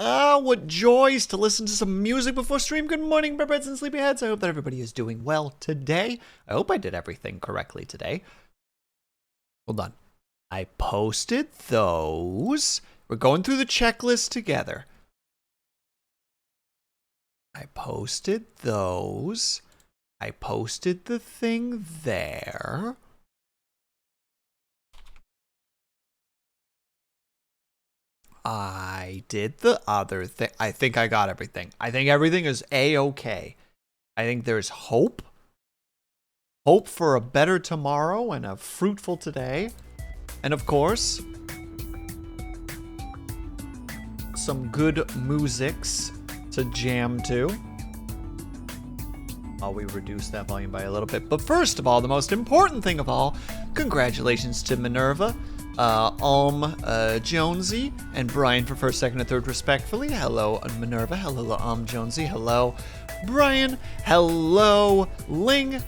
Ah, what joys to listen to some music before stream. Good morning, bedheads and sleepyheads. I hope that everybody is doing well today. I hope I did everything correctly today. Hold on. I posted those. We're going through the checklist together. I posted those. I posted the thing there. I did the other thing. I think I got everything. I think everything is A-okay. I think there's hope. Hope for a better tomorrow and a fruitful today. And of course, some good musics to jam to. While we reduce that volume by a little bit. But first of all, the most important thing of all, congratulations to Minerva, Jonesy, and Brian for first, second, and third respectfully. Hello, Minerva. Hello, Jonesy. Hello, Brian. Hello, Ling.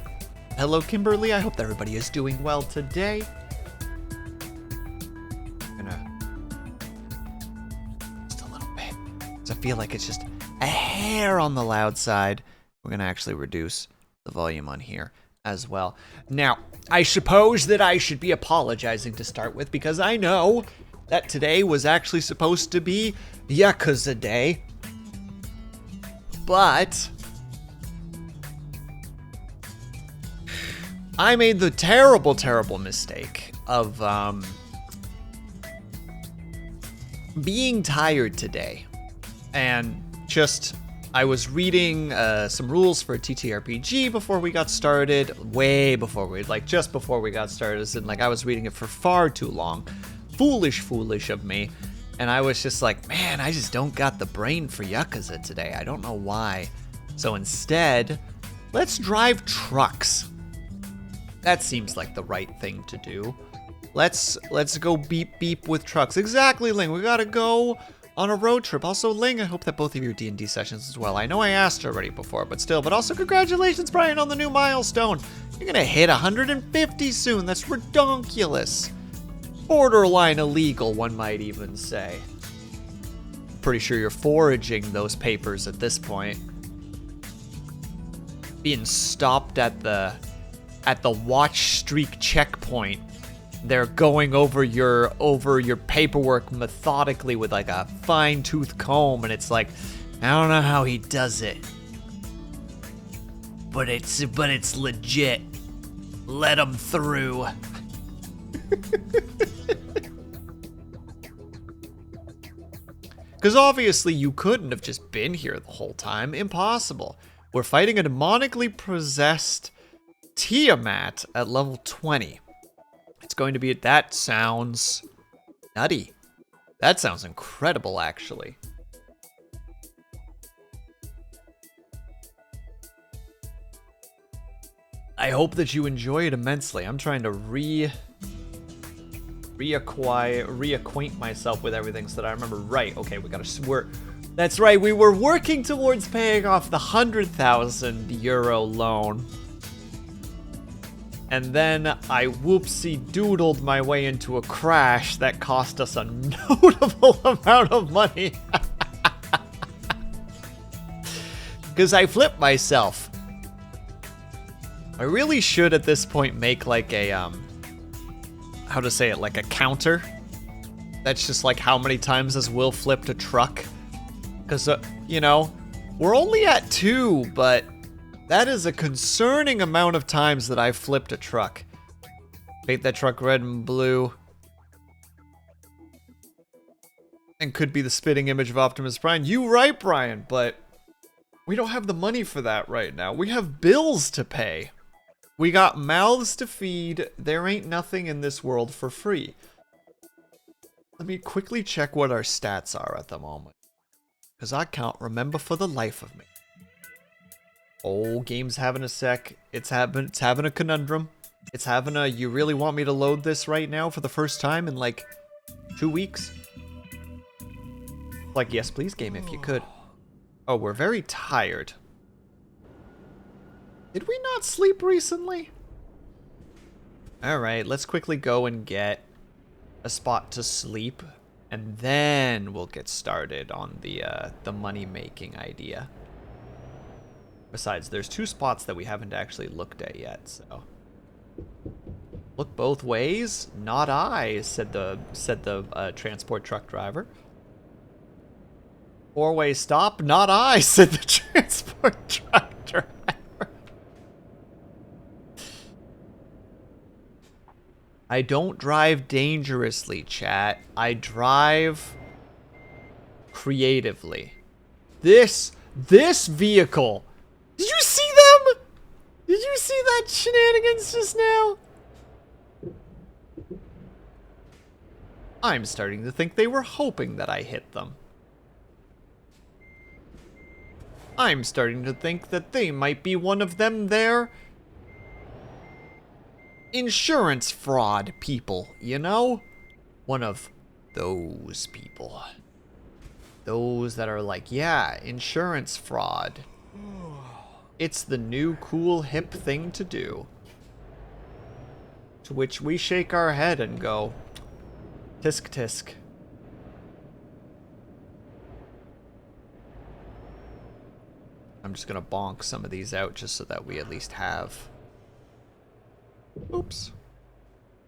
Hello, Kimberly. I hope that everybody is doing well today. Just a little bit. Because I feel like it's just a hair on the loud side. We're going to actually reduce the volume on here as well. Now, I suppose that I should be apologizing to start with because I know that today was actually supposed to be Yakuza Day. But I made the terrible, terrible mistake of being tired today. And just, I was reading some rules for a TTRPG before we got started, way before just before we got started, and I was reading it for far too long. Foolish of me. And I was just like, man, I just don't got the brain for Yakuza today. I don't know why. So instead, let's drive trucks. That seems like the right thing to do. Let's go beep with trucks. Exactly, Ling. We gotta go on a road trip. Also, Ling, I hope that both of your D&D sessions as well. I know I asked already before, but still. But also, congratulations, Brian, on the new milestone. You're gonna hit 150 soon. That's redonkulous. Borderline illegal, one might even say. Pretty sure you're foraging those papers at this point. Being stopped at the watch streak checkpoint. They're going over your paperwork methodically with like a fine-tooth comb, and it's like, I don't know how he does it, but it's legit. Let him through. Because obviously you couldn't have just been here the whole time. Impossible. We're fighting a demonically possessed Tiamat at level 20. It's going to be, that sounds nutty. That sounds incredible, actually. I hope that you enjoy it immensely. I'm trying to reacquaint myself with everything so that I remember. Right, okay, that's right, we were working towards paying off the 100,000 euro loan. And then I whoopsie-doodled my way into a crash that cost us a notable amount of money. Because I flipped myself. I really should at this point make like a, how to say it, like a counter. That's just like how many times has Will flipped a truck. Because, you know, we're only at 2, but that is a concerning amount of times that I've flipped a truck. Paint that truck red and blue. And could be the spitting image of Optimus Prime. You right, Brian, but we don't have the money for that right now. We have bills to pay. We got mouths to feed. There ain't nothing in this world for free. Let me quickly check what our stats are at the moment, because I can't remember for the life of me. Oh, game's having a sec. It's having a conundrum. It's having a, you really want me to load this right now for the first time in like 2 weeks? Like, yes please, game, if you could. Oh, we're very tired. Did we not sleep recently? Alright, let's quickly go and get a spot to sleep. And then we'll get started on the money-making idea. Besides, there's 2 spots that we haven't actually looked at yet, so. Look both ways? Not I, said the transport truck driver. 4-way stop? Not I, said the transport truck driver. I don't drive dangerously, chat. I drive creatively. This vehicle. Did you see them? Did you see that shenanigans just now? I'm starting to think they were hoping that I hit them. I'm starting to think that they might be one of them there. Insurance fraud people, you know? One of those people. Those that are like, yeah, insurance fraud. It's the new cool hip thing to do. To which we shake our head and go, tisk tisk. I'm just gonna bonk some of these out just so that we at least have. Oops.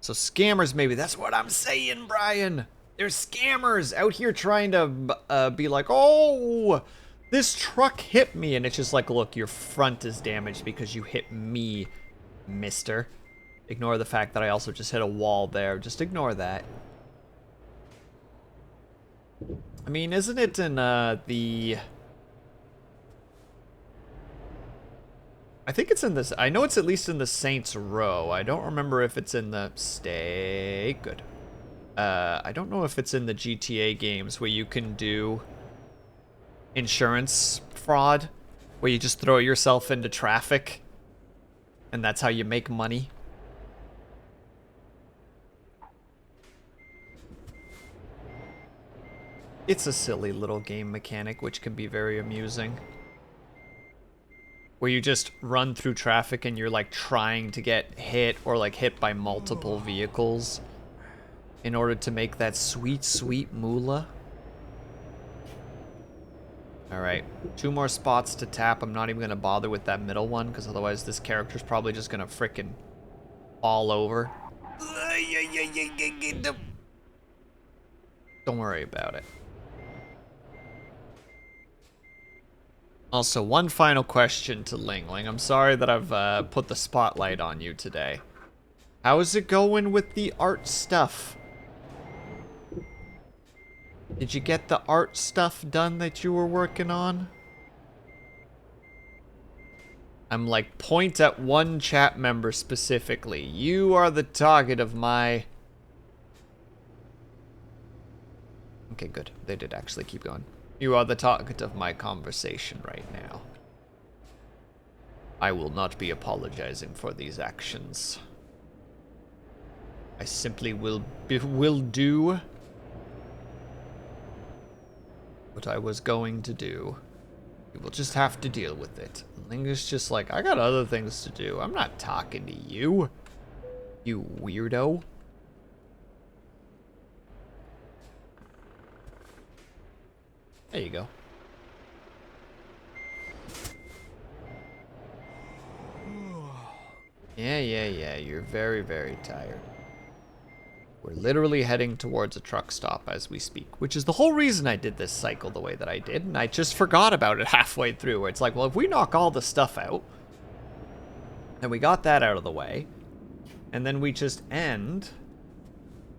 So scammers, maybe. That's what I'm saying, Brian. There's scammers out here trying to be like, oh, this truck hit me. And it's just like, look, your front is damaged because you hit me, mister. Ignore the fact that I also just hit a wall there. Just ignore that. I mean, isn't it in the... I think it's in this. I know it's at least in the Saints Row. I don't remember if it's in the Stay Good. I don't know if it's in the GTA games where you can do insurance fraud, where you just throw yourself into traffic, and that's how you make money. It's a silly little game mechanic, which can be very amusing. Where you just run through traffic and you're like trying to get hit or like hit by multiple vehicles in order to make that sweet, sweet moolah. Alright, 2 more spots to tap. I'm not even going to bother with that middle one because otherwise this character's probably just going to frickin' fall over. Don't worry about it. Also, one final question to Ling Ling. I'm sorry that I've put the spotlight on you today. How is it going with the art stuff? Did you get the art stuff done that you were working on? I'm like, point at one chat member specifically. You are the target of my... Okay, good. They did actually keep going. You are the target of my conversation right now. I will not be apologizing for these actions. I simply will do what I was going to do. You will just have to deal with it. Ling is just like, I got other things to do. I'm not talking to you, you weirdo. There you go. Yeah, you're very, very tired. We're literally heading towards a truck stop as we speak, which is the whole reason I did this cycle the way that I did, and I just forgot about it halfway through, where it's like, well, if we knock all the stuff out, and we got that out of the way, and then we just end...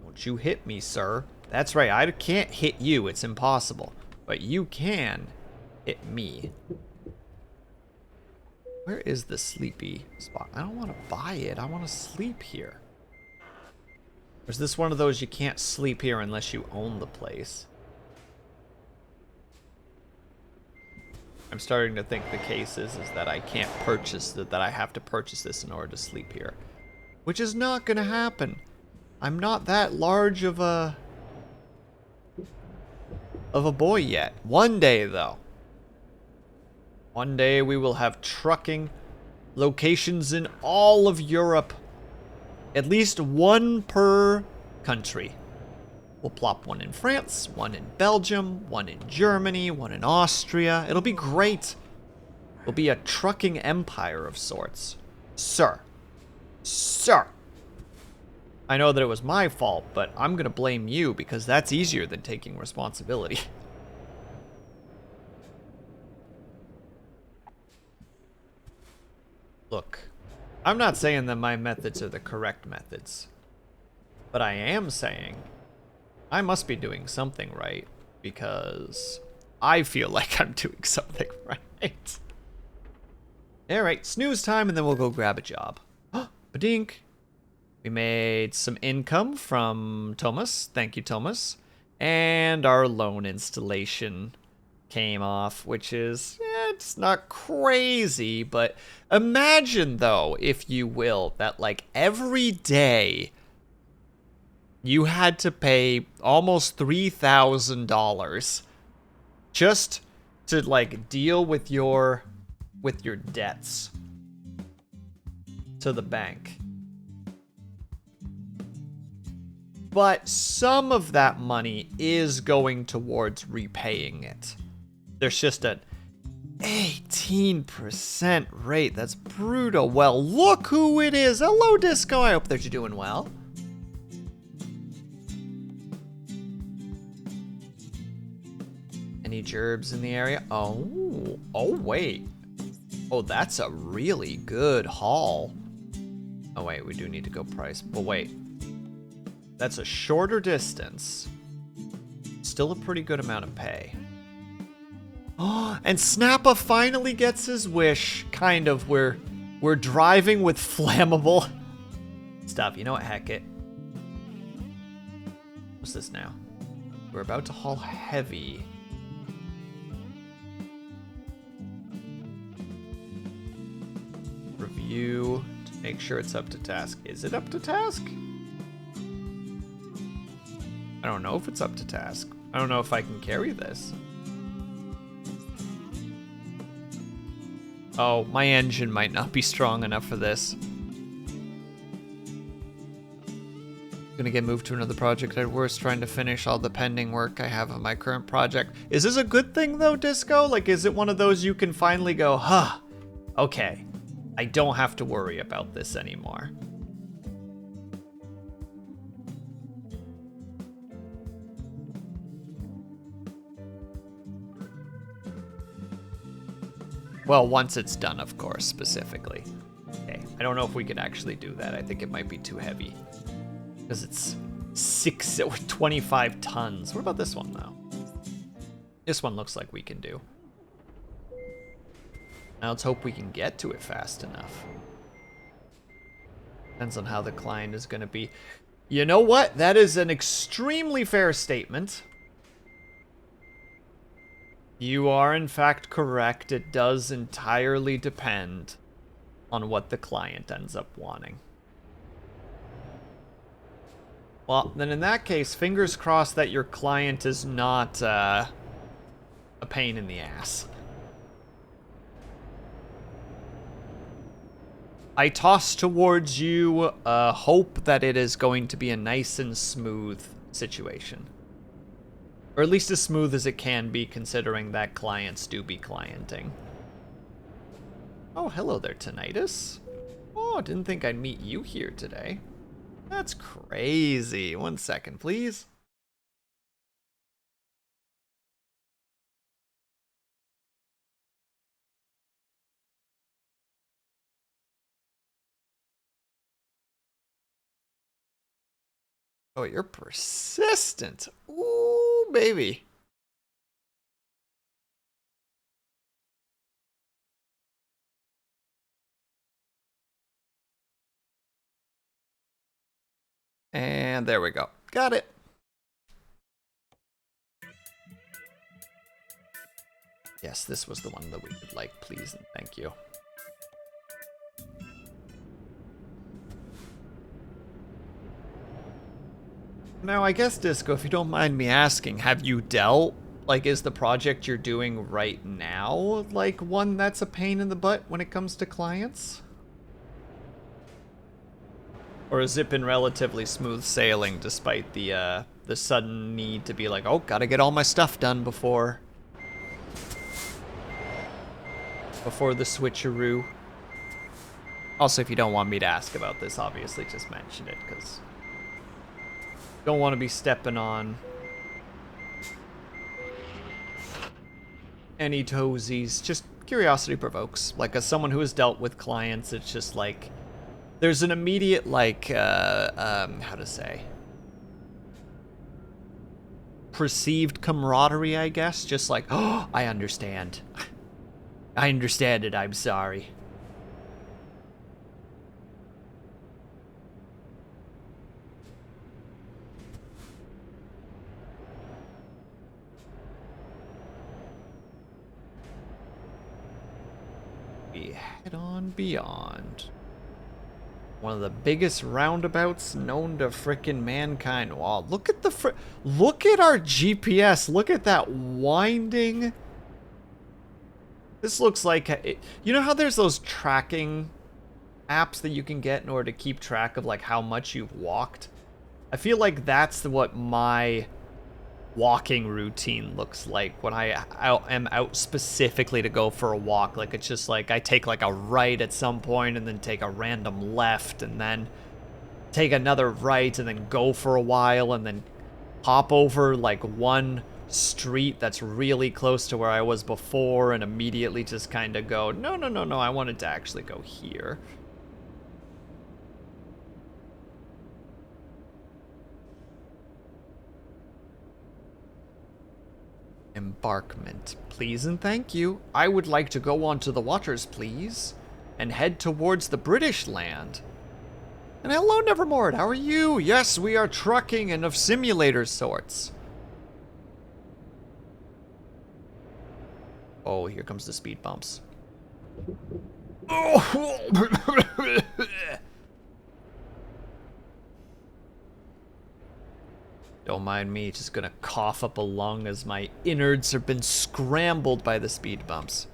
Don't you hit me, sir. That's right, I can't hit you, it's impossible. But you can hit me. Where is the sleepy spot? I don't want to buy it. I want to sleep here. Or is this one of those you can't sleep here unless you own the place? I'm starting to think the case is that I can't purchase that I have to purchase this in order to sleep here. Which is not going to happen. I'm not that large of a boy yet. One day, though. One day we will have trucking locations in all of Europe. At least one per country. We'll plop one in France, one in Belgium, one in Germany, one in Austria. It'll be great. It'll be a trucking empire of sorts. Sir. Sir. I know that it was my fault, but I'm gonna blame you because that's easier than taking responsibility. Look, I'm not saying that my methods are the correct methods, but I am saying I must be doing something right because I feel like I'm doing something right. Alright, snooze time and then we'll go grab a job. Badink. We made some income from Thomas. Thank you, Thomas. And our loan installation came off, which is, it's not crazy, but imagine though, if you will, that like every day you had to pay almost $3,000 just to like deal with your debts to the bank. But some of that money is going towards repaying it. There's just an 18% rate. That's brutal. Well, look who it is. Hello, Disco. I hope that you're doing well. Any gerbs in the area? Oh, wait. Oh, that's a really good haul. Oh, wait, we do need to go price. But wait. That's a shorter distance. Still a pretty good amount of pay. Oh, and Snappa finally gets his wish. Kind of. We're driving with flammable stuff. You know what? Heck it. What's this now? We're about to haul heavy. Review to make sure it's up to task. Is it up to task? I don't know if it's up to task. I don't know if I can carry this. Oh, my engine might not be strong enough for this. Gonna get moved to another project at worst, trying to finish all the pending work I have on my current project. Is this a good thing though, Disco? Like, is it one of those you can finally go, huh, okay, I don't have to worry about this anymore? Well, once it's done, of course, specifically. Okay, I don't know if we could actually do that. I think it might be too heavy. Because it's 25 tons. What about this one, though? This one looks like we can do. Now let's hope we can get to it fast enough. Depends on how the client is going to be. You know what? That is an extremely fair statement. You are, in fact, correct. It does entirely depend on what the client ends up wanting. Well, then in that case, fingers crossed that your client is not a pain in the ass. I toss towards you hope that it is going to be a nice and smooth situation. Or at least as smooth as it can be, considering that clients do be clienting. Oh, hello there, Tinnitus. Oh, didn't think I'd meet you here today. That's crazy. 1 second, please. Oh, you're persistent. Ooh, baby. And there we go. Got it. Yes, this was the one that we would like, please and thank you. Now, I guess, Disco, if you don't mind me asking, have you dealt, like, is the project you're doing right now, like, one that's a pain in the butt when it comes to clients? Or has it been relatively smooth sailing despite the the sudden need to be like, oh, gotta get all my stuff done before the switcheroo. Also, if you don't want me to ask about this, obviously just mention it, because don't want to be stepping on any toesies. Just curiosity provokes. Like, as someone who has dealt with clients, it's just like, there's an immediate, like, how to say, perceived camaraderie, I guess. Just like, oh, I understand. I understand it, I'm sorry. We head on beyond. One of the biggest roundabouts known to frickin' mankind. Wow, look at the look at our GPS. Look at that winding. This looks like you know how there's those tracking apps that you can get in order to keep track of like how much you've walked. I feel like that's what my walking routine looks like when I am out specifically to go for a walk. Like, it's just like I take like a right at some point and then take a random left and then take another right and then go for a while and then hop over like one street that's really close to where I was before and immediately just kind of go, no, I wanted to actually go here. Embarkment, please and thank you. I would like to go onto the waters, please, and head towards the British land. And hello, Nevermore, how are you? Yes, we are trucking and of simulator sorts. Oh, here comes the speed bumps. Don't mind me, just gonna cough up a lung as my innards have been scrambled by the speed bumps.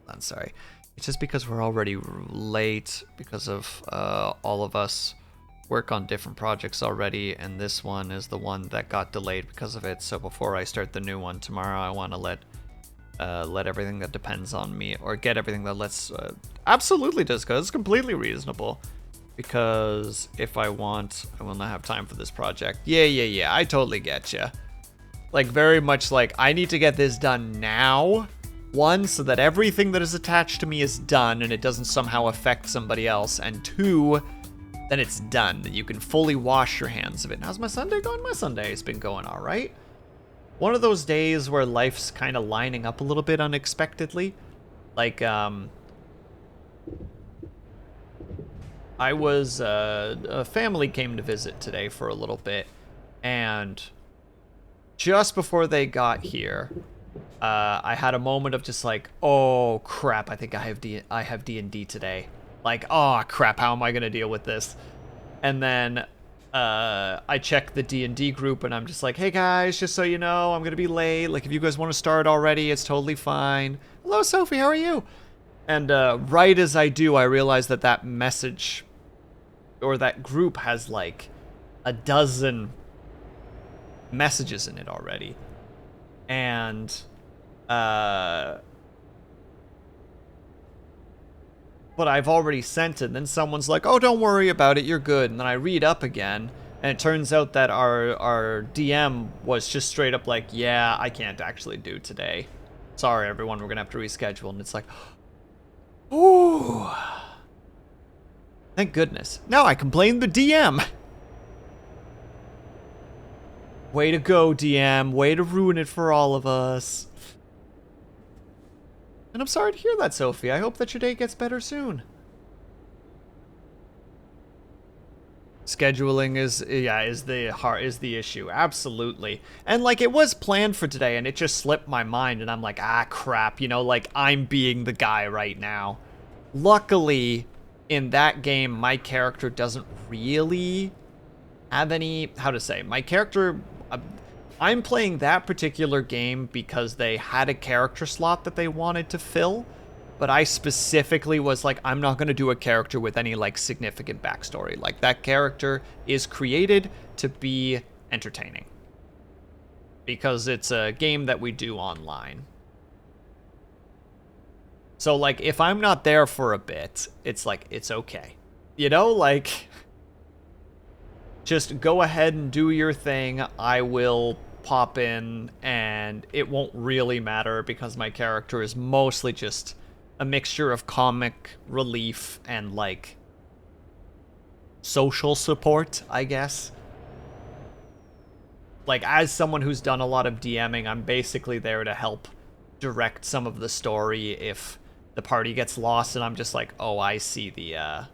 I'm sorry. It's just because we're already late because of all of us work on different projects already, and this one is the one that got delayed because of it. So before I start the new one tomorrow, I want to let everything that depends on me, or get everything that lets absolutely does, because it's completely reasonable. Because if I want, I will not have time for this project. Yeah, I totally get you. Like, very much like, I need to get this done now. One, so that everything that is attached to me is done and it doesn't somehow affect somebody else. And two, then it's done. That you can fully wash your hands of it. And how's my Sunday going? My Sunday has been going all right. One of those days where life's kind of lining up a little bit unexpectedly. Like, a family came to visit today for a little bit, and just before they got here, I had a moment of just like, oh crap, I think I have D&D today. Like, oh crap, how am I gonna deal with this? And then I check the D&D group and I'm just like, hey guys, just so you know, I'm gonna be late. Like, if you guys want to start already, it's totally fine. Hello Sophie, how are you? And right as I do, I realize that message, or that group, has like a dozen messages in it already. And but I've already sent it, and then someone's like, oh, don't worry about it, you're good. And then I read up again, and it turns out that our DM was just straight up like, yeah, I can't actually do today. Sorry everyone, we're gonna have to reschedule. And it's like, ooh. Thank goodness. Now I can blame the DM. Way to go, DM. Way to ruin it for all of us. And I'm sorry to hear that, Sophie. I hope that your day gets better soon. Scheduling is the issue. Absolutely. And like, it was planned for today and it just slipped my mind and I'm like, ah crap, you know, like I'm being the guy right now. Luckily, in that game, my character doesn't really have any, how to say, my character, I'm playing that particular game because they had a character slot that they wanted to fill, but I specifically was like, I'm not going to do a character with any, like, significant backstory. Like, that character is created to be entertaining. because it's a game that we do online. So, like, if I'm not there for a bit, it's like, it's okay. You know, like, just go ahead and do your thing. I will pop in, and it won't really matter because my character is mostly just a mixture of comic relief and, like, social support, I guess. Like, as someone who's done a lot of DMing, I'm basically there to help direct some of the story if the party gets lost, and I'm just like, oh, I see the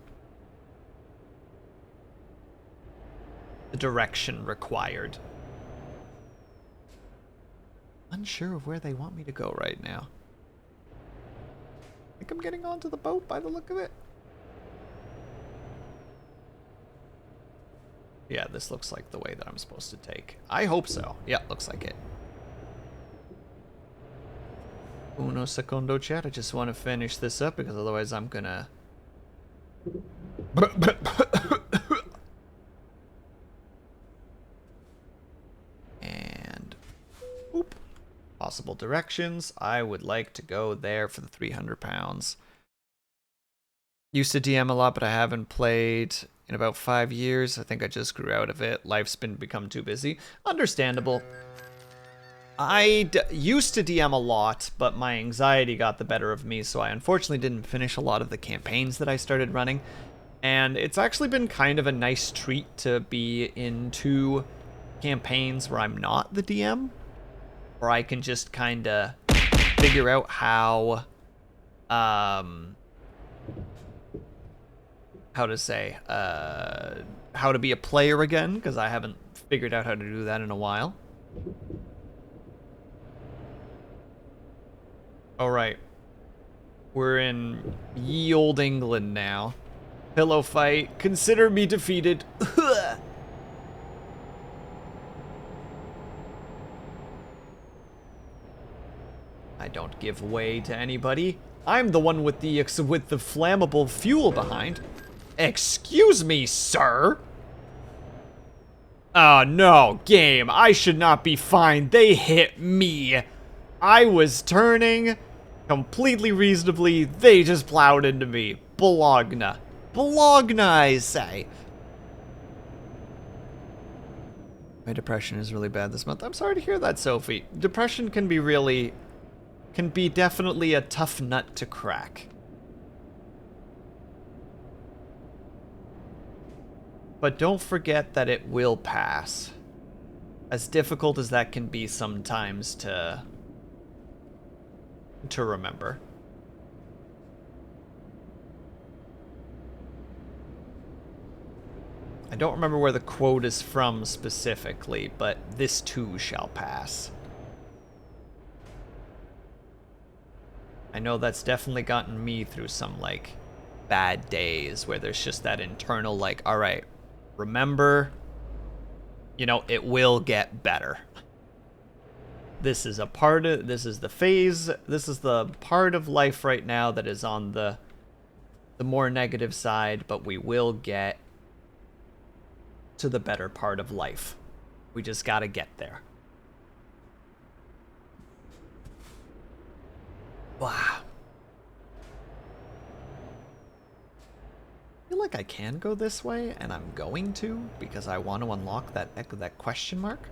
direction required. Unsure of where they want me to go right now. I think I'm getting onto the boat by the look of it. Yeah, this looks like the way that I'm supposed to take. I hope so. Yeah, looks like it. Uno secondo, chat. I just want to finish this up because otherwise I'm gonna... And... Oop. Possible directions. I would like to go there for the 300 pounds. Used to DM a lot, but I haven't played in about 5 years. I think I just grew out of it. Life's become too busy. Understandable. I used to DM a lot, but my anxiety got the better of me, so I unfortunately didn't finish a lot of the campaigns that I started running. And it's actually been kind of a nice treat to be into campaigns where I'm not the DM, where I can just kind of figure out how to be a player again, because I haven't figured out how to do that in a while. Alright. We're in ye olde England now. Pillow fight. Consider me defeated. I don't give way to anybody. I'm the one with the flammable fuel behind. Excuse me, sir. Oh no, game. I should not be fined. They hit me. I was turning completely reasonably. They just plowed into me. Bologna. Bologna, I say. My depression is really bad this month. I'm sorry to hear that, Sophie. Depression can be definitely a tough nut to crack. But don't forget that it will pass. As difficult as that can be sometimes to remember. I don't remember where the quote is from specifically, but this too shall pass. I know that's definitely gotten me through some, like, bad days where there's just that internal, like, all right, remember, you know, it will get better. This is the phase, this is the part of life right now that is on the more negative side, but we will get to the better part of life. We just gotta get there. Wow. I feel like I can go this way, and I'm going to, because I want to unlock that question mark.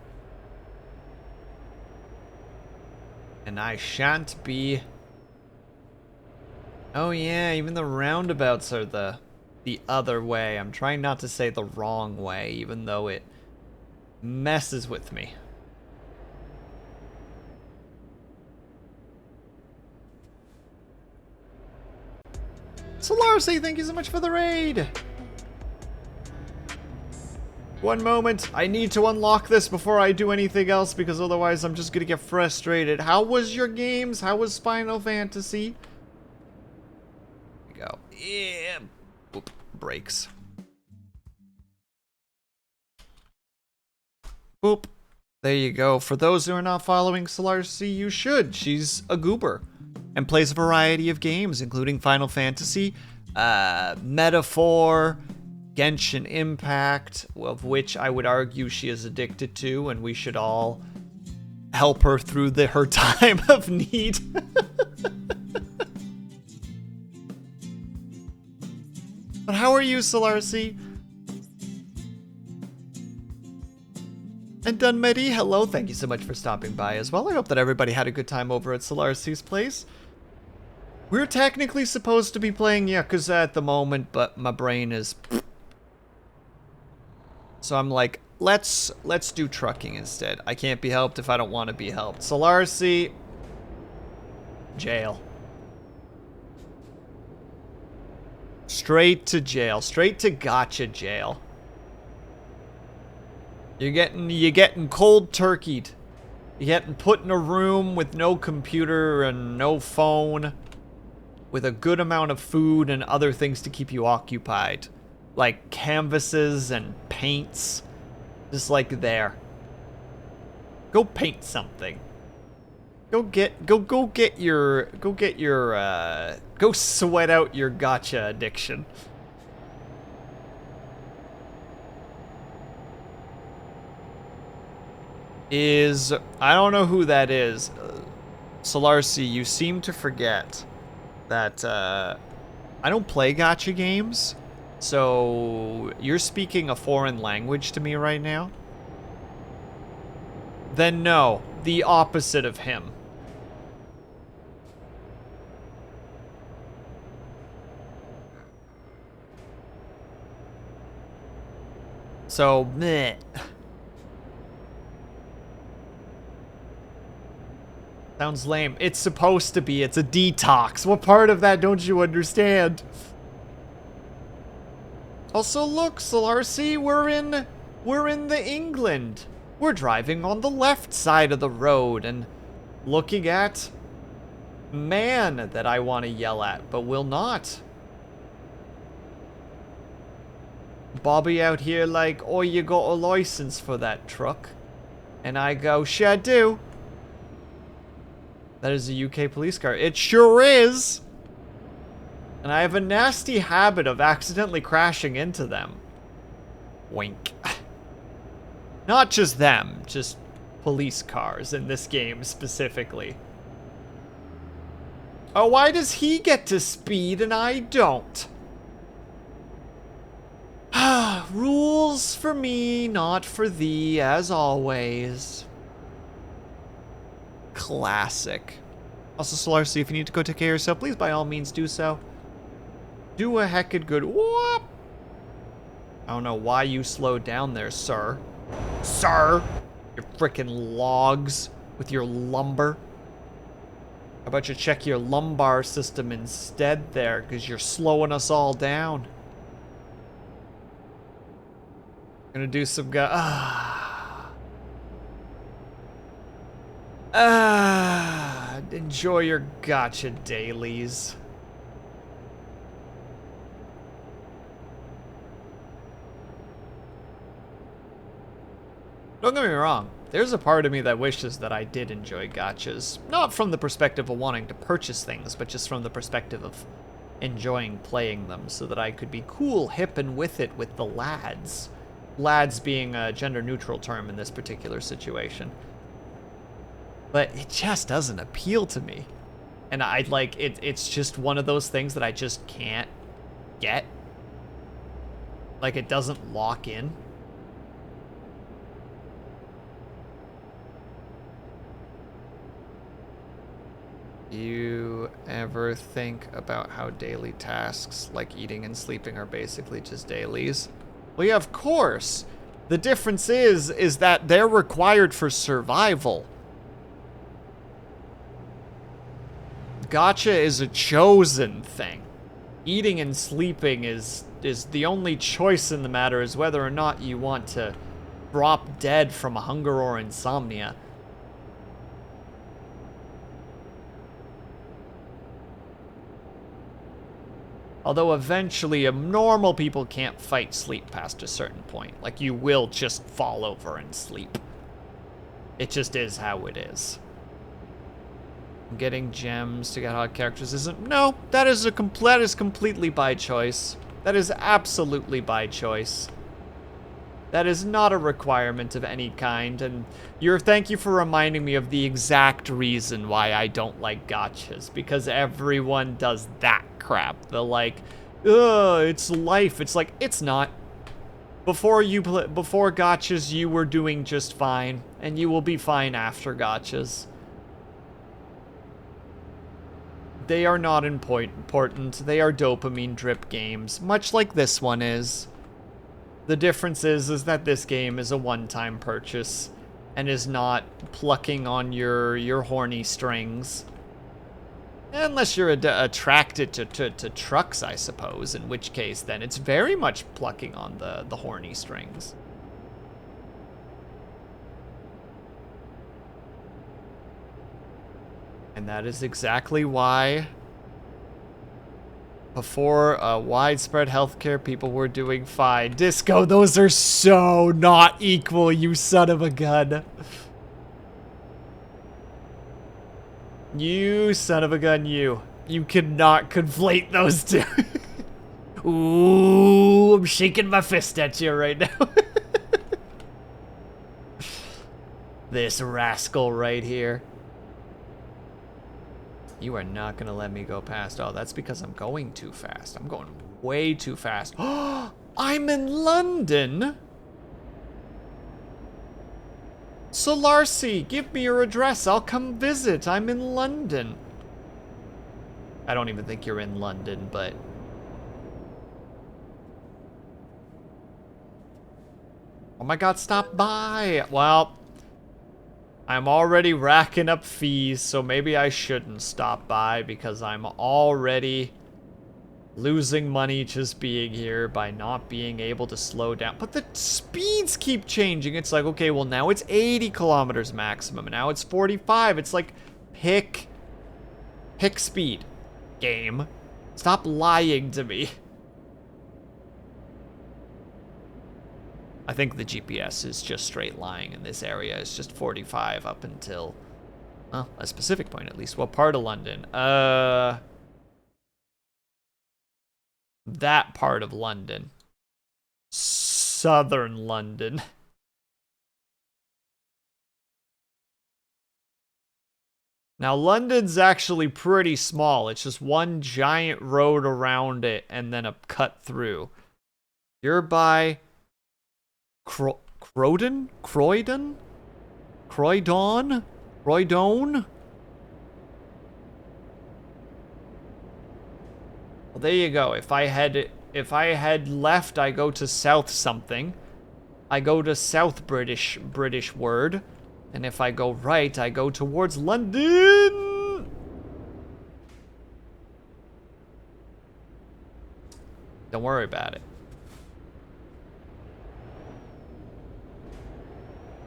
And I shan't be... Oh yeah, even the roundabouts are the other way. I'm trying not to say the wrong way, even though it messes with me. Solarcy, thank you so much for the raid! One moment, I need to unlock this before I do anything else, because otherwise I'm just gonna get frustrated. How was your games? How was Final Fantasy? Here we go. Yeah. Boop. Breaks. Boop. There you go. For those who are not following Solarcy, you should. She's a goober and plays a variety of games, including Final Fantasy, Metaphor, Genshin Impact, of which I would argue she is addicted to, and we should all help her through her time of need. But how are you, Solarcy? And Dunmedi, hello, thank you so much for stopping by as well. I hope that everybody had a good time over at Solarcy's place. We're technically supposed to be playing Yakuza at the moment, but my brain is... So I'm like, let's do trucking instead. I can't be helped if I don't want to be helped. Solarcy, jail. Straight to jail. Straight to gotcha jail. You're getting cold turkeyed. You're getting put in a room with no computer and no phone, with a good amount of food and other things to keep you occupied, like canvases and paints, just like there. Go paint something. Go sweat out your gotcha addiction. I don't know who that is. Solarcy, you seem to forget that I don't play gotcha games, so you're speaking a foreign language to me right now? Then no, the opposite of him. So, meh. Sounds lame. It's supposed to be. It's a detox. What part of that don't you understand? Also, look, Solarcy, we're in the England. We're driving on the left side of the road and looking at man that I want to yell at, but will not. Bobby out here like, oh, you got a license for that truck? And I go, sure I do. That is a UK police car. It sure is. And I have a nasty habit of accidentally crashing into them. Wink. Not just them, just police cars in this game specifically. Oh, why does he get to speed and I don't? Rules for me, not for thee, as always. Classic. Also, Solarcy, if you need to go take care of yourself, please by all means do so. Do a heckin' good whoop. I don't know why you slowed down there, sir. Sir! Your frickin' logs with your lumber. How about you check your lumbar system instead there, because you're slowing us all down. Gonna do some enjoy your gotcha dailies. Don't get me wrong, there's a part of me that wishes that I did enjoy gotchas. Not from the perspective of wanting to purchase things, but just from the perspective of enjoying playing them so that I could be cool, hip, and with it with the lads. Lads being a gender-neutral term in this particular situation. But it just doesn't appeal to me. And I'd like, it's just one of those things that I just can't get. Like, it doesn't lock in. You ever think about how daily tasks like eating and sleeping are basically just dailies? Well, yeah, of course. The difference is that they're required for survival. Gotcha is a chosen thing. Eating and sleeping is the only choice in the matter, is whether or not you want to drop dead from hunger or insomnia. Although eventually normal people can't fight sleep past a certain point. Like, you will just fall over and sleep. It just is how it is. Getting gems to get hot characters isn't... No, that is completely by choice. That is absolutely by choice. That is not a requirement of any kind, and thank you for reminding me of the exact reason why I don't like gotchas, because everyone does that crap. The like, ugh, it's life. It's like, it's not. Before gotchas, you were doing just fine, and you will be fine after gotchas. They are not important. They are dopamine drip games, much like this one is. The difference is that this game is a one-time purchase and is not plucking on your horny strings. Unless you're attracted to trucks, I suppose, in which case then it's very much plucking on the horny strings. And that is exactly why before widespread healthcare, people were doing fine. Disco, those are so not equal, you son of a gun. You son of a gun, you. You cannot conflate those two. Ooh, I'm shaking my fist at you right now. This rascal right here. You are not gonna let me go past. Oh, that's because I'm going too fast. I'm going way too fast. Oh, I'm in London. Solarcy, give me your address. I'll come visit. I'm in London. I don't even think you're in London, but... Oh my god, stop by. Well, I'm already racking up fees, so maybe I shouldn't stop by because I'm already losing money just being here by not being able to slow down. But the speeds keep changing. It's like, okay, well now it's 80 kilometers maximum. Now it's 45. It's like, pick speed, game. Stop lying to me. I think the GPS is just straight lying in this area. It's just 45 up until, well, a specific point at least. What part of London? That part of London. Southern London. Now, London's actually pretty small. It's just one giant road around it and then a cut through. You're by Croydon? Croydon? Croydon? Croydon? Well, there you go. If I had left, I go to South something. I go to South British word. And if I go right, I go towards London. Don't worry about it.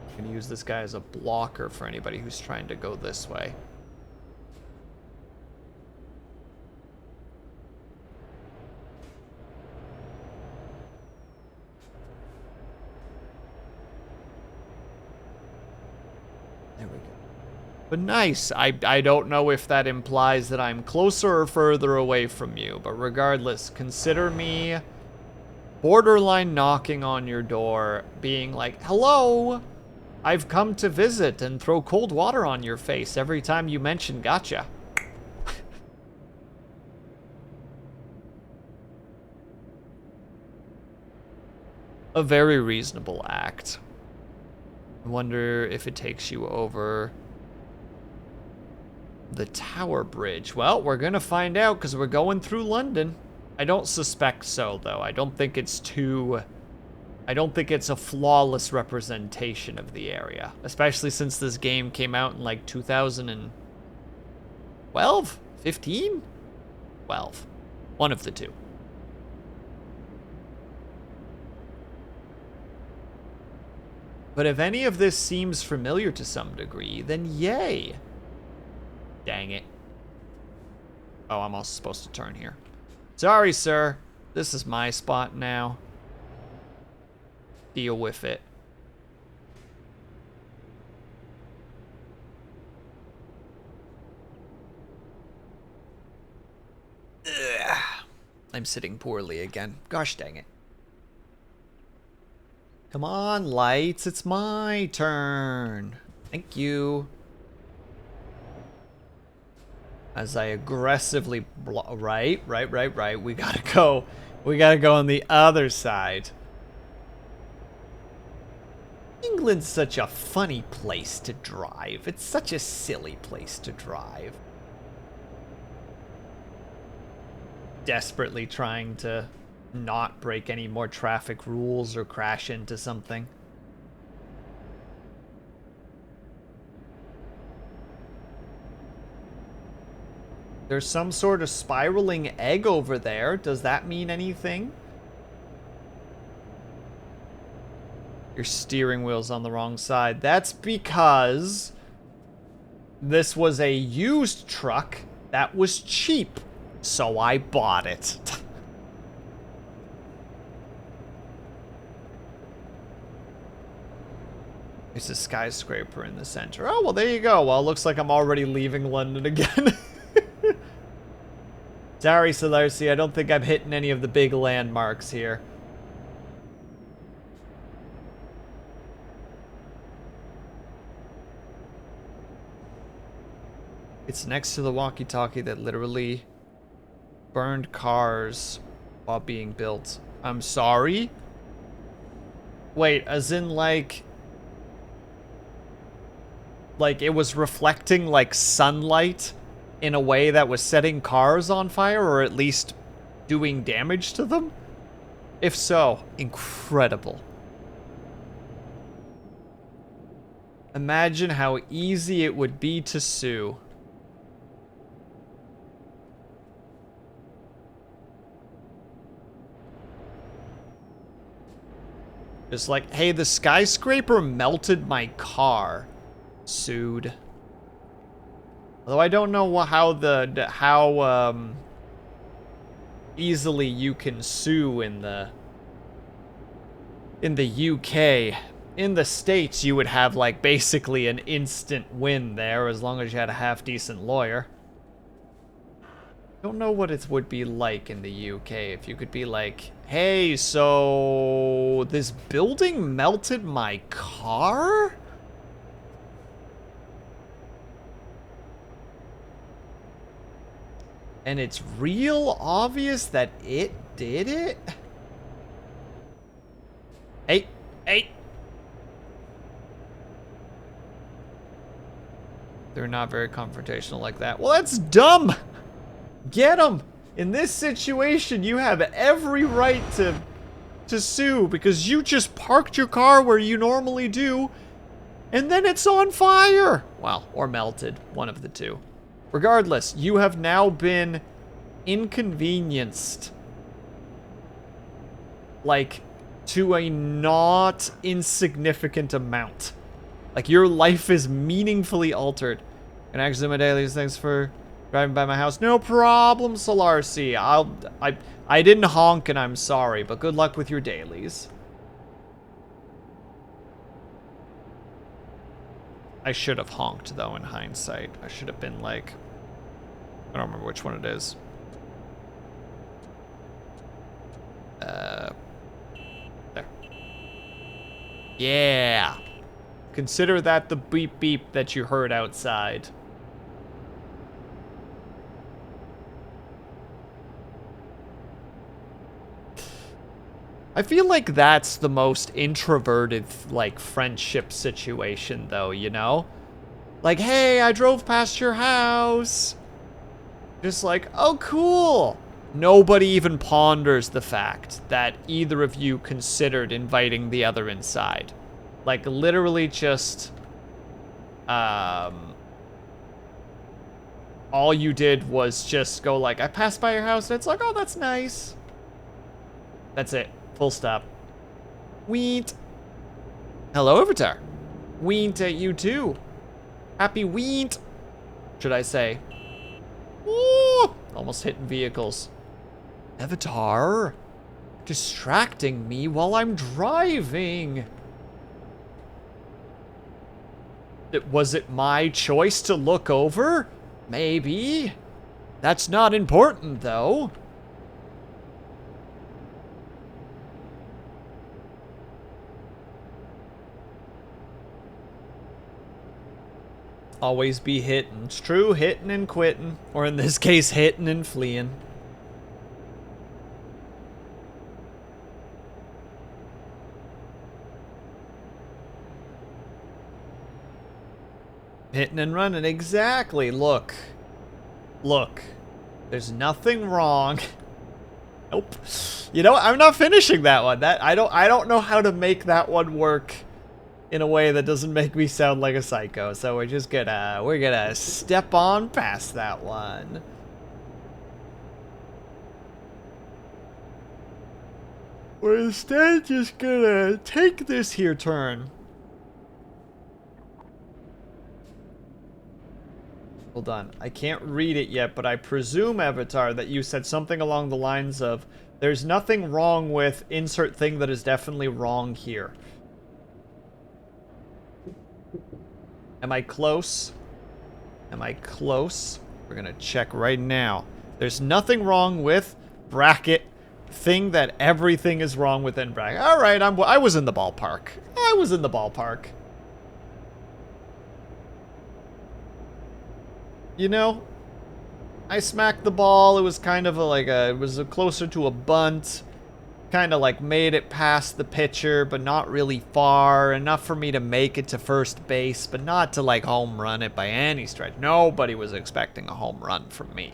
I'm gonna use this guy as a blocker for anybody who's trying to go this way. There we go. But nice. I don't know if that implies that I'm closer or further away from you, but regardless, consider me borderline knocking on your door, being like, hello, I've come to visit, and throw cold water on your face every time you mention gotcha. A very reasonable act. I wonder if it takes you over the Tower Bridge. Well, we're gonna find out because we're going through London. I don't suspect so, though. I don't think it's a flawless representation of the area, especially since this game came out in like 2012, 15, 12, one of the two. But if any of this seems familiar to some degree, then yay. Dang it. Oh, I'm also supposed to turn here. Sorry, sir. This is my spot now. Deal with it. Ugh. I'm sitting poorly again. Gosh dang it. Come on, lights. It's my turn. Thank you. As I aggressively right. We gotta go. We gotta go on the other side. England's such a funny place to drive. It's such a silly place to drive. Desperately trying to not break any more traffic rules or crash into something. There's some sort of spiraling egg over there. Does that mean anything? Your steering wheel's on the wrong side. That's because this was a used truck that was cheap, so I bought it. There's a skyscraper in the center. Oh, well, there you go. Well, it looks like I'm already leaving London again. Sorry, Solarcy, I don't think I'm hitting any of the big landmarks here. It's next to the walkie-talkie that literally burned cars while being built. I'm sorry? Wait, as in like it was reflecting like sunlight in a way that was setting cars on fire, or at least doing damage to them? If so, incredible. Imagine how easy it would be to sue. Just like, hey, the skyscraper melted my car. Sued. Although I don't know how easily you can sue in the UK. In the States, you would have like basically an instant win there as long as you had a half decent lawyer. Don't know what it would be like in the UK if you could be like, hey, so this building melted my car? And it's real obvious that it did it? Hey, hey! They're not very confrontational like that. Well, that's dumb! Get them! In this situation, you have every right to sue because you just parked your car where you normally do, and then it's on fire! Well, or melted, one of the two. Regardless, you have now been inconvenienced, like, to a not insignificant amount. Like, your life is meaningfully altered. And actually, my dailies, thanks for driving by my house. No problem, Solarcy. I didn't honk and I'm sorry, but good luck with your dailies. I should have honked, though, in hindsight. I should have been like... I don't remember which one it is. There. Yeah! Consider that the beep beep that you heard outside. I feel like that's the most introverted, like, friendship situation, though, you know? Like, hey, I drove past your house. Just like, oh, cool. Nobody even ponders the fact that either of you considered inviting the other inside. Like, literally just, all you did was just go like, I passed by your house, and it's like, oh, that's nice. That's it. Full stop. Weent. Hello, Avatar. Weent at you too. Happy weent, should I say. Ooh, almost hitting vehicles. Avatar, distracting me while I'm driving. Was it my choice to look over? Maybe. That's not important, though. Always be hitting. It's true, hitting and quitting. Or in this case, hitting and fleeing. Hitting and running, exactly. Look. Look. There's nothing wrong. Nope. You know what? I'm not finishing that one. I don't know how to make that one work in a way that doesn't make me sound like a psycho. So we're gonna step on past that one. We're instead just gonna take this here turn. Hold on, I can't read it yet, but I presume, Avatar, that you said something along the lines of, there's nothing wrong with insert thing that is definitely wrong here. Am I close? Am I close? We're gonna check right now. There's nothing wrong with bracket thing that everything is wrong within bracket. All right, I was in the ballpark. I was in the ballpark. You know, I smacked the ball. It was kind of it was closer to a bunt. Kind of like made it past the pitcher, but not really far. Enough for me to make it to first base, but not to like home run it by any stretch. Nobody was expecting a home run from me.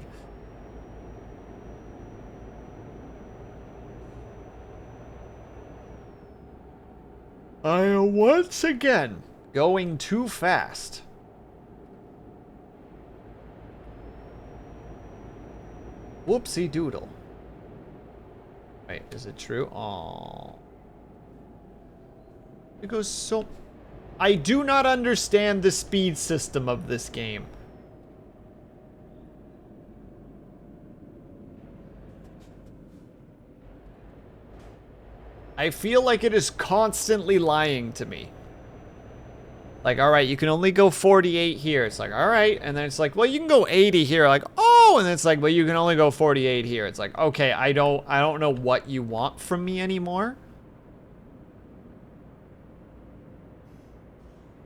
I am once again going too fast. Whoopsie doodle. Wait, is it true? Oh. It goes so... I do not understand the speed system of this game. I feel like it is constantly lying to me. Like, alright, you can only go 48 here. It's like, alright. And then it's like, well, you can go 80 here. Like, oh, and then it's like, well, you can only go 48 here. It's like, okay, I don't know what you want from me anymore.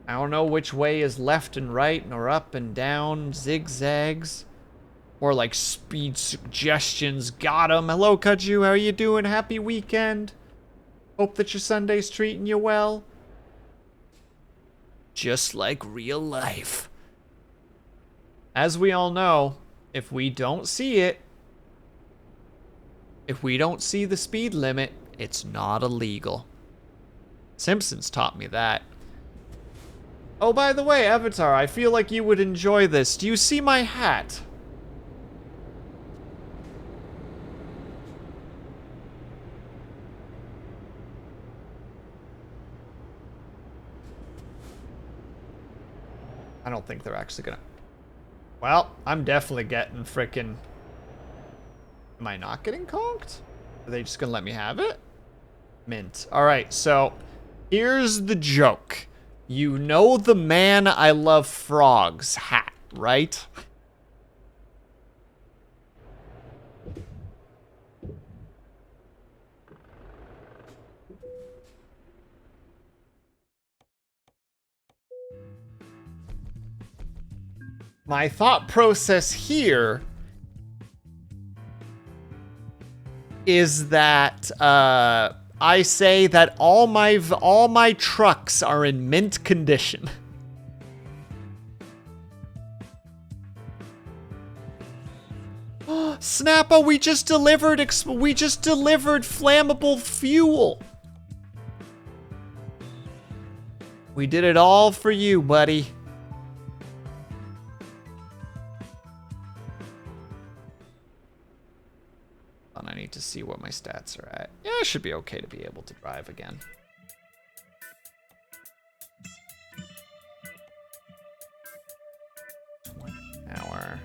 I don't know which way is left and right, nor up and down, zigzags. Or like speed suggestions. Got 'em. Hello, Kaju. How are you doing? Happy weekend. Hope that your Sunday's treating you well. Just like real life. As we all know, if we don't see it, if we don't see the speed limit, it's not illegal. Simpsons taught me that. Oh, by the way, Avatar, I feel like you would enjoy this. Do you see my hat? I don't think they're actually gonna... Well, I'm definitely getting frickin'... Am I not getting conked? Are they just gonna let me have it? Mint. Alright, so... Here's the joke. You know the Man I Love Frogs hat, right? My thought process here is that I say that all my trucks are in mint condition. Snappa, we just delivered flammable fuel. We did it all for you, buddy. I need to see what my stats are at. Yeah, I should be okay to be able to drive again. Hour.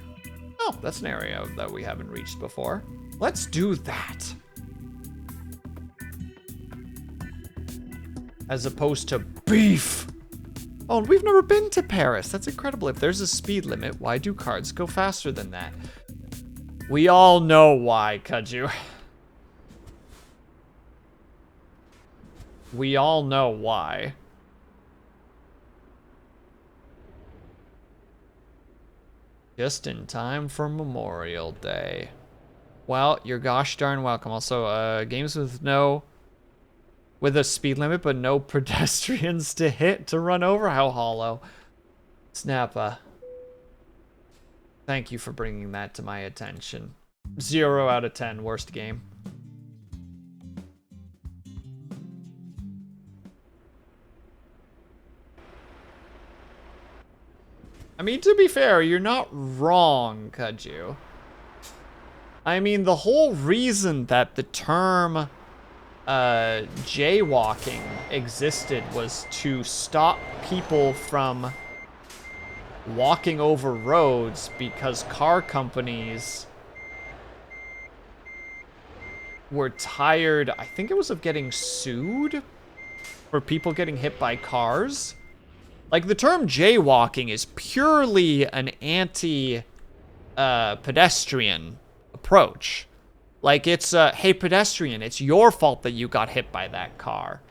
Oh, that's an area that we haven't reached before. Let's do that. As opposed to beef. Oh, and we've never been to Paris. That's incredible. If there's a speed limit, why do cars go faster than that? We all know why, Kaju. We all know why. Just in time for Memorial Day. Well, you're gosh darn welcome. Also, games with a speed limit, but no pedestrians to run over. How hollow. Snappa. Thank you for bringing that to my attention. 0 out of 10, worst game. I mean, to be fair, you're not wrong, Kaju. I mean, the whole reason that the term jaywalking existed was to stop people from walking over roads because car companies were tired, I think it was of getting sued for people getting hit by cars. Like, the term jaywalking is purely an anti-pedestrian approach. Like, it's, hey, pedestrian, it's your fault that you got hit by that car.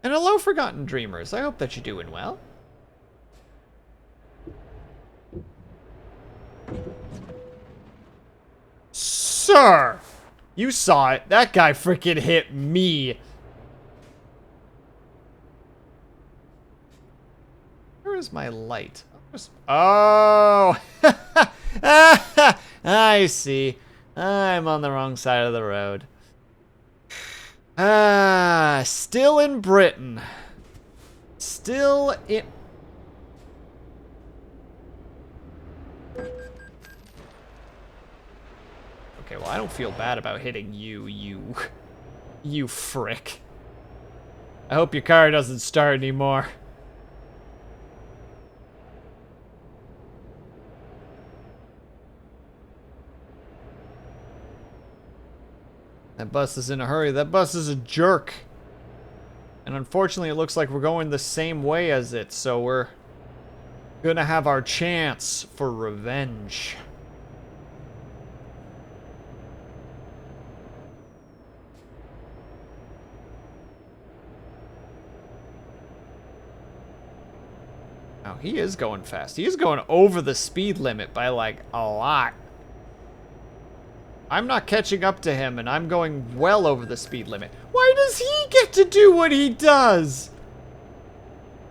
And hello, Forgotten Dreamers. I hope that you're doing well. Sir! You saw it. That guy freaking hit me. Where is my light? Oh! I see. I'm on the wrong side of the road. Still in Britain. Still in... Okay, well, I don't feel bad about hitting you, you frick. I hope your car doesn't start anymore. That bus is in a hurry. That bus is a jerk. And unfortunately, it looks like we're going the same way as it, so we're gonna have our chance for revenge. Now, he is going fast. He is going over the speed limit by, like, a lot. I'm not catching up to him, and I'm going well over the speed limit. Why does he get to do what he does?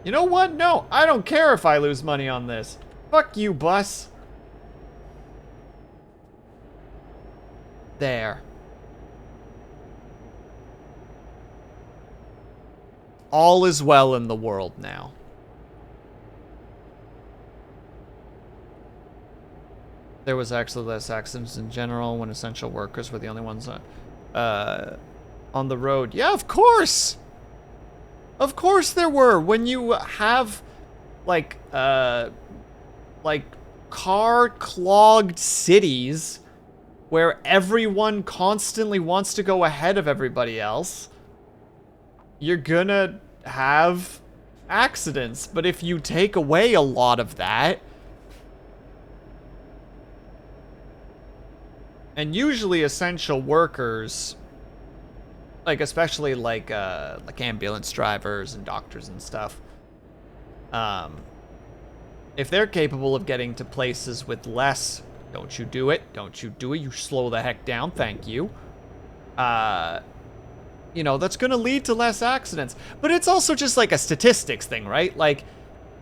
You know what? No, I don't care if I lose money on this. Fuck you, bus. There. All is well in the world now. There was actually less accidents in general when essential workers were the only ones on the road. Yeah, of course! Of course there were! When you have, like car-clogged cities where everyone constantly wants to go ahead of everybody else, you're gonna have accidents. But if you take away a lot of that, and usually essential workers, like especially like ambulance drivers and doctors and stuff, if they're capable of getting to places with less, don't you do it, you slow the heck down, thank you. You know, that's gonna lead to less accidents. But it's also just like a statistics thing, right? Like,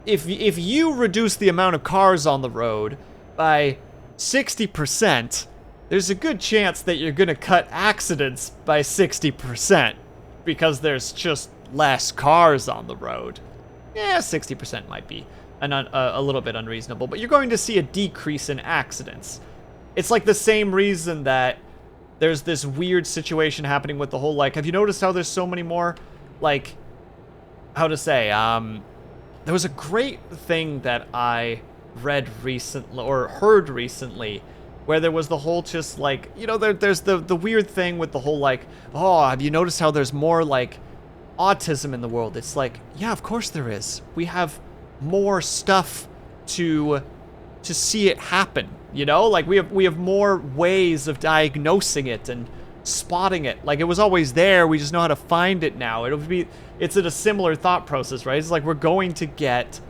if you reduce the amount of cars on the road by 60%, there's a good chance that you're gonna cut accidents by 60% because there's just less cars on the road. Yeah, 60% might be a little bit unreasonable, but you're going to see a decrease in accidents. It's like the same reason that there's this weird situation happening with the whole, like, have you noticed how there's so many more, like, how to say, there was a great thing that I read recently, or heard recently, where there was the whole just, like, you know, there's the weird thing with the whole, like, oh, have you noticed how there's more, like, autism in the world? It's like, yeah, of course there is. We have more stuff to see it happen, you know? Like, we have more ways of diagnosing it and spotting it. Like, it was always there, we just know how to find it now. It's in a similar thought process, right? It's like we're going to get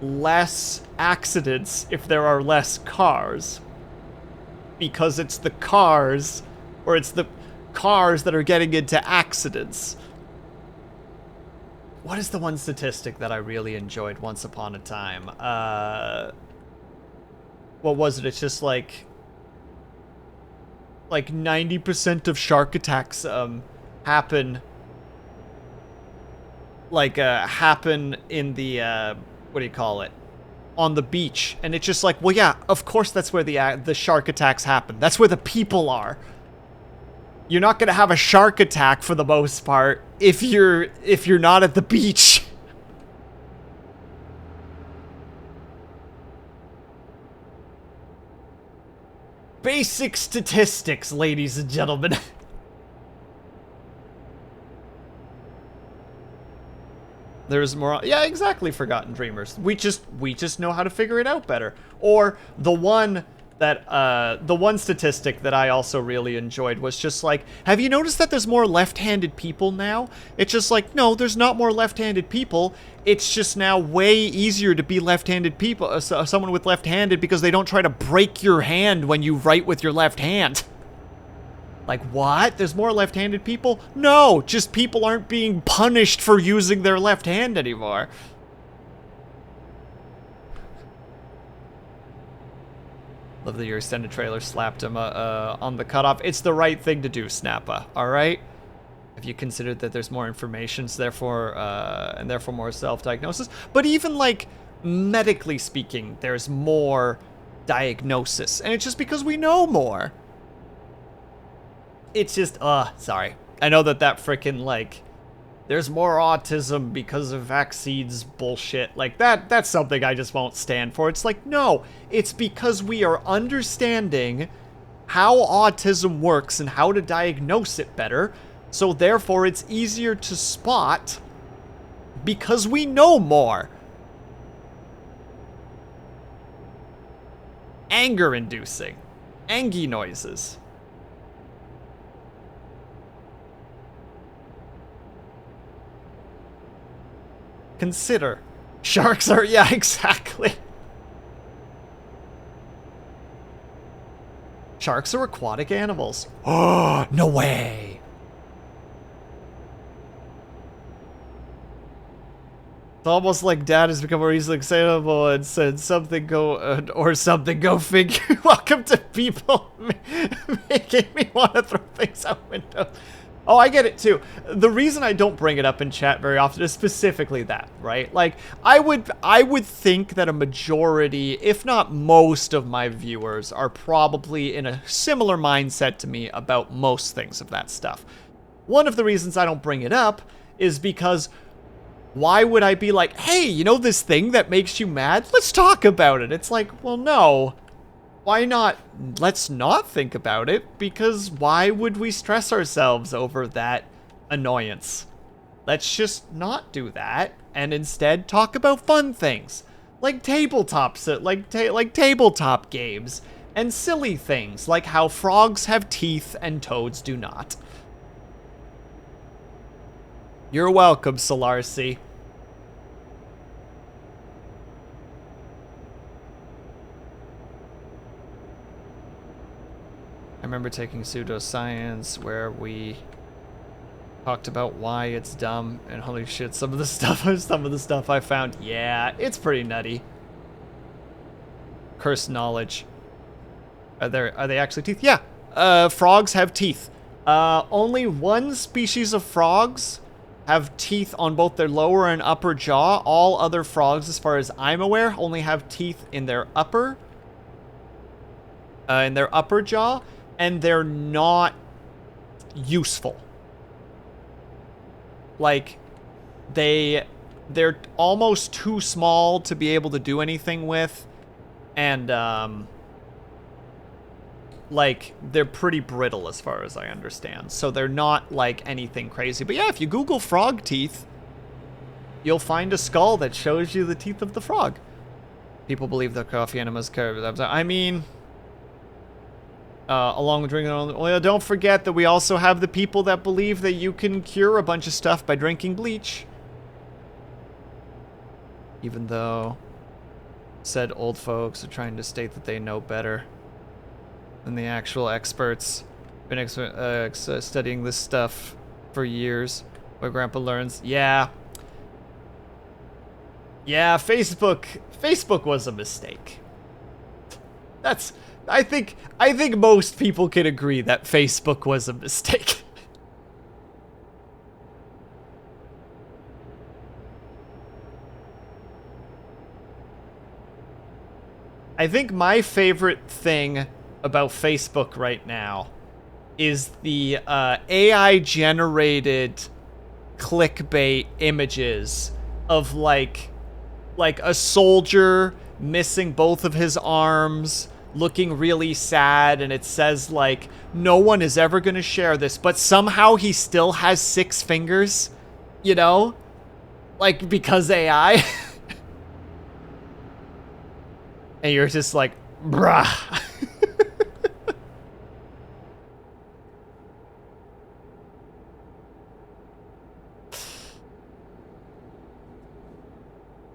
less accidents if there are less cars. Because it's the cars, or it's the cars that are getting into accidents. What is the one statistic that I really enjoyed once upon a time? What was it? It's just like 90% of shark attacks happen in the what do you call it? On the beach. And it's just like, well, yeah, of course that's where the shark attacks happen. That's where the people are. You're not going to have a shark attack for the most part if you're not at the beach. Basic statistics, ladies and gentlemen. There's more. Yeah, exactly. Forgotten Dreamers. We just know how to figure it out better. Or the one statistic that I also really enjoyed was just like, have you noticed that there's more left-handed people now? It's just like, no, there's not more left-handed people. It's just now way easier to be left-handed people, someone with left-handed, because they don't try to break your hand when you write with your left hand. Like, what? There's more left-handed people? No, just people aren't being punished for using their left hand anymore. Love that your extended trailer slapped him on the cutoff. It's the right thing to do, Snappa, alright? Have you considered that there's more information, so therefore more self-diagnosis? But even, like, medically speaking, there's more diagnosis. And it's just because we know more. It's just, sorry. I know that frickin', like, there's more autism because of vaccines bullshit. Like, that's something I just won't stand for. It's like, no, it's because we are understanding how autism works and how to diagnose it better. So therefore, it's easier to spot because we know more. Anger-inducing. Angy noises. Consider. Sharks are, yeah, exactly. Sharks are aquatic animals. Oh, no way. It's almost like Dad has become more easily excitable and said something or something go figure. Welcome to people making me want to throw things out windows. Oh, I get it too. The reason I don't bring it up in chat very often is specifically that, right? Like, I would think that a majority, if not most of my viewers are probably in a similar mindset to me about most things of that stuff. One of the reasons I don't bring it up is because why would I be like, hey, you know this thing that makes you mad? Let's talk about it. It's like, well, no. Why not? Let's not think about it, because why would we stress ourselves over that annoyance? Let's just not do that, and instead talk about fun things, like tabletops, like tabletop games, and silly things, like how frogs have teeth and toads do not. You're welcome, Solarcy. I remember taking pseudoscience where we talked about why it's dumb, and holy shit, some of the stuff I found, yeah, it's pretty nutty. Cursed knowledge. Are they actually teeth? Yeah. Frogs have teeth. Only one species of frogs have teeth on both their lower and upper jaw. All other frogs, as far as I'm aware, only have teeth in their upper jaw. And they're not useful. Like, they're almost too small to be able to do anything with. And, like, they're pretty brittle as far as I understand. So they're not, like, anything crazy. But yeah, if you Google frog teeth, you'll find a skull that shows you the teeth of the frog. People believe that coffee enemas curve. I mean... along with drinking oil, don't forget that we also have the people that believe that you can cure a bunch of stuff by drinking bleach. Even though said old folks are trying to state that they know better than the actual experts. Been studying this stuff for years. My grandpa learns. Yeah. Yeah, Facebook was a mistake. I think most people can agree that Facebook was a mistake. I think my favorite thing about Facebook right now is the AI generated clickbait images of like a soldier missing both of his arms, looking really sad, and it says like, no one is ever gonna share this, but somehow he still has 6 fingers, you know? Like, because AI. And you're just like, bruh.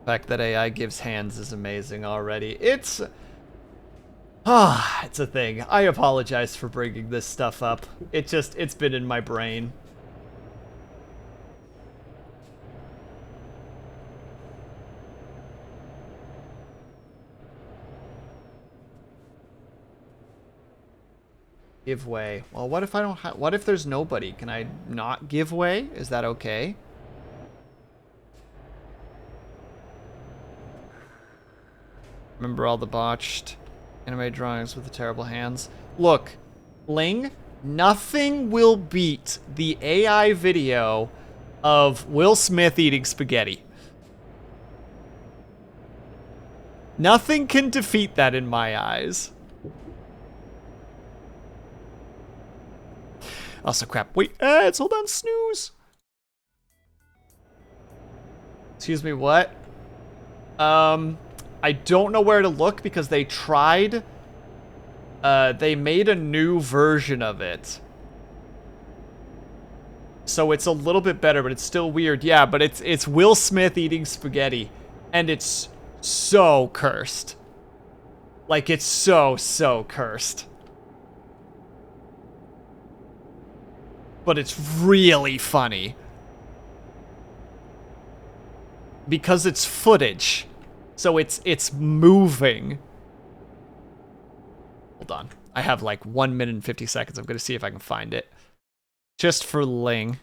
The fact that AI gives hands is amazing already. It's a thing. I apologize for bringing this stuff up. It's been in my brain. Give way. Well, what if I don't what if there's nobody? Can I not give way? Is that okay? Remember all the botched anime drawings with the terrible hands? Look, Ling, nothing will beat the AI video of Will Smith eating spaghetti. Nothing can defeat that in my eyes. Also, crap. Wait, it's hold on, snooze. Excuse me, what? I don't know where to look because they tried. They made a new version of it. So it's a little bit better, but it's still weird. Yeah, but it's Will Smith eating spaghetti. And it's so cursed. Like, it's so cursed. But it's really funny. Because it's footage. So it's moving. Hold on. I have like 1 minute and 50 seconds. I'm gonna see if I can find it. Just for Ling.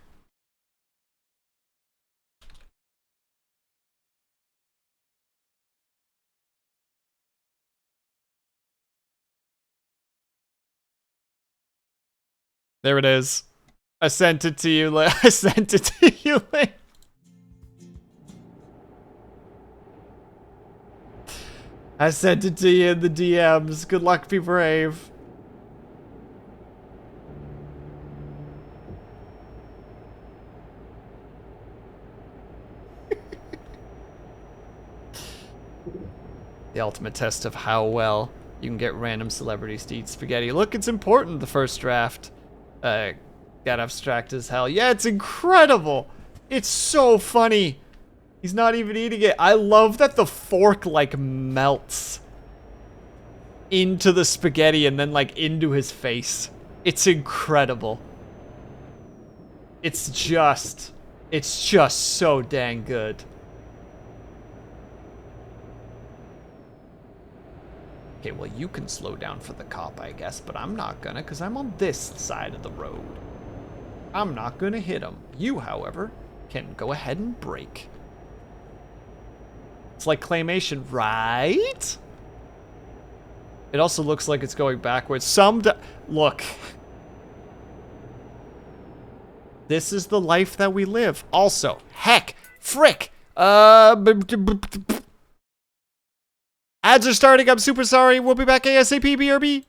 There it is. I sent it to you, I sent it to you, Ling. I sent it to you in the DMs. Good luck, be brave. The ultimate test of how well you can get random celebrities to eat spaghetti. Look, it's important, the first draft. Got abstract as hell. Yeah, it's incredible. It's so funny. He's not even eating it. I love that the fork, like, melts into the spaghetti and then, like, into his face. It's incredible. It's just so dang good. Okay, well, you can slow down for the cop, I guess, but I'm not gonna, because I'm on this side of the road. I'm not gonna hit him. You, however, can go ahead and brake. It's like claymation, right? It also looks like it's going backwards. Look. This is the life that we live. Also, heck, frick. Ads are starting. I'm super sorry. We'll be back ASAP, BRB.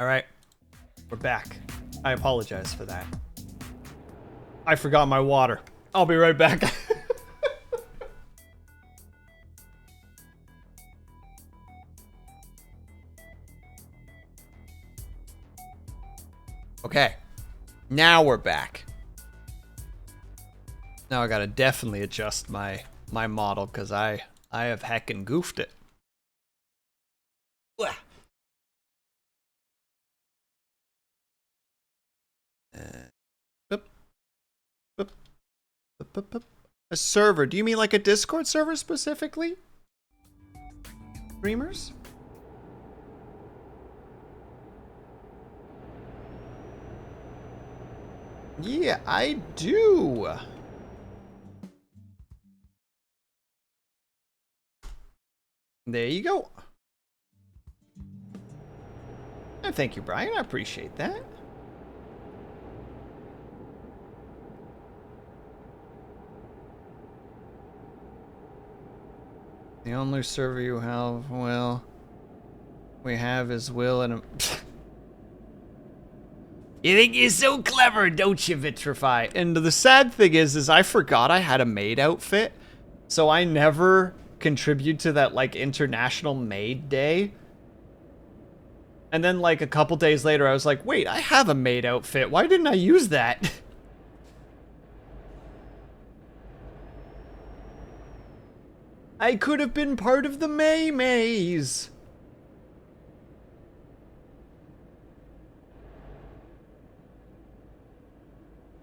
All right, we're back. I apologize for that. I forgot my water. I'll be right back. Okay, now we're back. Now I gotta definitely adjust my model because I have heckin' goofed it. A server? Do you mean like a Discord server specifically? Streamers? Yeah, I do. There you go. And thank you, Brian. I appreciate that. The only server you have, well, we have is Will and You think you're so clever, don't you, Vitrify? And the sad thing is I forgot I had a maid outfit, so I never contribute to that, like, International Maid Day. And then, like, a couple days later, I was like, wait, I have a maid outfit. Why didn't I use that? I could have been part of the May Maze.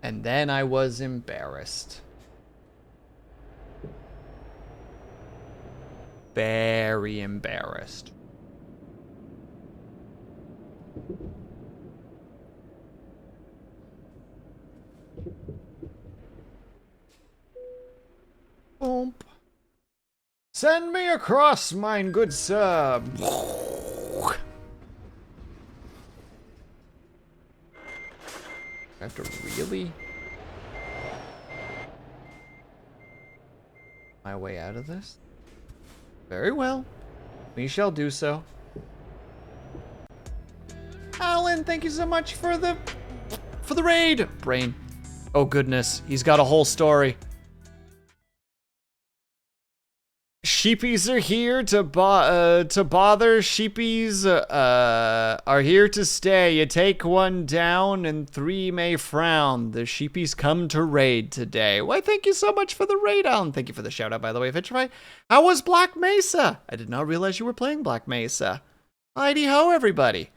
And then I was embarrassed. Very embarrassed. Boom. Send me across, mine good sir. I have to really my way out of this? Very well. We shall do so. Alan, thank you so much for the raid. Brain. Oh goodness, he's got a whole story. Sheepies are here to bother. Sheepies are here to stay. You take one down and three may frown. The sheepies come to raid today. Why, thank you so much for the raid, Alan. Thank you for the shout out, by the way, Vitrify. How was Black Mesa? I did not realize you were playing Black Mesa. Heidi ho, everybody.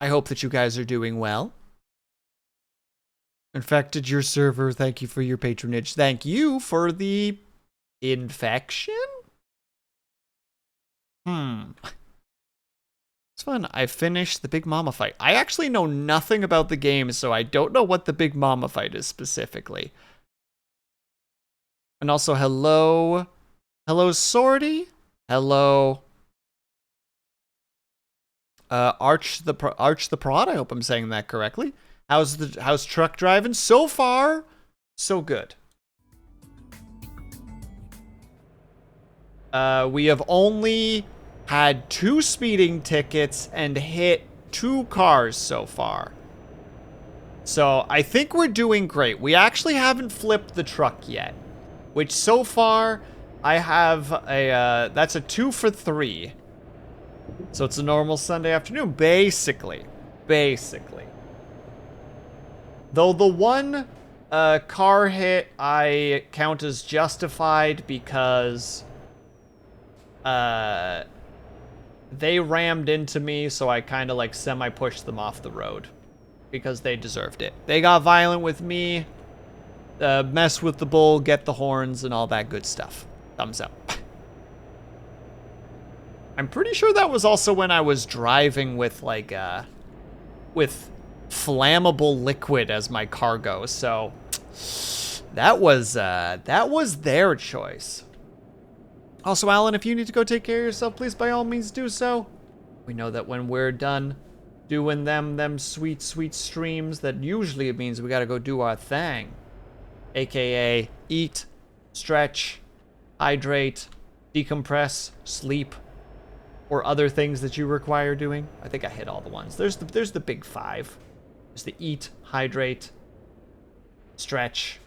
I hope that you guys are doing well. Infected your server. Thank you for your patronage. Thank you for the infection? It's fun. I finished the Big Mama fight. I actually know nothing about the game, so I don't know what the Big Mama fight is specifically. And also, hello. Hello, Sorty. Hello. Arch the Prod. I hope I'm saying that correctly. How's truck driving? So far, so good. We have only had 2 speeding tickets and hit 2 cars so far. So I think we're doing great. We actually haven't flipped the truck yet, which so far I have a, that's a 2 for 3. So it's a normal Sunday afternoon, basically. Though the one car hit I count as justified because they rammed into me, so I kind of like semi-pushed them off the road because they deserved it. They got violent with me, mess with the bull, get the horns, and all that good stuff. Thumbs up. I'm pretty sure that was also when I was driving with like with flammable liquid as my cargo, so that was their choice. Also, Alan, if you need to go take care of yourself, please by all means do so. We know that when we're done doing them sweet streams, that usually it means we gotta go do our thing, aka eat, stretch, hydrate, decompress, sleep, or other things that you require doing. I think I hit all the ones. There's the big 5. There's the eat, hydrate, stretch,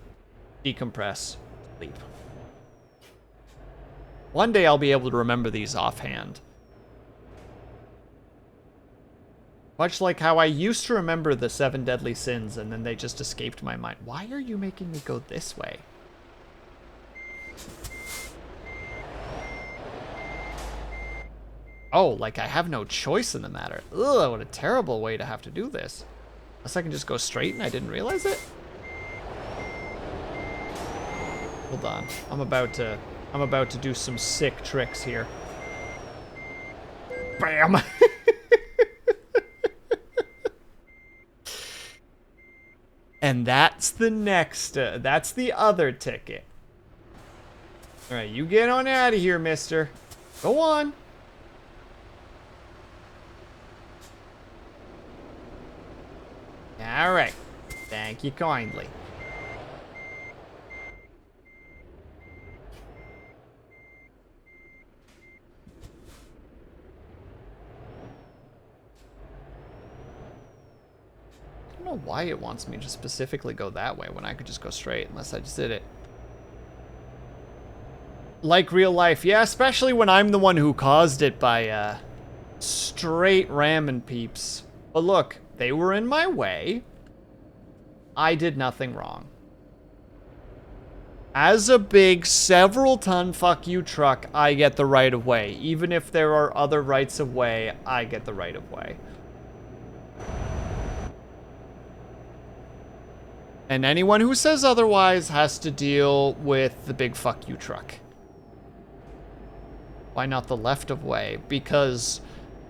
decompress, sleep. One day I'll be able to remember these offhand. Much like how I used to remember the 7 deadly sins and then they just escaped my mind. Why are you making me go this way? Oh, like I have no choice in the matter. Ugh, what a terrible way to have to do this. Unless I can just go straight and I didn't realize it? Hold on. I'm about to do some sick tricks here. Bam! And that's the next, that's the other ticket. Alright, you get on out of here, mister. Go on. Alright. Thank you kindly. I don't know why it wants me to specifically go that way when I could just go straight, unless I just did it. Like real life. Yeah, especially when I'm the one who caused it by, straight ramming peeps. But look, they were in my way. I did nothing wrong. As a big, several-ton fuck you truck, I get the right of way. Even if there are other rights of way, I get the right of way. And anyone who says otherwise has to deal with the big fuck you truck. Why not the left of way? Because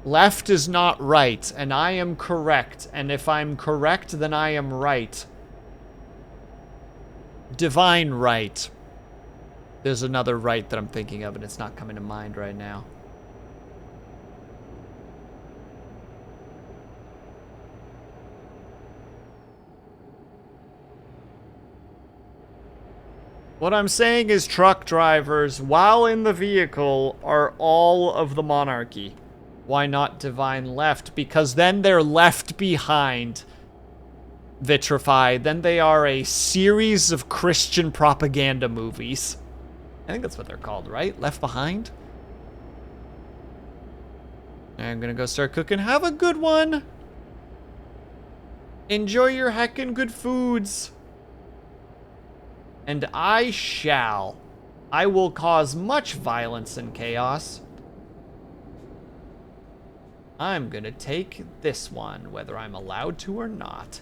left is not right, and I am correct. And if I'm correct, then I am right. Divine right. There's another right that I'm thinking of, and it's not coming to mind right now. What I'm saying is truck drivers, while in the vehicle, are all of the monarchy. Why not divine left? Because then they're left behind, vitrified. Then they are a series of Christian propaganda movies. I think that's what they're called, right? Left Behind? I'm gonna go start cooking. Have a good one! Enjoy your heckin' good foods! And I shall. I will cause much violence and chaos. I'm gonna take this one, whether I'm allowed to or not.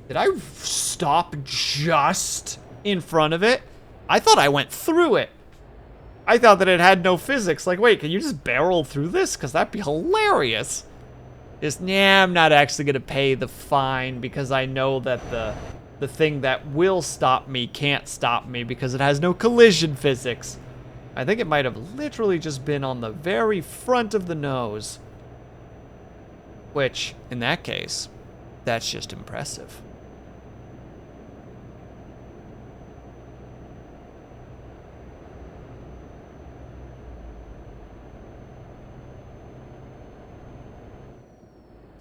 Did I stop just in front of it? I thought I went through it. I thought that it had no physics. Like, wait, can you just barrel through this? Because that'd be hilarious. Just, nah, I'm not actually going to pay the fine because I know that the thing that will stop me can't stop me because it has no collision physics. I think it might have literally just been on the very front of the nose. Which, in that case, that's just impressive.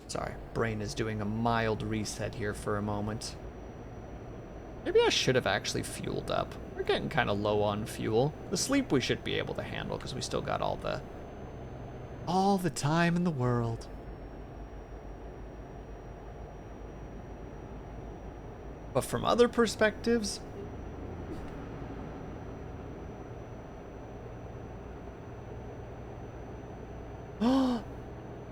Sorry, brain is doing a mild reset here for a moment. Maybe I should have actually fueled up. We're getting kind of low on fuel. The sleep we should be able to handle because we still got all the time in the world. But from other perspectives,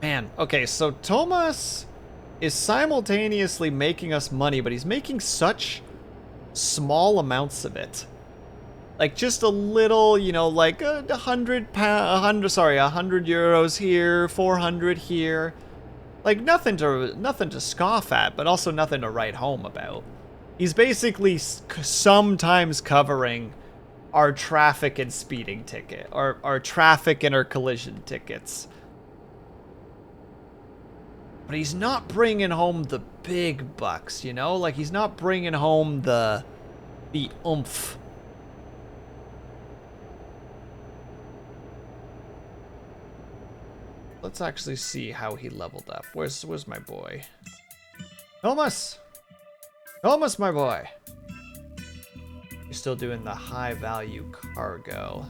man, okay, so Thomas is simultaneously making us money, but he's making such small amounts of it. Like just a little, you know, like a hundred euros here, 400 here. Like nothing to scoff at, but also nothing to write home about. He's basically sometimes covering our traffic and speeding ticket, our traffic and our collision tickets. But he's not bringing home the big bucks, you know? Like, he's not bringing home the oomph. Let's actually see how he leveled up. Where's my boy? Thomas! Thomas, my boy! He's still doing the high value cargo.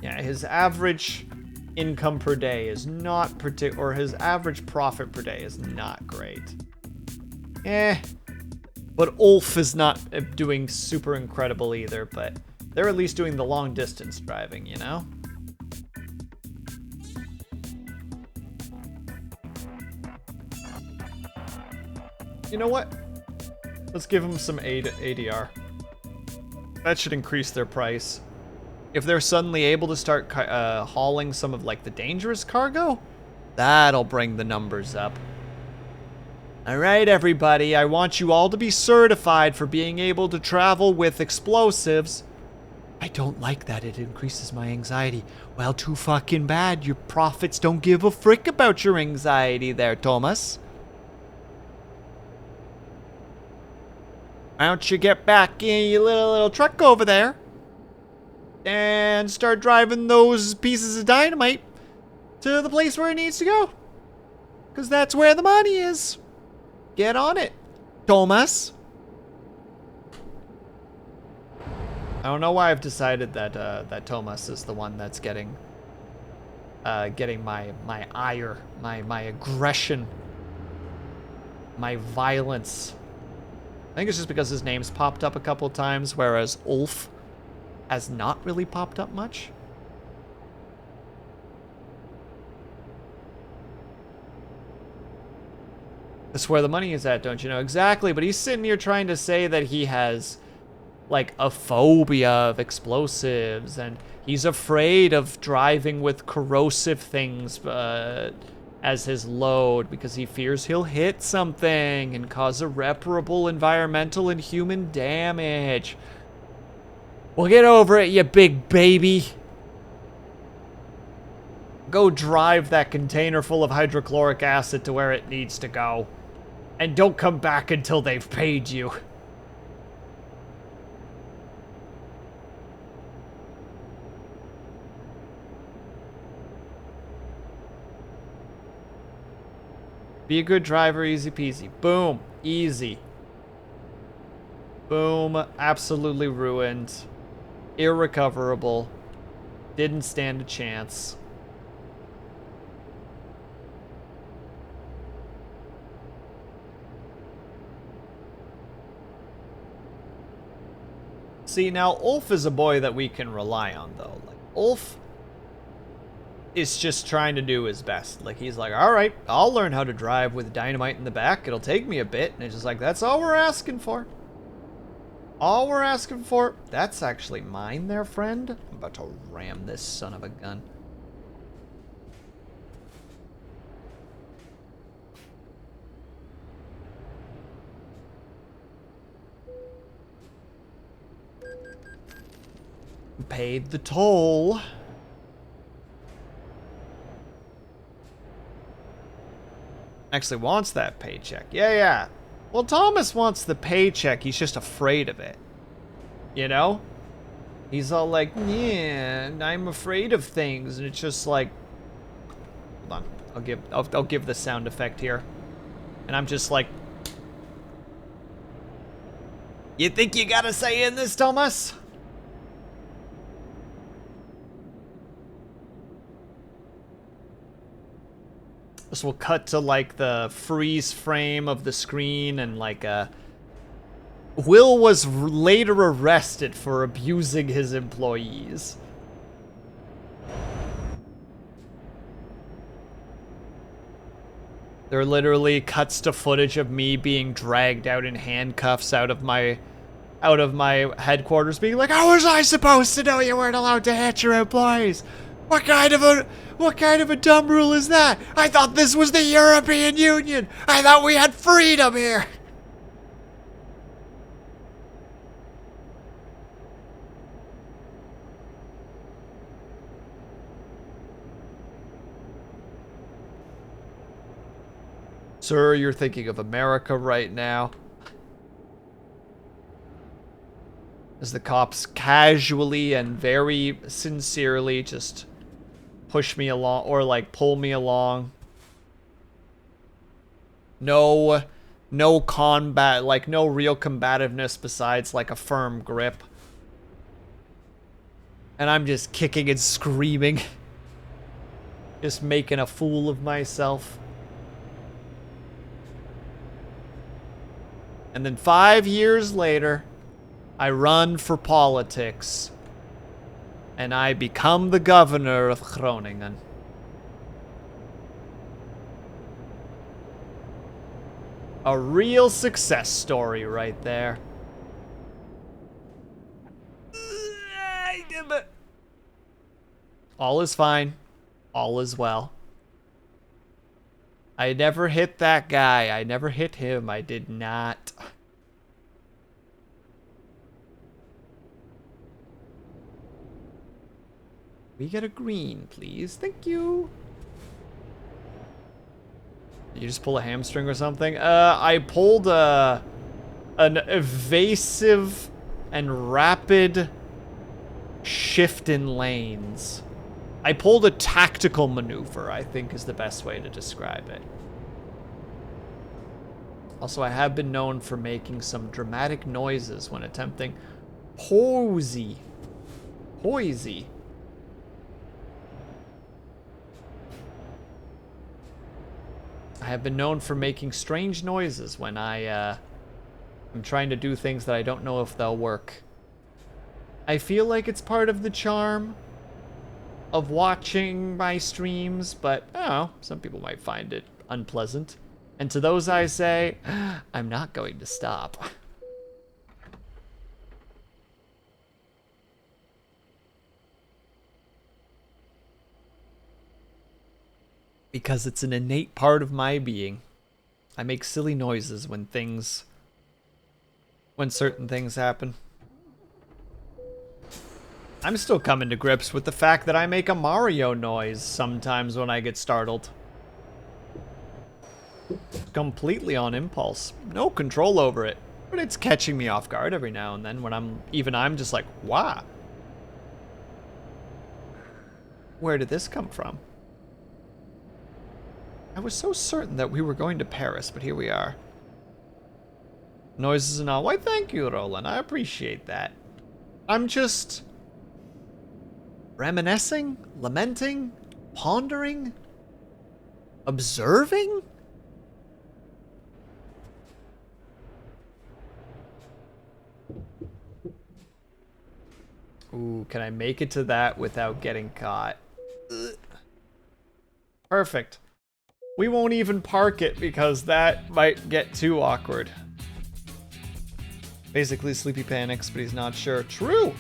Yeah, his average income per day is not or his average profit per day is not great. But Ulf is not doing super incredible either, but they're at least doing the long distance driving, you know? You know what? Let's give them some ADR. That should increase their price. If they're suddenly able to start hauling some of like the dangerous cargo, that'll bring the numbers up. All right, everybody, I want you all to be certified for being able to travel with explosives. I don't like that. It increases my anxiety. Well, too fucking bad. Your profits don't give a frick about your anxiety there, Thomas. Why don't you get back in your little truck over there and start driving those pieces of dynamite to the place where it needs to go? Because that's where the money is. Get on it, Thomas. I don't know why I've decided that that Thomas is the one that's getting my ire, my aggression, my violence. I think it's just because his name's popped up a couple times, whereas Ulf has not really popped up much. That's where the money is at, don't you know? Exactly, but he's sitting here trying to say that he has, like, a phobia of explosives, and he's afraid of driving with corrosive things as his load because he fears he'll hit something and cause irreparable environmental and human damage. Well, get over it, you big baby. Go drive that container full of hydrochloric acid to where it needs to go. And don't come back until they've paid you. Be a good driver, easy peasy. Boom, easy. Boom, absolutely ruined. Irrecoverable. Didn't stand a chance. See, now Ulf is a boy that we can rely on, though. Like, Ulf is just trying to do his best. Like, he's like, all right, I'll learn how to drive with dynamite in the back. It'll take me a bit. And it's just like, that's all we're asking for. All we're asking for. That's actually mine there, friend. I'm about to ram this son of a gun. Paid the toll. Actually wants that paycheck. Yeah. Well, Thomas wants the paycheck. He's just afraid of it. You know? He's all like, yeah, I'm afraid of things. And it's just like, hold on. I'll give the sound effect here. And I'm just like, you think you got a say in this, Thomas? This will cut to like the freeze frame of the screen and like Will was later arrested for abusing his employees. There literally cuts to footage of me being dragged out in handcuffs out of my headquarters, being like, how was I supposed to know you weren't allowed to hit your employees? What kind of a dumb rule is that? I thought this was the European Union. I thought we had freedom here. Sir, you're thinking of America right now. As the cops casually and very sincerely just push me along, or like pull me along. No combat, like no real combativeness besides like a firm grip. And I'm just kicking and screaming. Just making a fool of myself. And then 5 years later, I run for politics. And I become the governor of Groningen. A real success story right there. All is fine. All is well. I never hit that guy. I never hit him. I did not. We get a green, please. Thank you. Did you just pull a hamstring or something? I pulled an evasive and rapid shift in lanes. I pulled a tactical maneuver, I think is the best way to describe it. Also, I have been known for making some dramatic noises when attempting posy. Poisy. I have been known for making strange noises when I'm trying to do things that I don't know if they'll work. I feel like it's part of the charm of watching my streams, but I don't know, some people might find it unpleasant. And to those I say, I'm not going to stop. Because it's an innate part of my being. I make silly noises when certain things happen. I'm still coming to grips with the fact that I make a Mario noise sometimes when I get startled. Completely on impulse. No control over it. But it's catching me off guard every now and then when I'm just like, wow. Where did this come from? I was so certain that we were going to Paris, but here we are. Noises and all. Why, thank you, Roland. I appreciate that. I'm just reminiscing, lamenting, pondering, observing. Ooh, can I make it to that without getting caught? Ugh. Perfect. We won't even park it because that might get too awkward. Basically, Sleepy panics, but he's not sure. True!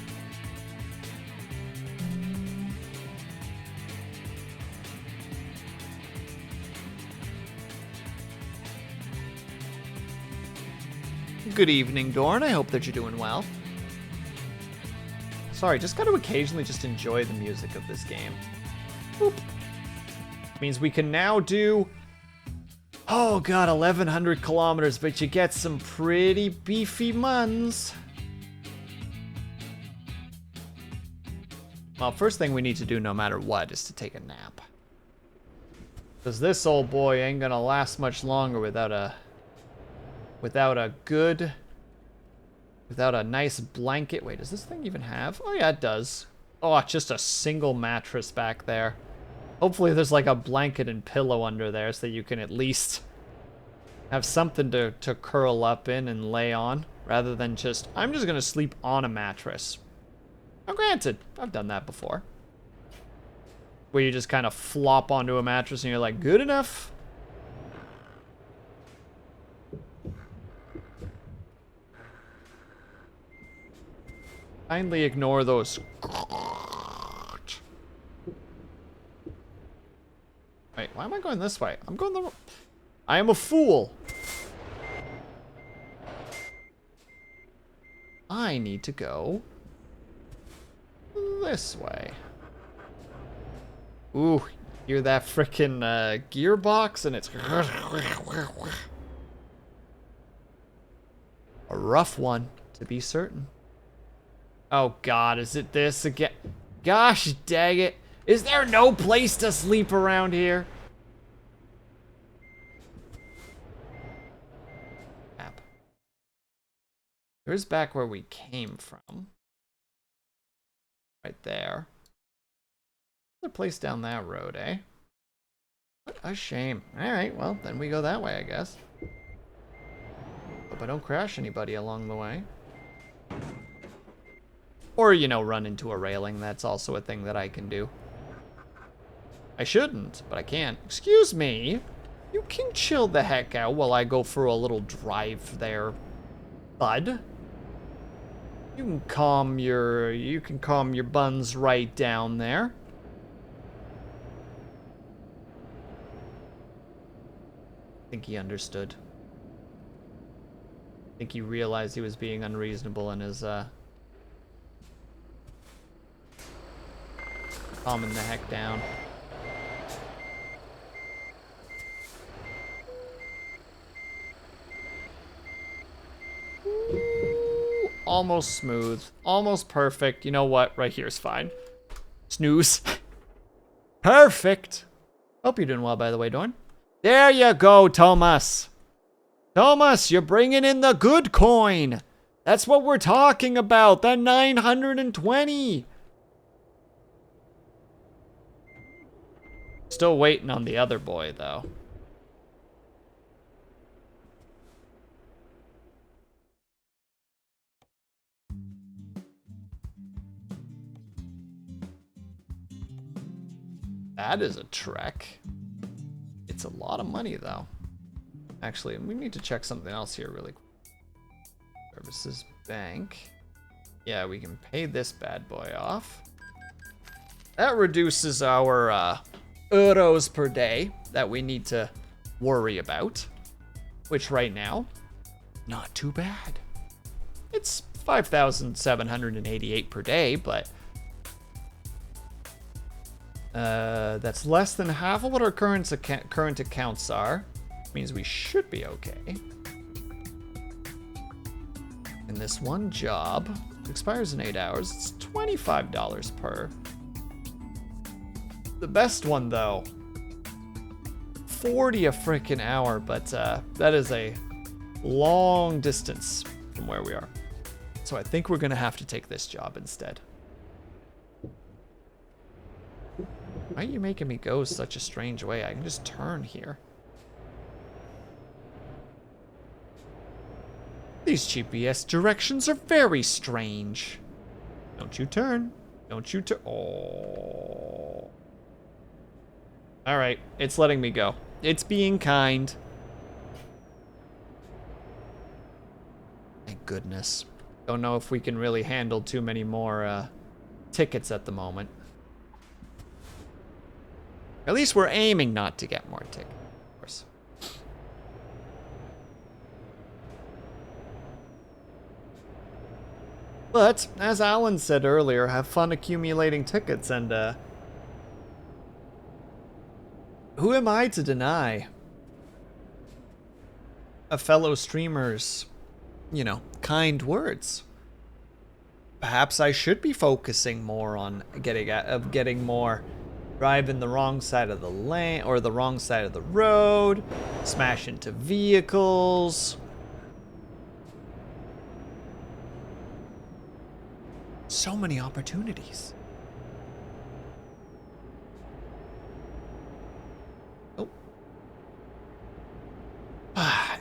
Good evening, Dorn. I hope that you're doing well. Sorry, just got to occasionally just enjoy the music of this game. Boop. Means we can now do, oh god, 1,100 kilometers, but you get some pretty beefy muns. Well, first thing we need to do no matter what is to take a nap. Because this old boy ain't gonna last much longer without a nice blanket. Wait, does this thing even have? Oh yeah, it does. Oh, just a single mattress back there. Hopefully there's like a blanket and pillow under there so that you can at least have something to curl up in and lay on, rather than just, I'm just gonna sleep on a mattress. Now granted, I've done that before. Where you just kind of flop onto a mattress and you're like, good enough? Kindly ignore those. Wait, why am I going this way? I'm going the... I am a fool. I need to go this way. Ooh, Hear that frickin' gearbox and it's a rough one, to be certain. Oh god, is it this again? Gosh dang it. Is there no place to sleep around here? Crap. Here's back where we came from. Right there. Another place down that road, eh? What a shame. Alright, well, then we go that way, I guess. Hope I don't crash anybody along the way. Or, you know, run into a railing. That's also a thing that I can do. I shouldn't, but I can't. Excuse me. You can chill the heck out while I go for a little drive there, bud. You can calm your buns right down there. I think he understood. I think he realized he was being unreasonable in his calming the heck down. Ooh, almost smooth. Almost perfect. You know what? Right here's fine. Snooze. Perfect. Hope you're doing well, by the way, Dorn. There you go, Thomas. Thomas, you're bringing in the good coin. That's what we're talking about. The 920. Still waiting on the other boy, though. That is a trek. It's a lot of money, though. Actually, we need to check something else here really quick. Services bank. Yeah, we can pay this bad boy off. That reduces our euros per day that we need to worry about. Which right now, not too bad. It's 5,788 per day, but that's less than half of what our current accounts are. Means we should be okay. And this one job expires in 8 hours. It's $25 per. The best one though, 40 a freaking hour, but that is a long distance from where we are. So I think we're gonna have to take this job instead. Why are you making me go such a strange way? I can just turn here. These GPS directions are very strange. Don't you turn. Don't you turn. Oh. Alright, it's letting me go. It's being kind. Thank goodness. Don't know if we can really handle too many more tickets at the moment. At least we're aiming not to get more tickets, of course. But, as Alan said earlier, have fun accumulating tickets, and who am I to deny a fellow streamer's, you know, kind words? Perhaps I should be focusing more on getting more driving the wrong side of the lane, or the wrong side of the road, smash into vehicles. So many opportunities. Oh.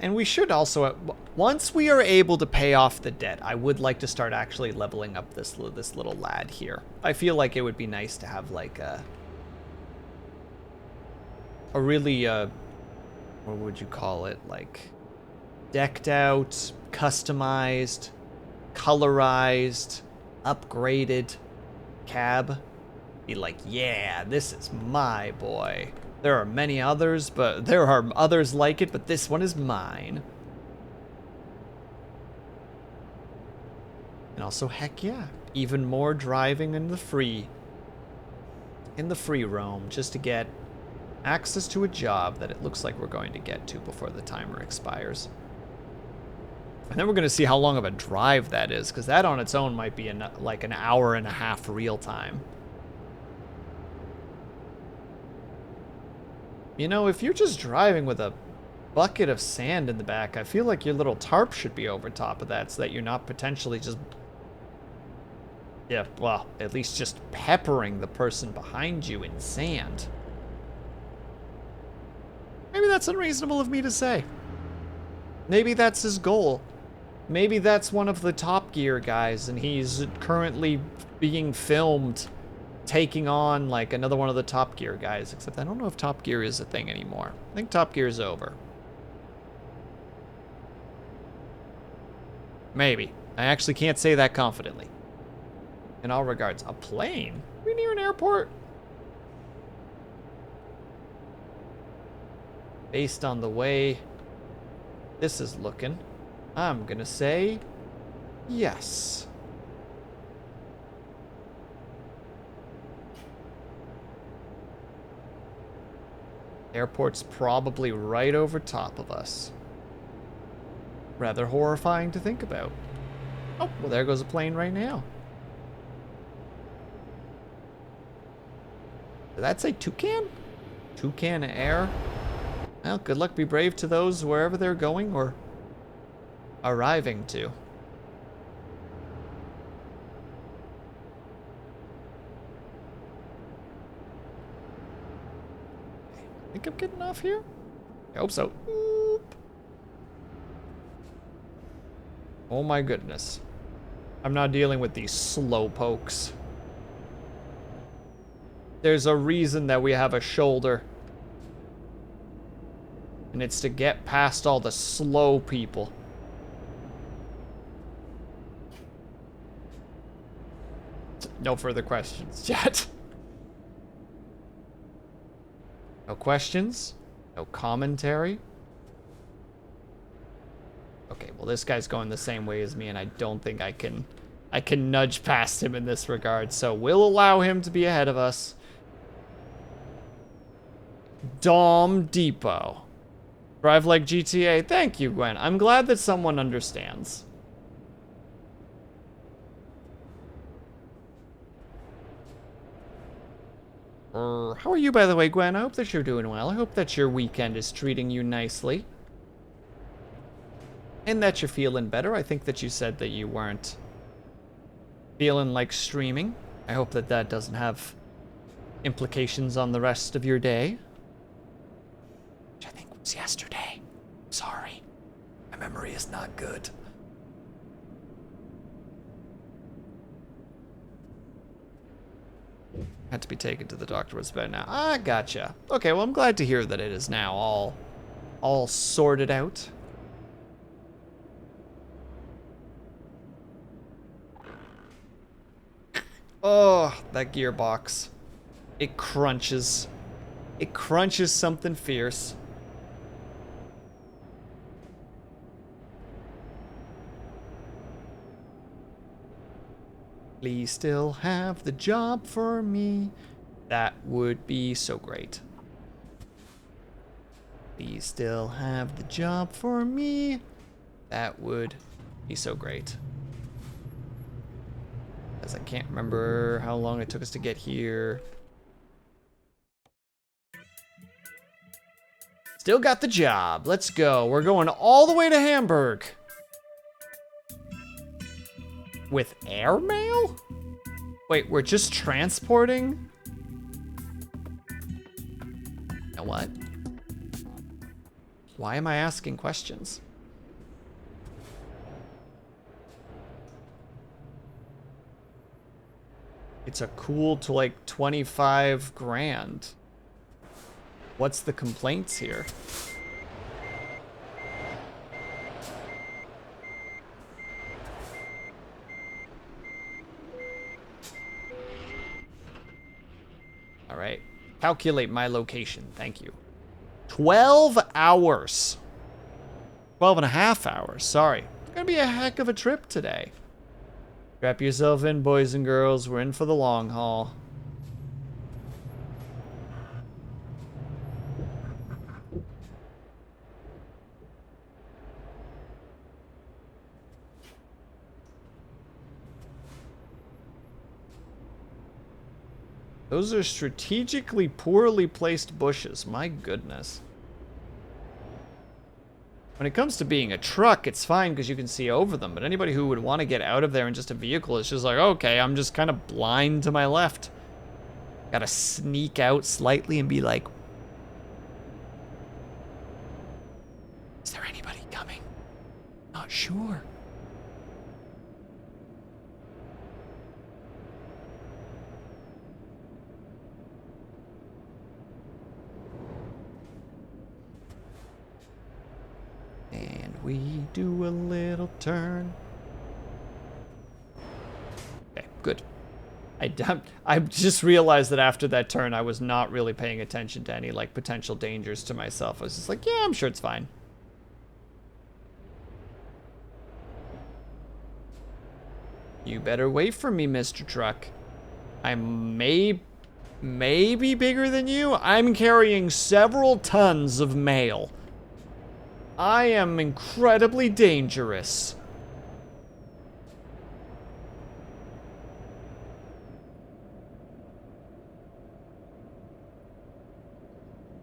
And we should also, once we are able to pay off the debt, I would like to start actually leveling up this little lad here. I feel like it would be nice to have like a really, what would you call it? Like decked out, customized, colorized, upgraded cab. Be like, yeah, this is my boy. There are many others, but there are others like it, but this one is mine. And also, heck yeah, even more driving in the free roam, just to get access to a job that it looks like we're going to get to before the timer expires. And then we're going to see how long of a drive that is, because that on its own might be like an hour and a half real time. You know, if you're just driving with a bucket of sand in the back, I feel like your little tarp should be over top of that so that you're not potentially just... yeah, well, at least just peppering the person behind you in sand. Maybe that's unreasonable of me to say. Maybe that's his goal. Maybe that's one of the Top Gear guys and he's currently being filmed taking on like another one of the Top Gear guys, except I don't know if Top Gear is a thing anymore. I think Top Gear is over. Maybe. I actually can't say that confidently. In all regards. A plane? Are we near an airport? Based on the way this is looking, I'm gonna say yes. Airport's probably right over top of us. Rather horrifying to think about. Oh, well there goes a plane right now. Did that say Toucan? Toucan Air? Well, good luck, be brave to those wherever they're going or arriving to. I think I'm getting off here? I hope so. Oop. Oh my goodness. I'm not dealing with these slow pokes. There's a reason that we have a shoulder. And it's to get past all the slow people. No further questions yet. No questions? No commentary? Okay, well this guy's going the same way as me and I don't think I can nudge past him in this regard, so we'll allow him to be ahead of us. Dom Depot. Drive like GTA. Thank you, Gwen. I'm glad that someone understands. How are you, by the way, Gwen? I hope that you're doing well. I hope that your weekend is treating you nicely. And that you're feeling better. I think that you said that you weren't feeling like streaming. I hope that that doesn't have implications on the rest of your day. Which I think was yesterday. Sorry. My memory is not good. Had to be taken to the doctor with bed now. Ah, gotcha. Okay, well, I'm glad to hear that it is now all sorted out. Oh, that gearbox. It crunches. It crunches something fierce. Please still have the job for me. That would be so great. Please still have the job for me. That would be so great. As I can't remember how long it took us to get here. Still got the job. Let's go. We're going all the way to Hamburg. With airmail? Wait, we're just transporting? You know what? Why am I asking questions? It's a cool to like 25 grand. What's the complaints here? All right, calculate my location, thank you. 12 hours. 12 and a half hours, sorry. It's gonna be a heck of a trip today. Strap yourself in, boys and girls, we're in for the long haul. Those are strategically poorly placed bushes. My goodness. When it comes to being a truck, it's fine because you can see over them. But anybody who would want to get out of there in just a vehicle is just like, okay, I'm just kind of blind to my left. Gotta sneak out slightly and be like, is there anybody coming? Not sure. And we do a little turn. Okay, good. I just realized that after that turn, I was not really paying attention to any, like, potential dangers to myself. I was just like, yeah, I'm sure it's fine. You better wait for me, Mr. Truck. I may be bigger than you. I'm carrying several tons of mail. I am incredibly dangerous.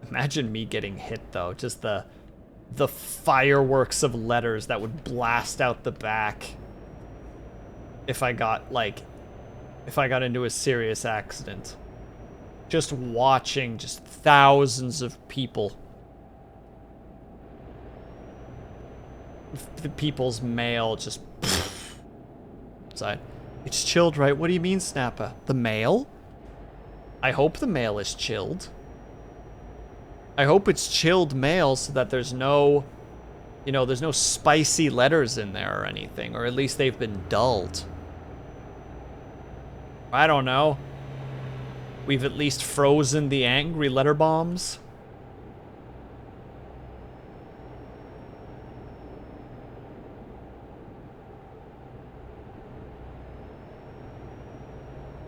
Imagine me getting hit, though. Just the fireworks of letters that would blast out the back. If I got, like, if I got into a serious accident. Just watching just thousands of people. The people's mail just outside. It's chilled, right? What do you mean, Snappa? The mail? I hope the mail is chilled. I hope it's chilled mail so that there's no, you know, there's no spicy letters in there or anything, or at least they've been dulled. I don't know. We've at least frozen the angry letter bombs.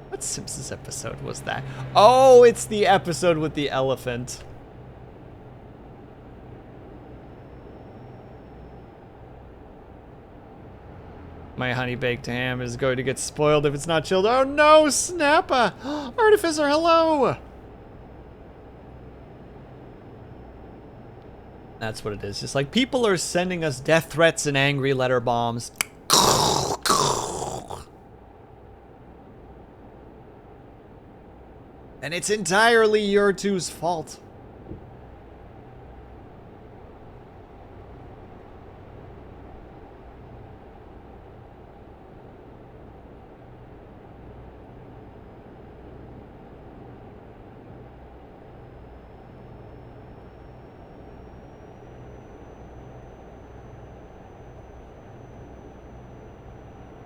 What Simpsons episode was that? Oh, it's the episode with the elephant. My honey baked ham is going to get spoiled if it's not chilled. Oh no, Snappa! Artificer, hello! That's what it is. Just like people are sending us death threats and angry letter bombs. And it's entirely your two's fault.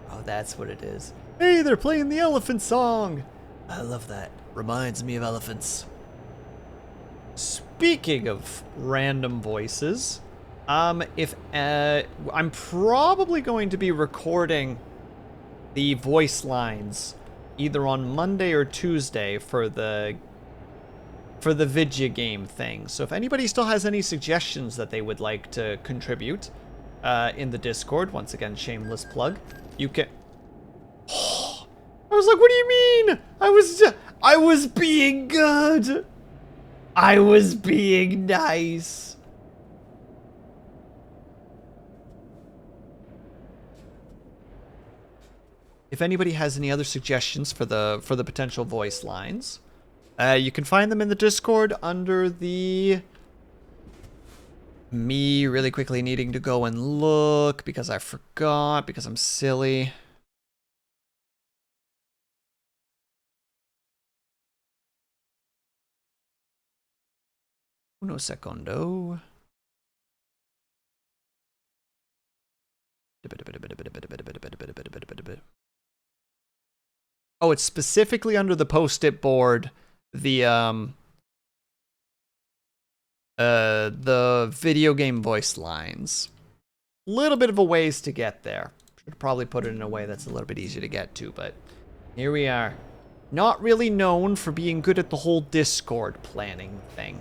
Oh, that's what it is. Hey, they're playing the elephant song. I love that. Reminds me of elephants. Speaking of random voices, I'm probably going to be recording the voice lines either on Monday or Tuesday for the video game thing. So if anybody still has any suggestions that they would like to contribute in the Discord, once again, shameless plug, you can. I was like, what do you mean? I was being good. I was being nice. If anybody has any other suggestions for the potential voice lines, you can find them in the Discord under the me really quickly needing to go and look because I forgot because I'm silly. Uno secondo. Oh, it's specifically under the post-it board, the video game voice lines. Little bit of a ways to get there. Should probably put it in a way that's a little bit easier to get to, but here we are. Not really known for being good at the whole Discord planning thing.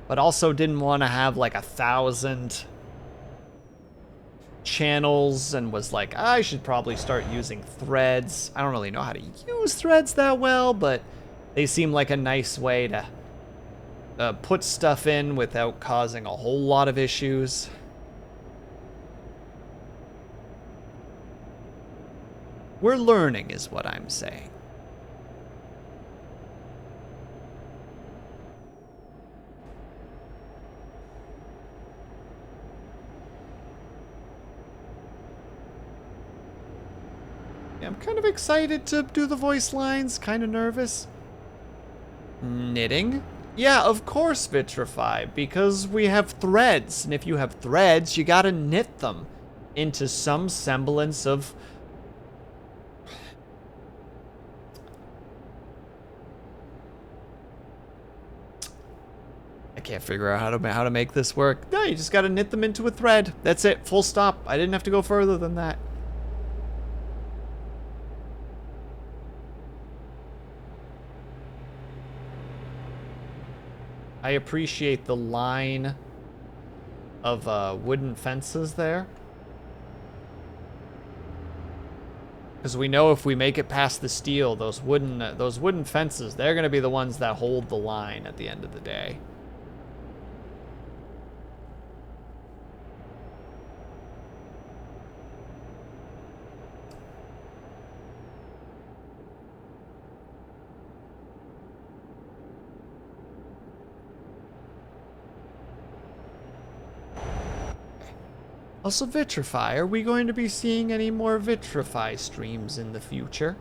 But also didn't want to have like 1,000 channels and was like, I should probably start using threads. I don't really know how to use threads that well, but they seem like a nice way to put stuff in without causing a whole lot of issues. We're learning is what I'm saying. I'm kind of excited to do the voice lines, kind of nervous. Knitting? Yeah, of course, Vitrify, because we have threads, and if you have threads, you gotta knit them into some semblance of... I can't figure out how to make this work. No, you just gotta knit them into a thread. That's it, full stop. I didn't have to go further than that. I appreciate the line of wooden fences there. Because we know if we make it past the steel, those wooden fences, they're going to be the ones that hold the line at the end of the day. Also, Vitrify, are we going to be seeing any more Vitrify streams in the future?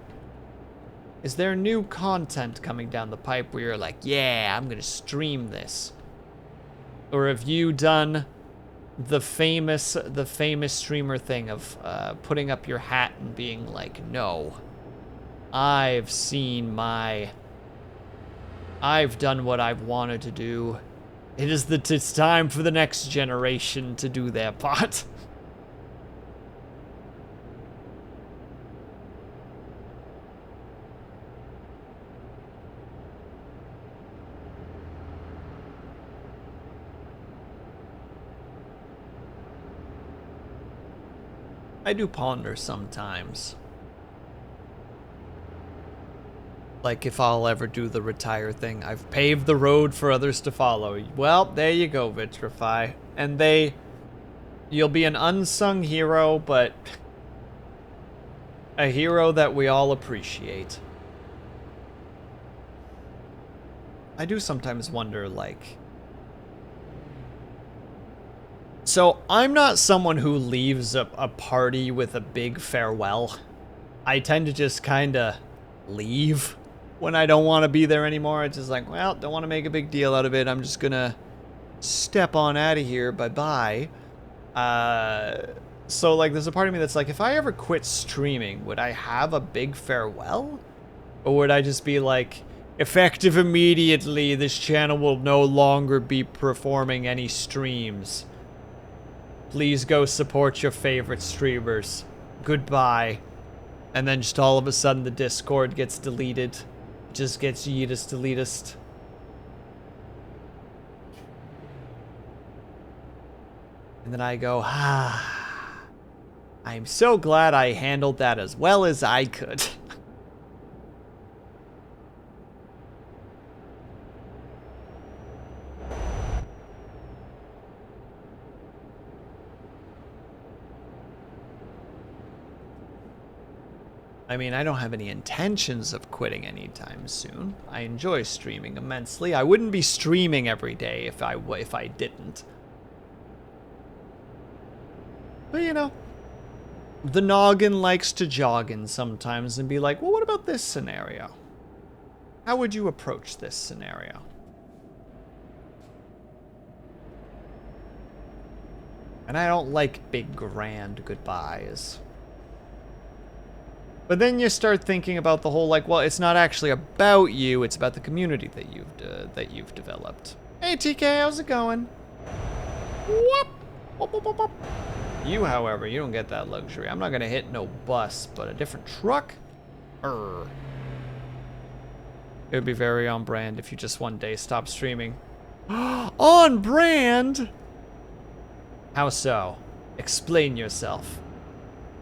Is there new content coming down the pipe where you're like, yeah, I'm gonna stream this? Or have you done the famous streamer thing of putting up your hat and being like, no, I've done what I've wanted to do. It's time for the next generation to do their part. I do ponder sometimes. Like if I'll ever do the retire thing. I've paved the road for others to follow. Well, there you go, Vitrify. And you'll be an unsung hero, but a hero that we all appreciate. I do sometimes wonder, like... So, I'm not someone who leaves a party with a big farewell. I tend to just kinda leave when I don't want to be there anymore. It's just like, well, don't want to make a big deal out of it. I'm just gonna step on out of here. Bye-bye. So, like, there's a part of me that's like, if I ever quit streaming, would I have a big farewell? Or would I just be like, effective immediately, this channel will no longer be performing any streams. Please go support your favorite streamers. Goodbye. And then just all of a sudden the Discord gets deleted. Just gets yeetus deletus. And then I go, I'm so glad I handled that as well as I could. I mean, I don't have any intentions of quitting anytime soon. I enjoy streaming immensely. I wouldn't be streaming every day if I didn't. But you know, the noggin likes to joggin sometimes and be like, well, what about this scenario? How would you approach this scenario? And I don't like big grand goodbyes. But then you start thinking about the whole, like, well, it's not actually about you, it's about the community that you've developed. Hey, TK, how's it going? Whoop. Whoop, whoop, whoop, whoop. You, however, you don't get that luxury. I'm not gonna hit no bus, but a different truck? It would be very on brand if you just one day stopped streaming. On brand? How so? Explain yourself.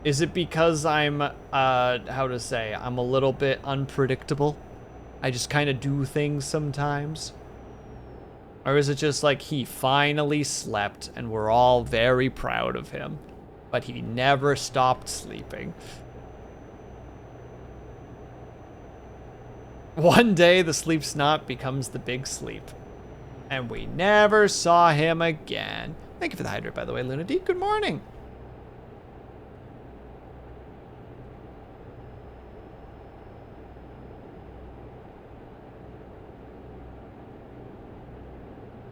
Is it because I'm, how to say, I'm a little bit unpredictable? I just kind of do things sometimes? Or is it just like he finally slept and we're all very proud of him, but he never stopped sleeping? One day the sleep snot becomes the big sleep, and we never saw him again. Thank you for the hydrate, by the way, Luna D. Good morning.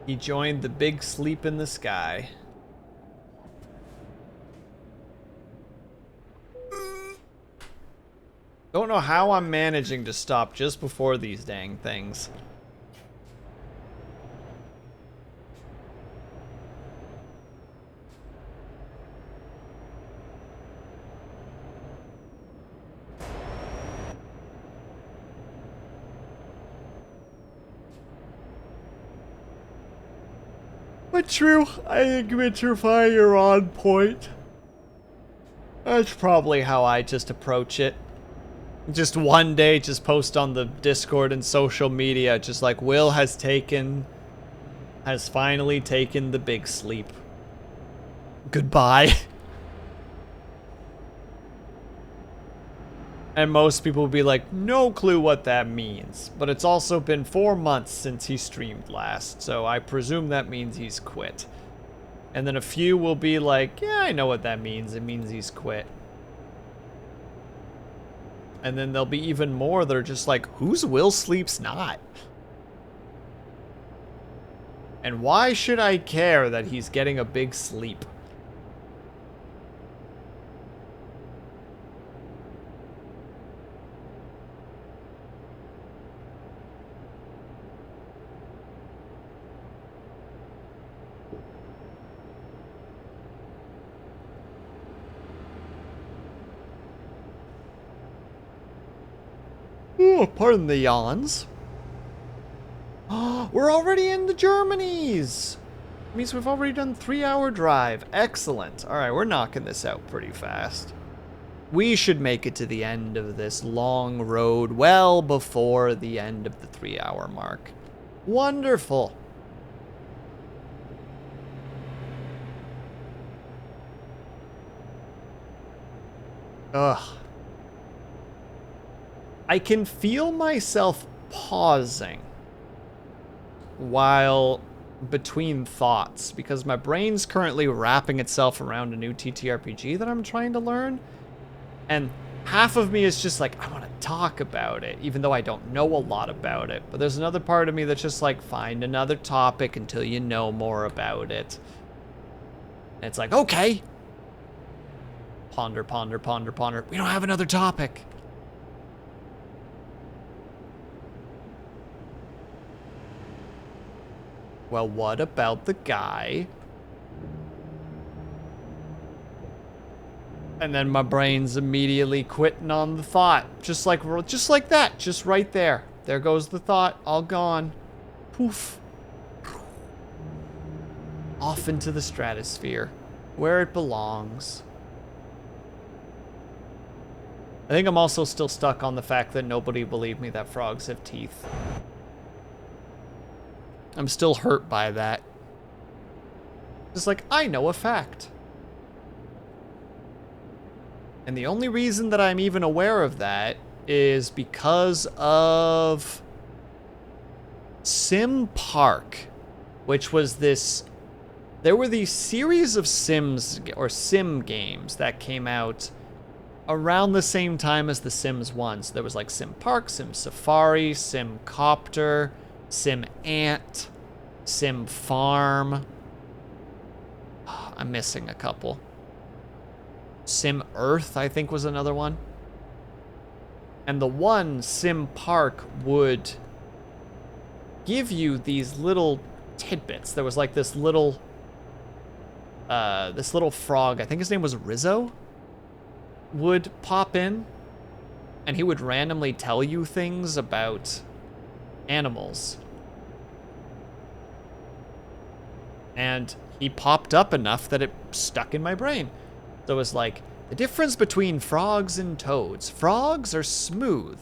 He joined the big sleep in the sky. Don't know how I'm managing to stop just before these dang things. But true, I think Vitrify, you're on point. That's probably how I just approach it. Just one day, just post on the Discord and social media, just like Will has finally taken the big sleep. Goodbye. And most people will be like, no clue what that means. But it's also been 4 months since he streamed last, so I presume that means he's quit. And then a few will be like, yeah, I know what that means. It means he's quit. And then there'll be even more that are just like, who's WillSleepsNot? And why should I care that he's getting a big sleep? Oh, pardon the yawns. We're already in the Germanys. Means we've already done 3-hour drive. Excellent. All right, we're knocking this out pretty fast. We should make it to the end of this long road well before the end of the 3-hour mark. Wonderful. Ugh. I can feel myself pausing while between thoughts because my brain's currently wrapping itself around a new TTRPG that I'm trying to learn. And half of me is just like, I want to talk about it, even though I don't know a lot about it. But there's another part of me that's just like, find another topic until you know more about it. And it's like, okay. Ponder, ponder, ponder, ponder. We don't have another topic. Well, what about the guy? And then my brain's immediately quitting on the thought. Just like that. Just right there. There goes the thought. All gone. Poof. Off into the stratosphere. Where it belongs. I think I'm also still stuck on the fact that nobody believed me that frogs have teeth. I'm still hurt by that. Just like, I know a fact. And the only reason that I'm even aware of that is because of Sim Park, which was this... There were these series of Sims, or Sim games that came out around the same time as the Sims 1. So there was like Sim Park, Sim Safari, Sim Copter, Sim Ant, Sim Farm. Oh, I'm missing a couple. Sim Earth, I think, was another one. And the one, Sim Park, would give you these little tidbits. There was like this little frog, I think his name was Rizzo, would pop in, and he would randomly tell you things about animals. And he popped up enough that it stuck in my brain. So it was like, the difference between frogs and toads. Frogs are smooth.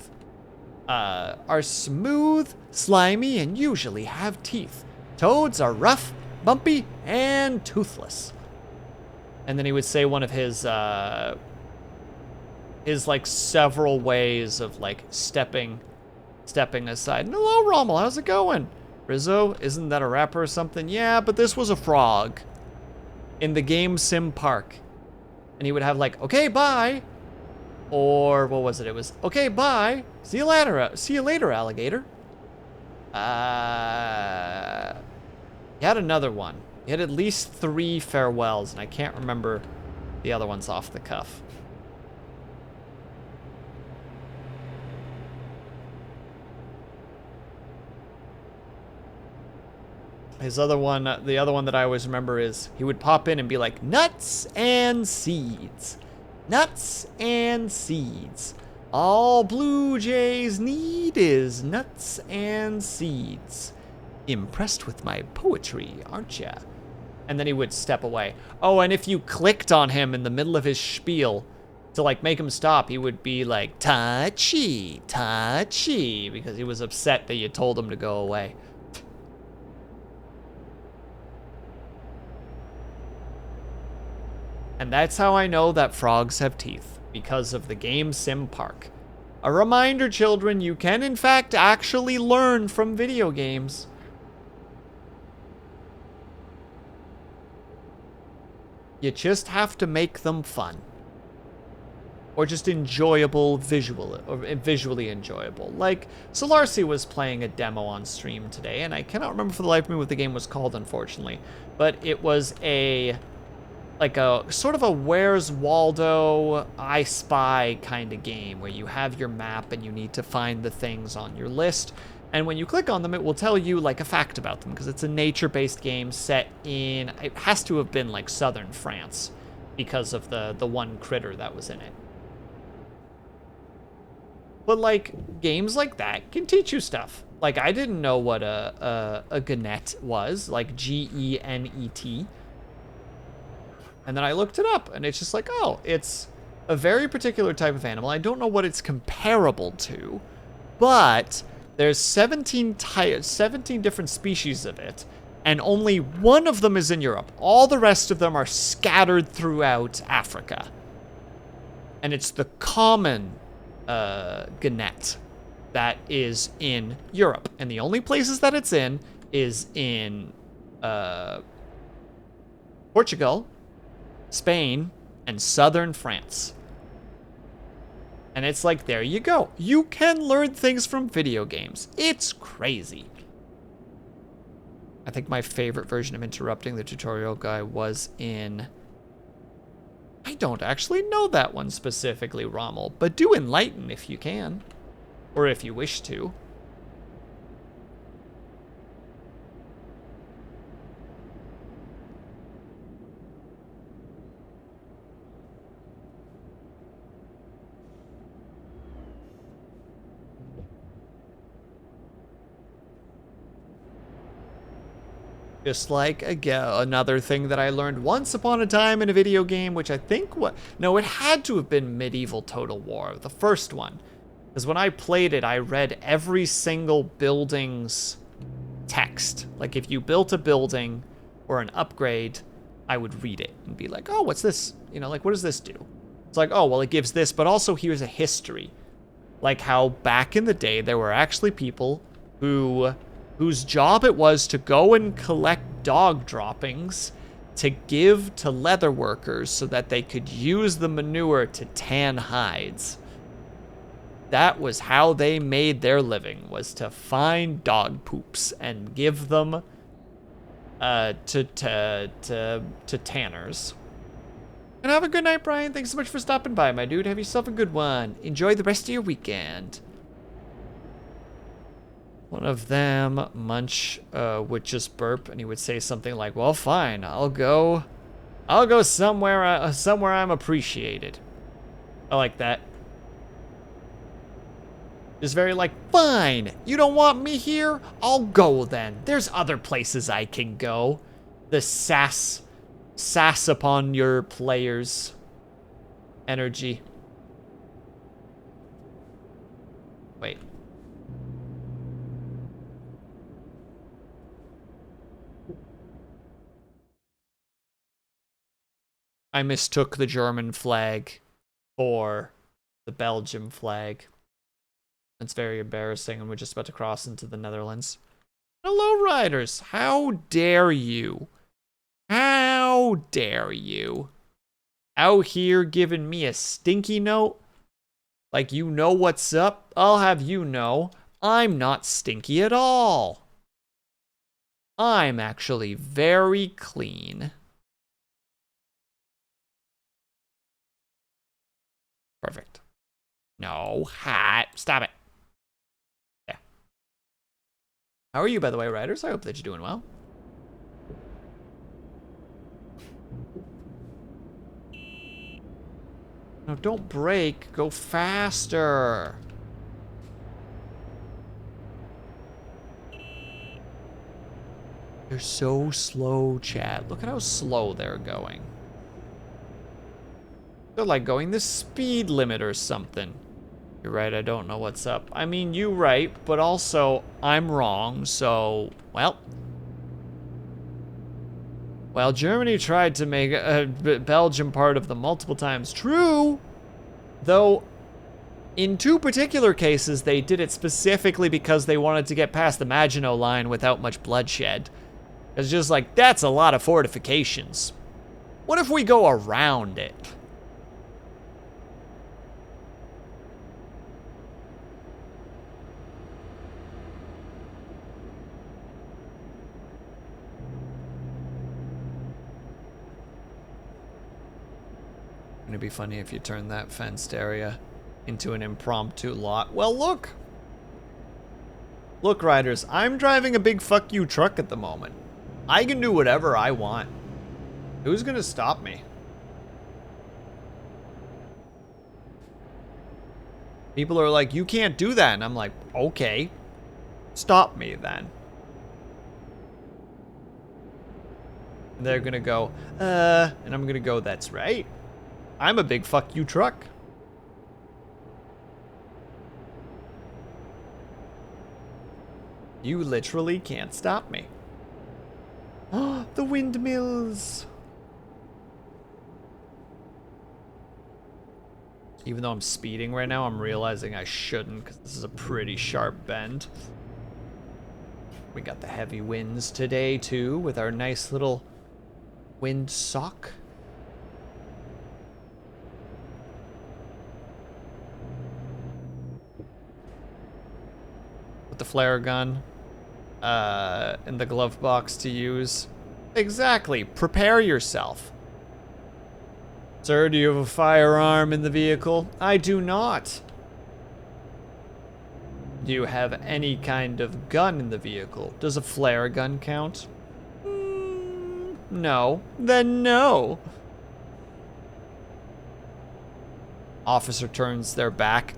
Slimy, and usually have teeth. Toads are rough, bumpy, and toothless. And then he would say one of his like several ways of like stepping aside. Hello, Rommel, how's it going? Rizzo, isn't that a rapper or something? Yeah, but this was a frog in the game Sim Park. And he would have like, okay, bye. Or what was it? It was, okay, bye. See you later, alligator. He had another one. He had at least 3 farewells, and I can't remember the other ones off the cuff. His other one, the other one that I always remember is he would pop in and be like, nuts and seeds. Nuts and seeds. All Blue Jays need is nuts and seeds. Impressed with my poetry, aren't ya? And then he would step away. Oh, and if you clicked on him in the middle of his spiel to like make him stop, he would be like, touchy, touchy, because he was upset that you told him to go away. And that's how I know that frogs have teeth, because of the game Sim Park. A reminder, children, you can in fact actually learn from video games. You just have to make them fun. Or just enjoyable visually enjoyable. Like, Solarcy was playing a demo on stream today, and I cannot remember for the life of me what the game was called, unfortunately. But it was like a sort of a Where's Waldo, I Spy kind of game where you have your map and you need to find the things on your list. And when you click on them, it will tell you like a fact about them because it's a nature-based game set in, it has to have been like southern France because of the one critter that was in it. But like games like that can teach you stuff. Like I didn't know what a genet was, like G-E-N-E-T. And then I looked it up, and it's just like, oh, it's a very particular type of animal. I don't know what it's comparable to, but there's 17 different species of it, and only one of them is in Europe. All the rest of them are scattered throughout Africa. And it's the common genet that is in Europe. And the only places that it's in is in Portugal, Spain, and southern France. And it's like, there you go. You can learn things from video games. It's crazy. I think my favorite version of interrupting the tutorial guy was in... I don't actually know that one specifically, Rommel, but do enlighten if you can. Or if you wish to. Just like, again, another thing that I learned once upon a time in a video game, which I think no, it had to have been Medieval Total War, the first one. Because when I played it, I read every single building's text. Like, if you built a building or an upgrade, I would read it and be like, oh, what's this? You know, like, what does this do? It's like, oh, well, it gives this, but also here's a history. Like how back in the day, there were actually people whose job it was to go and collect dog droppings to give to leather workers so that they could use the manure to tan hides. That was how they made their living, was to find dog poops and give them to tanners. And have a good night, Brian. Thanks so much for stopping by, my dude. Have yourself a good one. Enjoy the rest of your weekend. One of them, Munch, would just burp, and he would say something like, well, fine, I'll go somewhere I'm appreciated. I like that. Just very like, fine, you don't want me here? I'll go then. There's other places I can go. the sass upon your players energy. Wait. I mistook the German flag for the Belgium flag. It's very embarrassing, and we're just about to cross into the Netherlands. Hello, riders. How dare you? How dare you? Out here giving me a stinky note? Like you know what's up? I'll have you know, I'm not stinky at all. I'm actually very clean. Perfect. No, hot. Stop it. Yeah. How are you, by the way, riders? I hope that you're doing well. No, don't brake. Go faster. They're so slow, chat. Look at how slow they're going. They're like going the speed limit or something. You're right, I don't know what's up. I mean, you right, but also I'm wrong, so, well. While Germany tried to make Belgium part of them multiple times, true, though in two particular cases, they did it specifically because they wanted to get past the Maginot Line without much bloodshed. It's just like, that's a lot of fortifications. What if we go around it? It'd be funny if you turned that fenced area into an impromptu lot. Well, look. Look, riders, I'm driving a big fuck you truck at the moment. I can do whatever I want. Who's gonna stop me? People are like, you can't do that. And I'm like, okay, stop me then. And they're gonna go, and I'm gonna go, that's right. I'm a big fuck you truck. You literally can't stop me. Oh, the windmills. Even though I'm speeding right now, I'm realizing I shouldn't because this is a pretty sharp bend. We got the heavy winds today too with our nice little wind sock. The flare gun in the glove box to use. Exactly. Prepare yourself. Sir, do you have a firearm in the vehicle? I do not. Do you have any kind of gun in the vehicle? Does a flare gun count? No. Then no. Officer turns their back.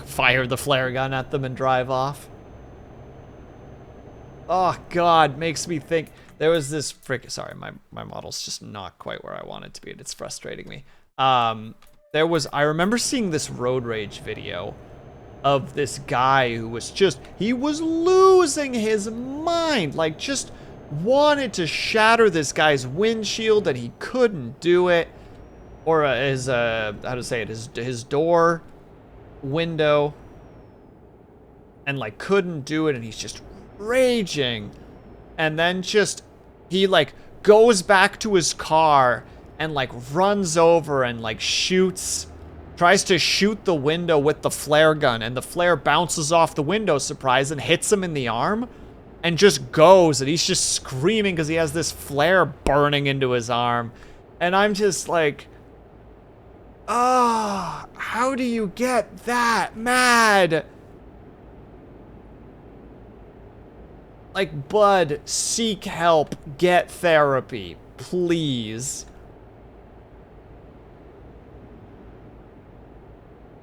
Fire the flare gun at them and drive off. Oh God, makes me think. There was this sorry, my model's just not quite where I want it to be, and it's frustrating me. I remember seeing this road rage video of this guy who was he was losing his mind, like just wanted to shatter this guy's windshield and he couldn't do it. Or his, how to say it, his door window, and like couldn't do it, and he's just raging, and then he like goes back to his car and like runs over and like tries to shoot the window with the flare gun, and the flare bounces off the window, surprise, and hits him in the arm and just goes, and he's just screaming because he has this flare burning into his arm. And I'm just like, ah, oh, how do you get that mad? Like, bud, seek help, get therapy, please.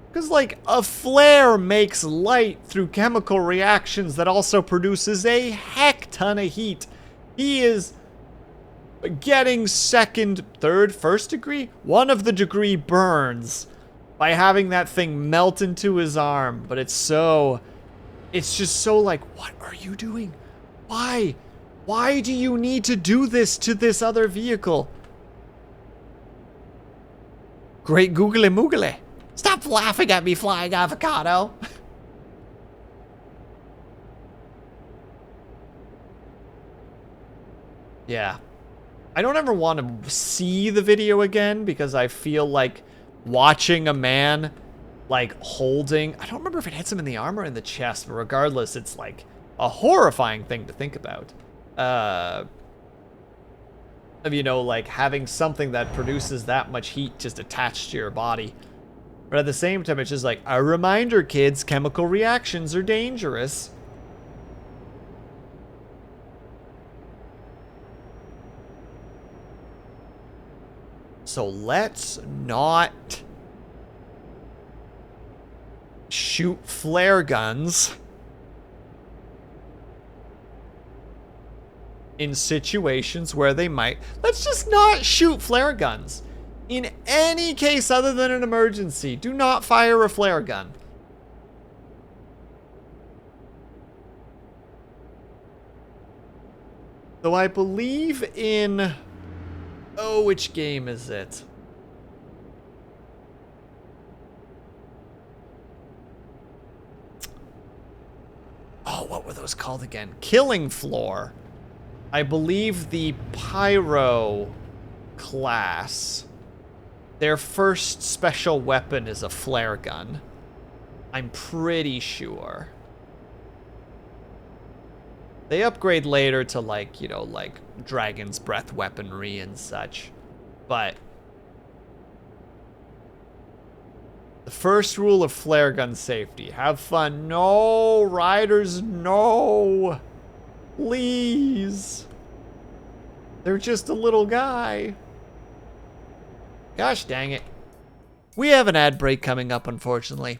Because, like, a flare makes light through chemical reactions that also produces a heck ton of heat. He is getting second, third, first degree? One of the degree burns by having that thing melt into his arm. But it's just so like, what are you doing? Why? Why do you need to do this to this other vehicle? Great googly moogly. Stop laughing at me, flying avocado. Yeah. I don't ever want to see the video again because I feel like watching a man like holding, I don't remember if it hits him in the arm or in the chest, but regardless, it's like a horrifying thing to think about. Of, you know, like having something that produces that much heat just attached to your body. But at the same time, it's just like a reminder, kids, chemical reactions are dangerous. So let's not shoot flare guns in situations where they might. Let's just not shoot flare guns. In any case other than an emergency, do not fire a flare gun. Though I believe in... Oh, which game is it? Oh, what were those called again? Killing Floor. I believe the Pyro class, their first special weapon is a flare gun. I'm pretty sure. They upgrade later to like, you know, like Dragon's Breath weaponry and such. But the first rule of flare gun safety, have fun. No, riders, no. Please. They're just a little guy. Gosh dang it. We have an ad break coming up, unfortunately.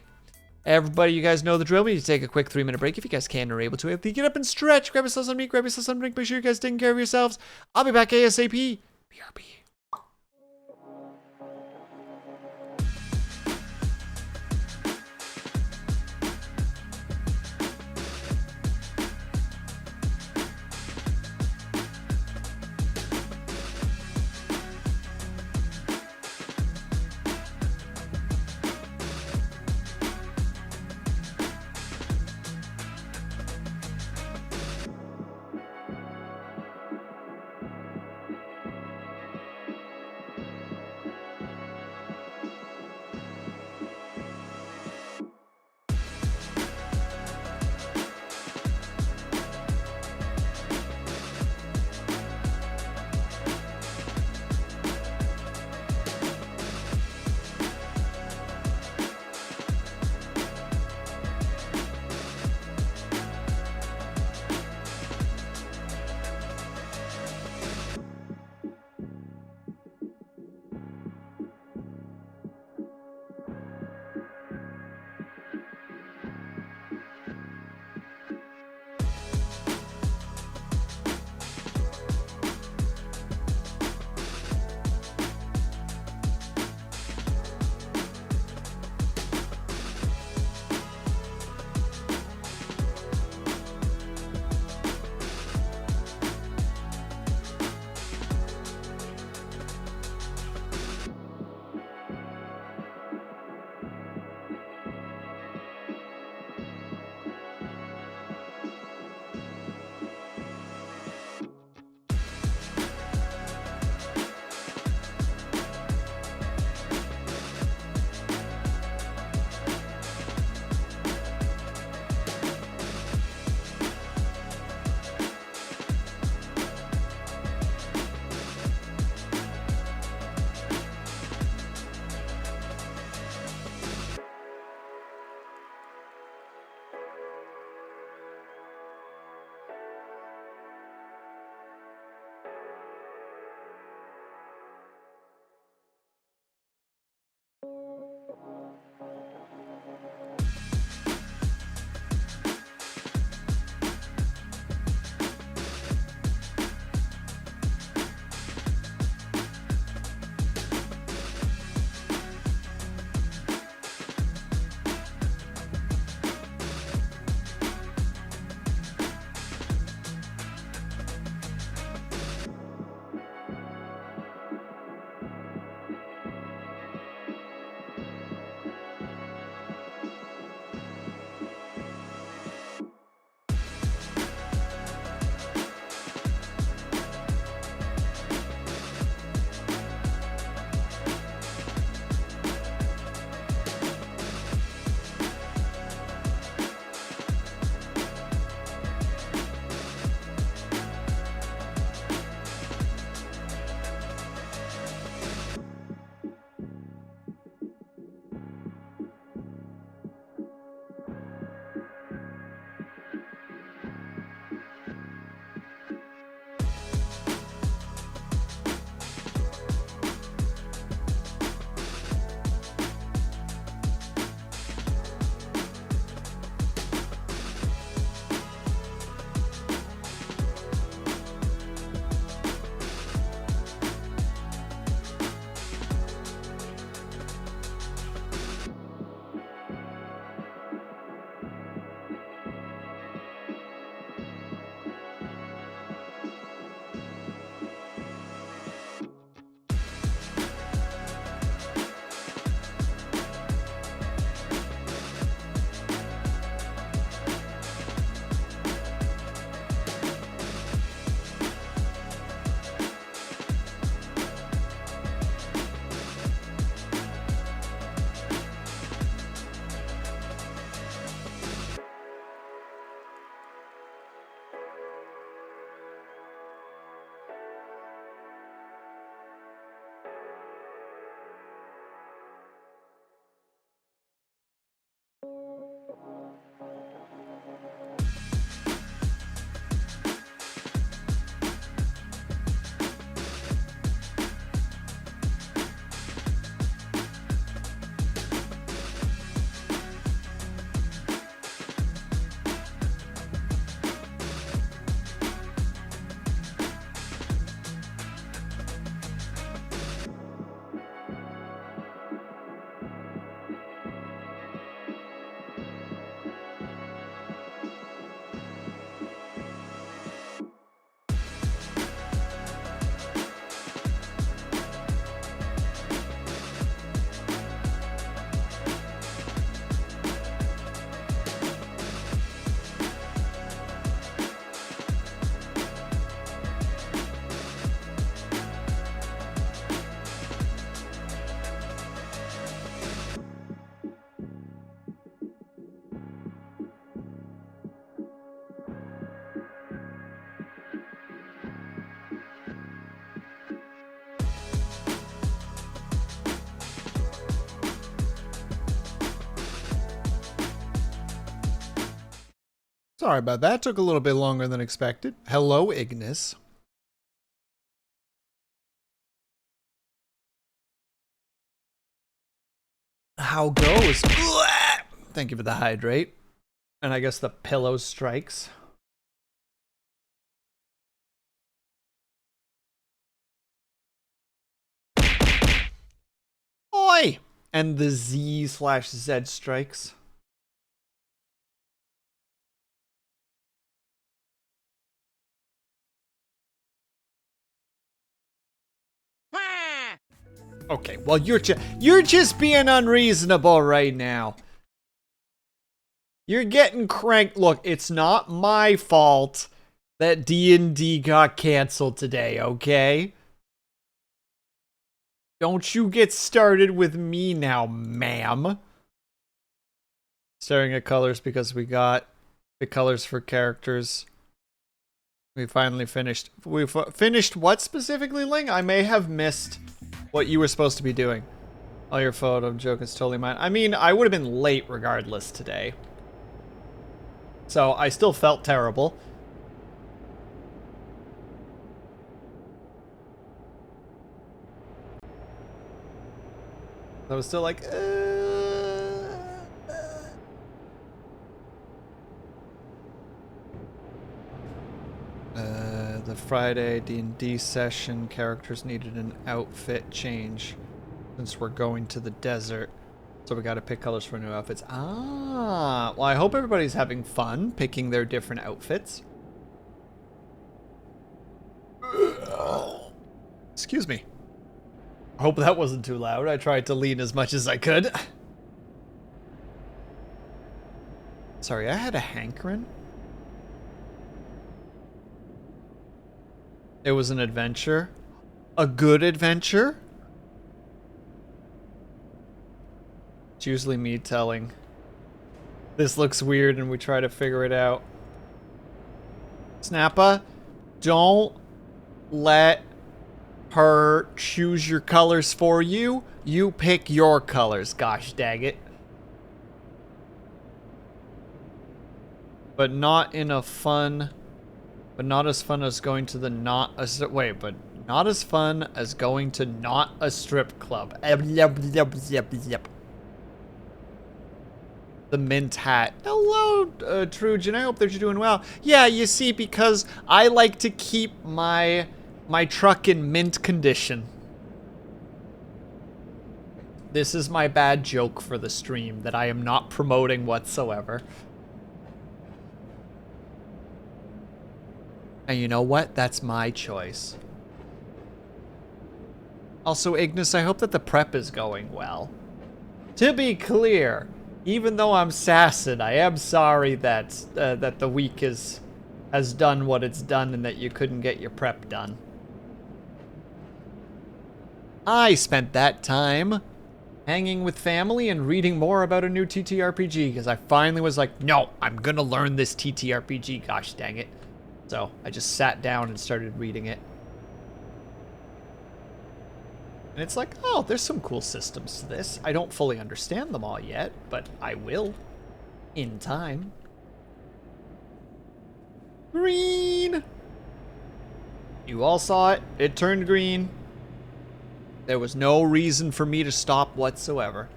Everybody, you guys know the drill. We need to take a quick 3-minute break if you guys can or are able to. If you get up and stretch, grab yourself some meat, grab yourself some drink. Make sure you guys taking care of yourselves. I'll be back ASAP. BRB. Sorry about that. Took a little bit longer than expected. Hello, Ignis. How goes? Thank you for the hydrate. And I guess the pillow strikes. Oi! And the Z/Z strikes. Okay, well you're just being unreasonable right now. You're getting cranked. Look, it's not my fault that D&D got canceled today, okay? Don't you get started with me now, ma'am. Staring at colors because we got the colors for characters. We finally finished. We finished what specifically, Ling? I may have missed what you were supposed to be doing. Oh, your photo joke is totally mine. I mean, I would have been late regardless today. So I still felt terrible. I was still like, the Friday D&D session, characters needed an outfit change since we're going to the desert. So we gotta pick colors for new outfits. Ah, well I hope everybody's having fun picking their different outfits. Excuse me. I hope that wasn't too loud. I tried to lean as much as I could. Sorry, I had a hankering. It was an adventure. A good adventure? It's usually me telling. This looks weird and we try to figure it out. Snappa, don't let her choose your colors for you. You pick your colors, gosh dang it. But not in a fun... But not as fun as going to the not as fun as going to not a strip club. The mint hat. Hello, Trujan. I hope that you're doing well. Yeah, you see, because I like to keep my truck in mint condition. This is my bad joke for the stream that I am not promoting whatsoever. And you know what? That's my choice. Also, Ignis, I hope that the prep is going well. To be clear, even though I'm sassing, I am sorry that that the week has done what it's done and that you couldn't get your prep done. I spent that time hanging with family and reading more about a new TTRPG because I finally was like, no, I'm gonna learn this TTRPG, gosh dang it. So I just sat down and started reading it. And it's like, oh, there's some cool systems to this. I don't fully understand them all yet, but I will. In time. Green! You all saw it. It turned green. There was no reason for me to stop whatsoever.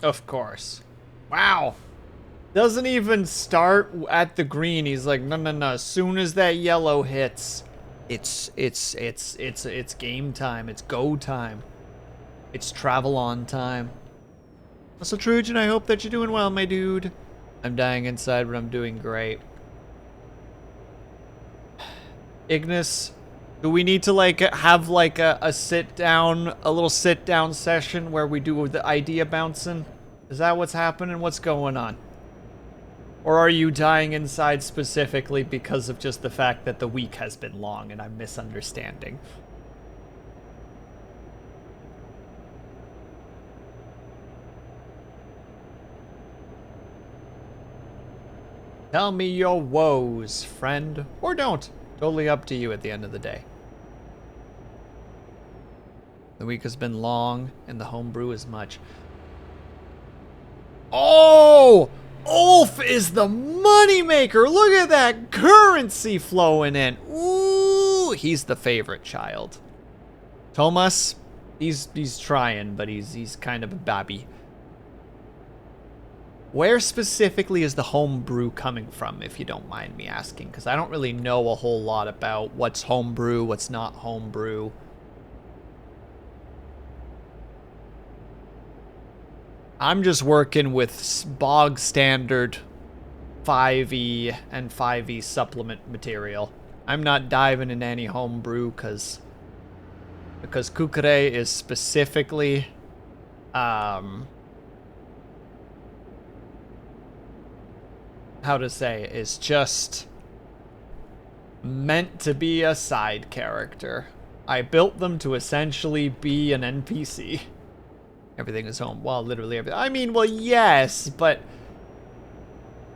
Of course. Wow. Doesn't even start at the green. He's like, no, no, no. As soon as that yellow hits, it's game time. It's go time. It's travel on time. So Trujan, I hope that you're doing well, my dude. I'm dying inside, but I'm doing great. Ignis, do we need to like have like a sit down, a little sit down session where we do the idea bouncing? Is that what's happening? What's going on? Or are you dying inside specifically because of just the fact that the week has been long and I'm misunderstanding? Tell me your woes, friend. Or don't. Totally up to you at the end of the day. The week has been long, and the homebrew is much. Oh! Ulf is the moneymaker! Look at that currency flowing in! Ooh! He's the favorite child. Thomas, he's trying, but he's kind of a babby. Where specifically is the homebrew coming from, if you don't mind me asking? Because I don't really know a whole lot about what's homebrew, what's not homebrew. I'm just working with bog standard 5e and 5e supplement material. I'm not diving into any homebrew because Kukure is specifically how to say, is just meant to be a side character. I built them to essentially be an NPC. Everything is home. Well, literally everything. I mean, well, yes, but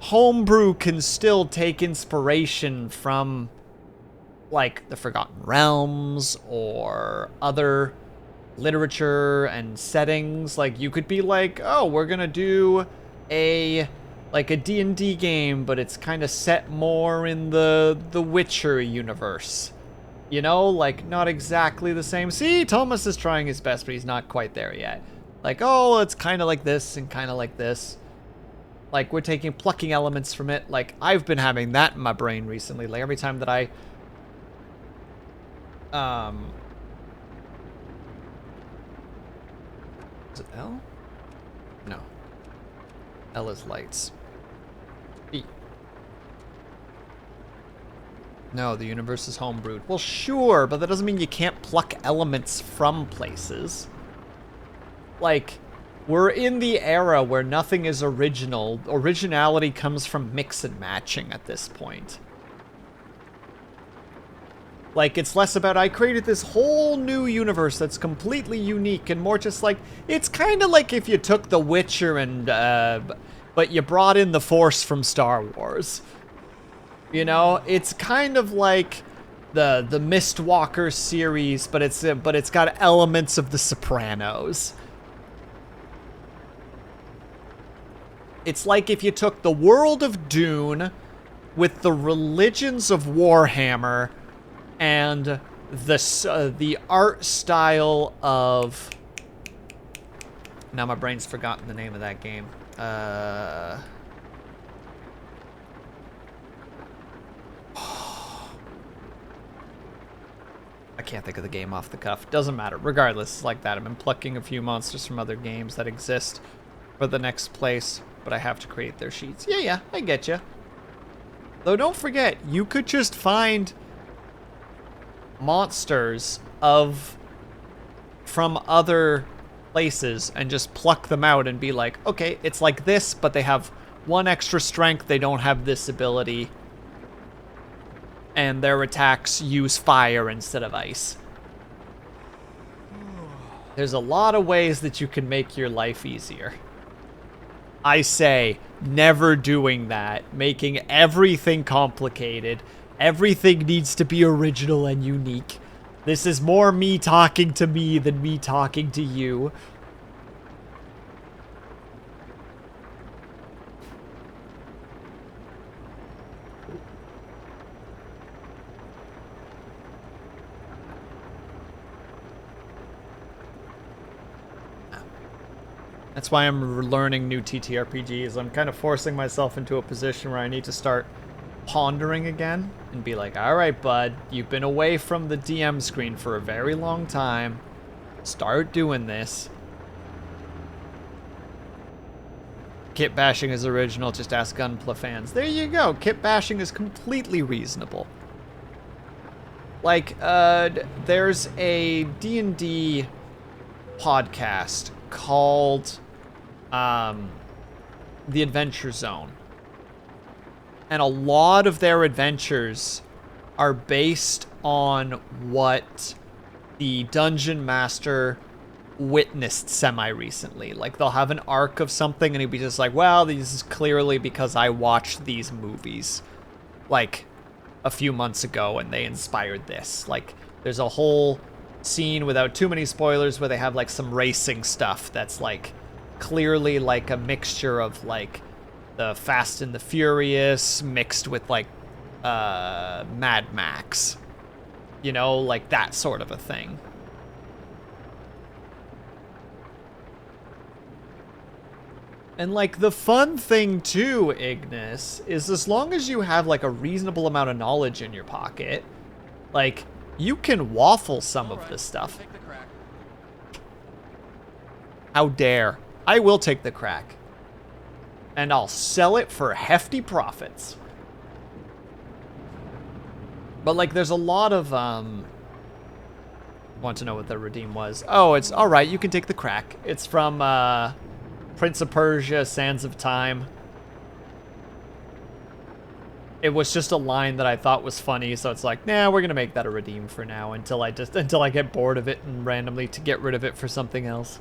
homebrew can still take inspiration from, like, the Forgotten Realms or other literature and settings. Like, you could be like, oh, we're gonna do like a D&D game, but it's kind of set more in the Witcher universe. You know, like, not exactly the same. See, Thomas is trying his best, but he's not quite there yet. Like, oh, it's kind of like this and kind of like this. Like, we're plucking elements from it. Like, I've been having that in my brain recently. Like, every time that I... Is it L? No. L is lights. E. No, the universe is homebrewed. Well, sure, but that doesn't mean you can't pluck elements from places. Like, we're in the era where nothing is original. Originality comes from mix and matching at this point. Like, it's less about, I created this whole new universe that's completely unique, and more just like, it's kind of like if you took The Witcher and, but you brought in the Force from Star Wars. You know, it's kind of like the Mistwalker series, but it's got elements of The Sopranos. It's like if you took the world of Dune with the religions of Warhammer and the art style of... Now my brain's forgotten the name of that game. I can't think of the game off the cuff. Doesn't matter. Regardless, it's like that. I've been plucking a few monsters from other games that exist for the next place, but I have to create their sheets. Yeah, I get you. Though don't forget, you could just find monsters from other places and just pluck them out and be like, okay, it's like this, but they have one extra strength, they don't have this ability, and their attacks use fire instead of ice. There's a lot of ways that you can make your life easier. I say, never doing that, making everything complicated. Everything needs to be original and unique. This is more me talking to me than me talking to you. That's why I'm learning new TTRPGs. I'm kind of forcing myself into a position where I need to start pondering again and be like, all right, bud, you've been away from the DM screen for a very long time. Start doing this. Kit bashing is original, just ask Gunpla fans. There you go. Kit bashing is completely reasonable. Like, there's a D&D podcast called The Adventure Zone. And a lot of their adventures are based on what the dungeon master witnessed semi-recently. Like, they'll have an arc of something and he'll be just like, well, this is clearly because I watched these movies, like, a few months ago and they inspired this. Like, there's a whole scene, without too many spoilers, where they have, like, some racing stuff that's, like, clearly, like, a mixture of, like, the Fast and the Furious mixed with, like, Mad Max. You know, like, that sort of a thing. And, like, the fun thing, too, Ignis, is as long as you have, like, a reasonable amount of knowledge in your pocket, like, you can waffle some of this stuff. How dare. I will take the crack. And I'll sell it for hefty profits. But, like, there's a lot of, want to know what the redeem was. Oh, it's, alright, you can take the crack. It's from, Prince of Persia, Sands of Time. It was just a line that I thought was funny, so it's like, nah, we're gonna make that a redeem for now until I get bored of it and randomly to get rid of it for something else.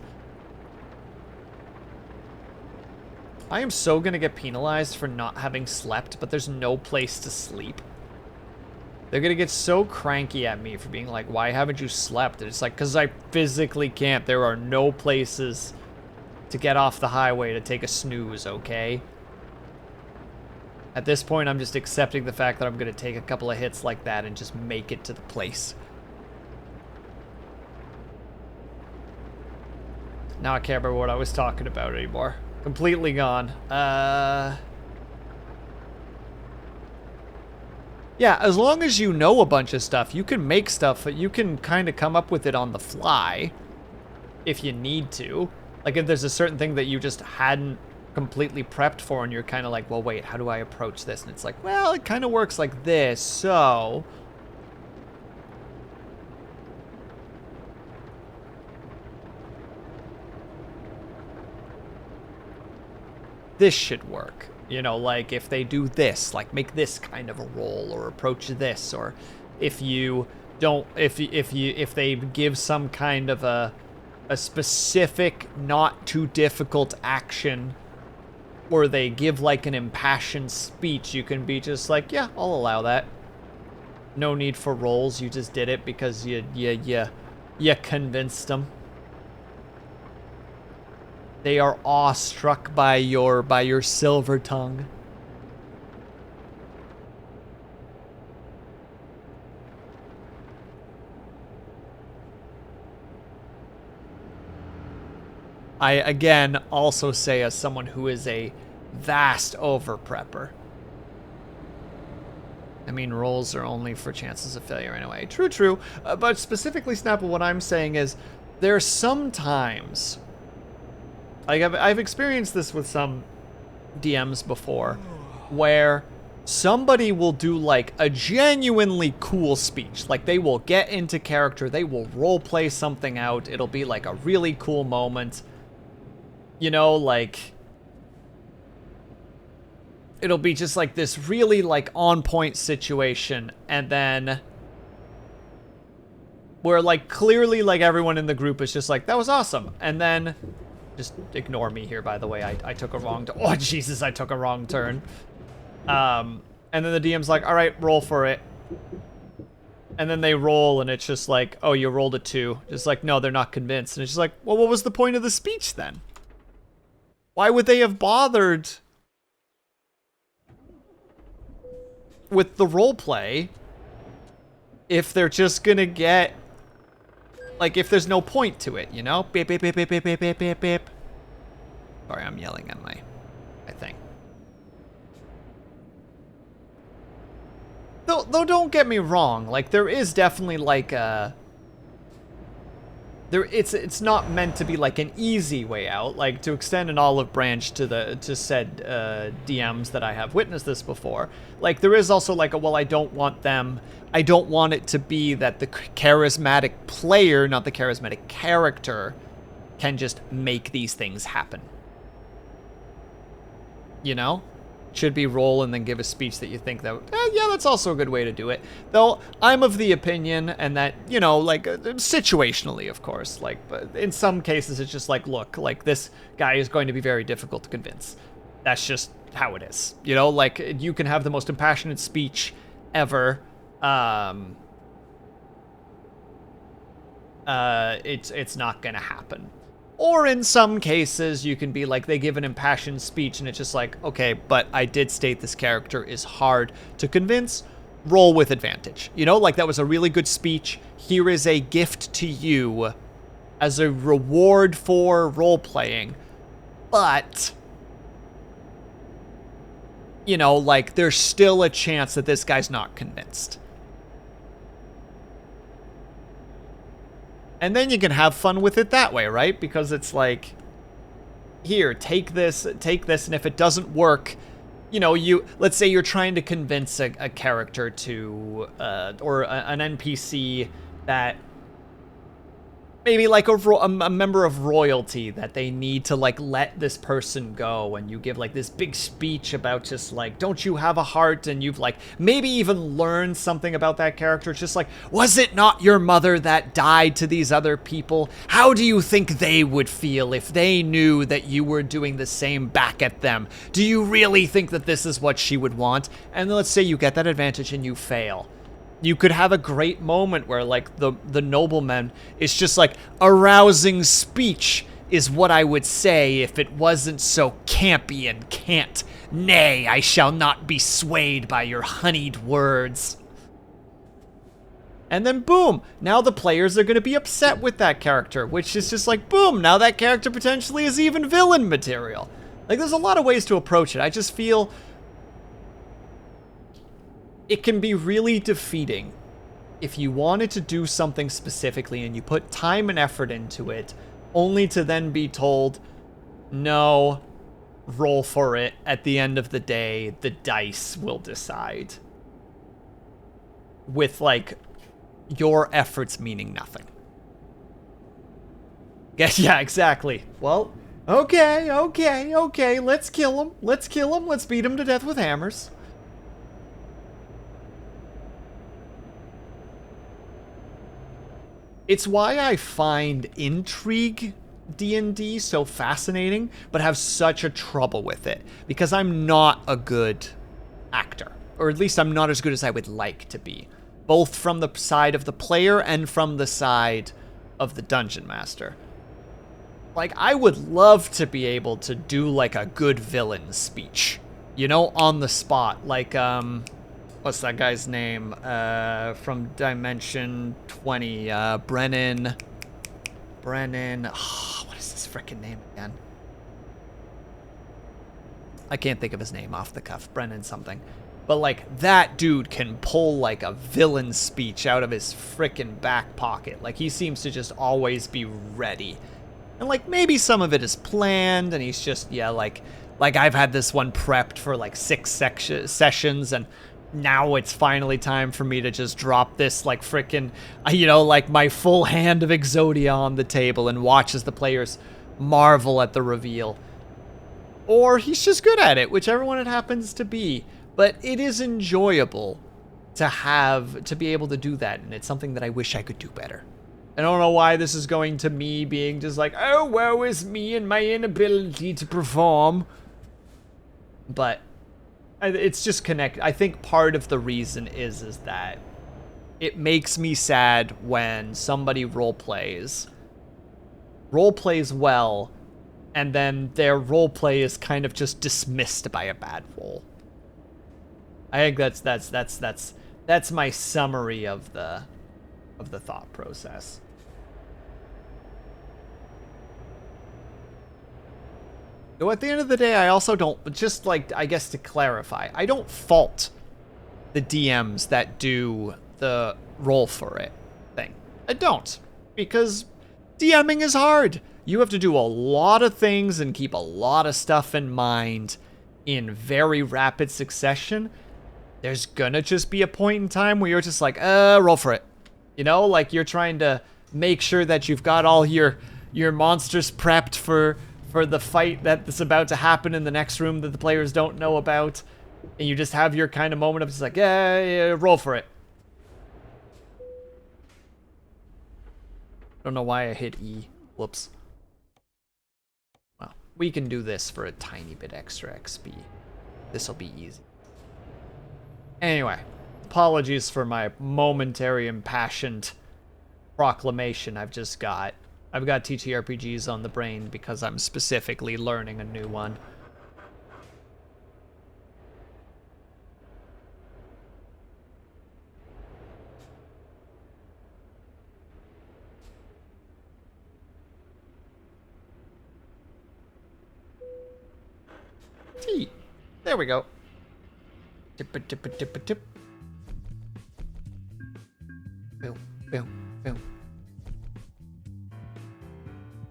I am so gonna get penalized for not having slept, but there's no place to sleep. They're gonna get so cranky at me for being like, why haven't you slept? And it's like, because I physically can't. There are no places to get off the highway to take a snooze, okay? At this point, I'm just accepting the fact that I'm going to take a couple of hits like that and just make it to the place. Now I can't remember what I was talking about anymore. Completely gone. Yeah, as long as you know a bunch of stuff, you can make stuff, you can kind of come up with it on the fly if you need to. Like, if there's a certain thing that you just hadn't completely prepped for and you're kind of like, well, wait, how do I approach this? And it's like, well, it kind of works like this, so... this should work. You know, like, if they do this, like, make this kind of a roll or approach this, or if you don't, if they give some kind of a specific, not too difficult action, or they give like an impassioned speech, you can be just like, yeah, I'll allow that. No need for rolls, you just did it because you convinced them. They are awestruck by your silver tongue. I, again, also say as someone who is a vast over-prepper. I mean, rolls are only for chances of failure anyway. True, true. But specifically, Snapple, what I'm saying is, there are some times... like, I've experienced this with some DMs before, where somebody will do, like, a genuinely cool speech. Like, they will get into character, they will roleplay something out, it'll be, like, a really cool moment. You know, like, it'll be just like this really like on point situation, and then where like clearly like everyone in the group is just like, that was awesome, and then just ignore me here, by the way, I took a wrong oh Jesus, I took a wrong turn. And then the DM's like, all right, roll for it. And then they roll and it's just like, oh, you rolled a 2. Just like, no, they're not convinced. And it's just like, well, what was the point of the speech then? Why would they have bothered with the role play if they're just gonna get, like, if there's no point to it, you know? Beep, beep, beep, beep, beep, beep, beep, beep, beep. Sorry, I'm yelling at my thing. Though don't get me wrong, like, there is definitely, like, it's not meant to be like an easy way out, like to extend an olive branch to said DMs that I have witnessed this before. Like, there is also like a, well, I don't want it to be that the charismatic player, not the charismatic character, can just make these things happen. You know? should be roll and then give a speech that you think that, yeah, that's also a good way to do it. Though I'm of the opinion, and that, you know, like, situationally, of course, like, but in some cases it's just like, look, like, this guy is going to be very difficult to convince. That's just how it is. You know, like, you can have the most impassioned speech ever. It's not gonna happen. Or in some cases, you can be like, they give an impassioned speech and it's just like, okay, but I did state this character is hard to convince. Roll with advantage. You know, like, that was a really good speech. Here is a gift to you as a reward for role-playing. But, you know, like, there's still a chance that this guy's not convinced. And then you can have fun with it that way, right? Because it's like, here, take this, and if it doesn't work, you know, let's say you're trying to convince a character to, or an NPC that, maybe like a member of royalty, that they need to, like, let this person go, and you give, like, this big speech about just, like, don't you have a heart, and you've, like, maybe even learned something about that character. It's just like, was it not your mother that died to these other people? How do you think they would feel if they knew that you were doing the same back at them? Do you really think that this is what she would want? And let's say you get that advantage and you fail. You could have a great moment where, like, the nobleman is just like, a rousing speech is what I would say if it wasn't so campy and cant. Nay, I shall not be swayed by your honeyed words. And then boom, now the players are going to be upset with that character, which is just like, boom, now that character potentially is even villain material. Like, there's a lot of ways to approach it. I just feel it can be really defeating if you wanted to do something specifically and you put time and effort into it, only to then be told, no, roll for it. At the end of the day, the dice will decide. With, like, your efforts meaning nothing. Yeah, exactly. Well, okay, let's kill him. Let's beat him to death with hammers. It's why I find intrigue D&D so fascinating, but have such a trouble with it. Because I'm not a good actor. Or at least I'm not as good as I would like to be. Both from the side of the player and from the side of the dungeon master. Like, I would love to be able to do, like, a good villain speech. You know, on the spot. Like, what's that guy's name? From Dimension 20. Brennan. Oh, what is his frickin' name again? I can't think of his name off the cuff. Brennan something. But, like, that dude can pull, like, a villain speech out of his frickin' back pocket. Like, he seems to just always be ready. And, like, maybe some of it is planned, and he's just, yeah, like I've had this one prepped for, like, 6 sessions, and now it's finally time for me to just drop this, like, frickin', you know, like, my full hand of Exodia on the table and watch as the players marvel at the reveal. Or he's just good at it, whichever one it happens to be. But it is enjoyable to be able to do that, and it's something that I wish I could do better. I don't know why this is going to me being just like, oh, woe is me and my inability to perform. But it's just connected. I think part of the reason is that it makes me sad when somebody roleplays well, and then their roleplay is kind of just dismissed by a bad roll. I think that's my summary of the thought process. So at the end of the day, I also don't, just like, I guess to clarify, I don't fault the DMs that do the roll for it thing. I don't, because DMing is hard. You have to do a lot of things and keep a lot of stuff in mind in very rapid succession. There's gonna just be a point in time where you're just like, roll for it. You know, like, you're trying to make sure that you've got all your monsters prepped for for the fight that's about to happen in the next room that the players don't know about. And you just have your kind of moment of just like, yeah, roll for it. Don't know why I hit E. Whoops. Well, we can do this for a tiny bit extra XP. This'll be easy. Anyway, apologies for my momentary impassioned proclamation I've just got. I've got TTRPGs on the brain because I'm specifically learning a new one. T. There we go. Tip. Boom, boom, boom.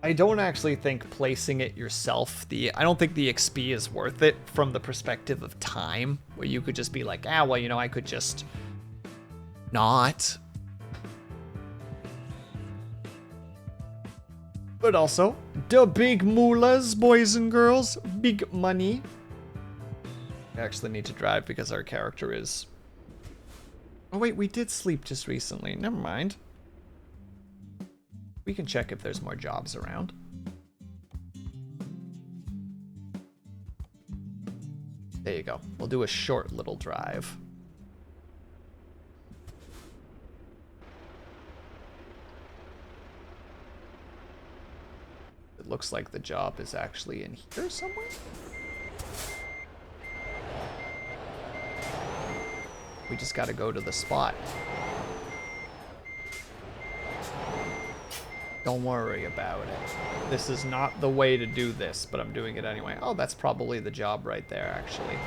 I don't actually think placing it yourself, I don't think the XP is worth it from the perspective of time, where you could just be like, well, you know, I could just not. But also, the big moolahs, boys and girls, big money. I actually need to drive because our character is... Oh wait, we did sleep just recently. Never mind. We can check if there's more jobs around. There you go. We'll do a short little drive. It looks like the job is actually in here somewhere. We just gotta go to the spot. Don't worry about it. This is not the way to do this, but I'm doing it anyway. Oh, that's probably the job right there, actually.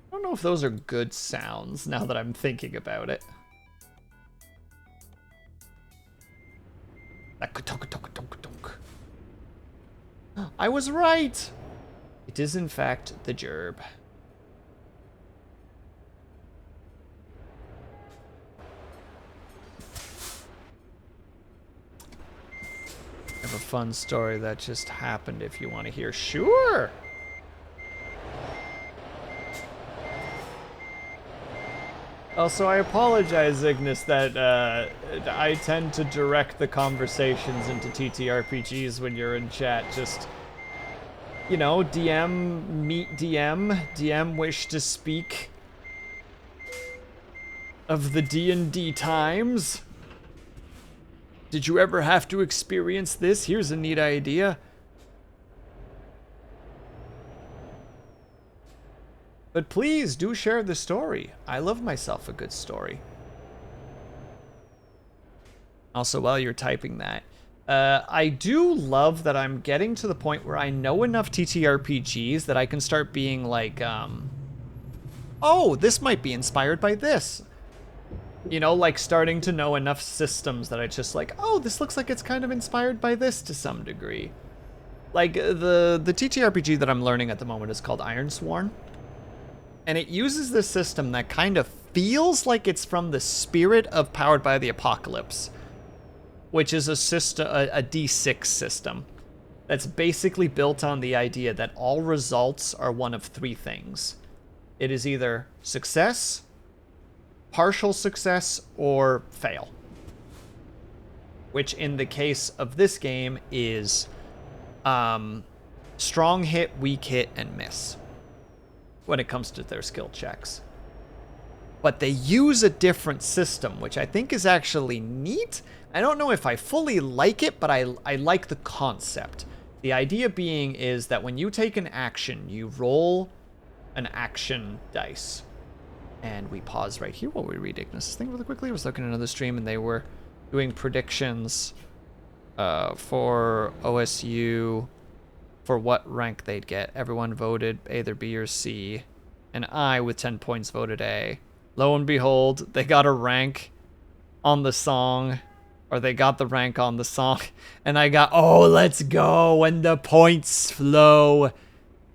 I don't know if those are good sounds now that I'm thinking about it. I was right! It is in fact the gerb. I have a fun story that just happened if you want to hear. Sure! Also, I apologize, Ignis, that I tend to direct the conversations into TTRPGs when you're in chat. Just, you know, DM, meet DM, DM wish to speak of the D&D times. Did you ever have to experience this? Here's a neat idea. But please do share the story. I love myself a good story. Also, while you're typing that, I do love that I'm getting to the point where I know enough TTRPGs that I can start being like, oh, this might be inspired by this. You know, like starting to know enough systems that I just like, oh, this looks like it's kind of inspired by this to some degree. Like, the TTRPG that I'm learning at the moment is called Ironsworn. And it uses this system that kind of feels like it's from the spirit of Powered by the Apocalypse, which is a D6 system that's basically built on the idea that all results are one of three things. It is either success, partial success, or fail. Which in the case of this game is strong hit, weak hit, and miss when it comes to their skill checks. But they use a different system, which I think is actually neat. I don't know if I fully like it, but I like the concept. The idea being is that when you take an action, you roll an action dice. And we pause right here while we read Ignis' thing really quickly. I was looking at another stream and they were doing predictions for OSU for what rank they'd get. Everyone voted either B or C, and I, with 10 points, voted A. Lo and behold, they got a rank on the song, or they got the rank on the song, and I got, oh, let's go, when the points flow.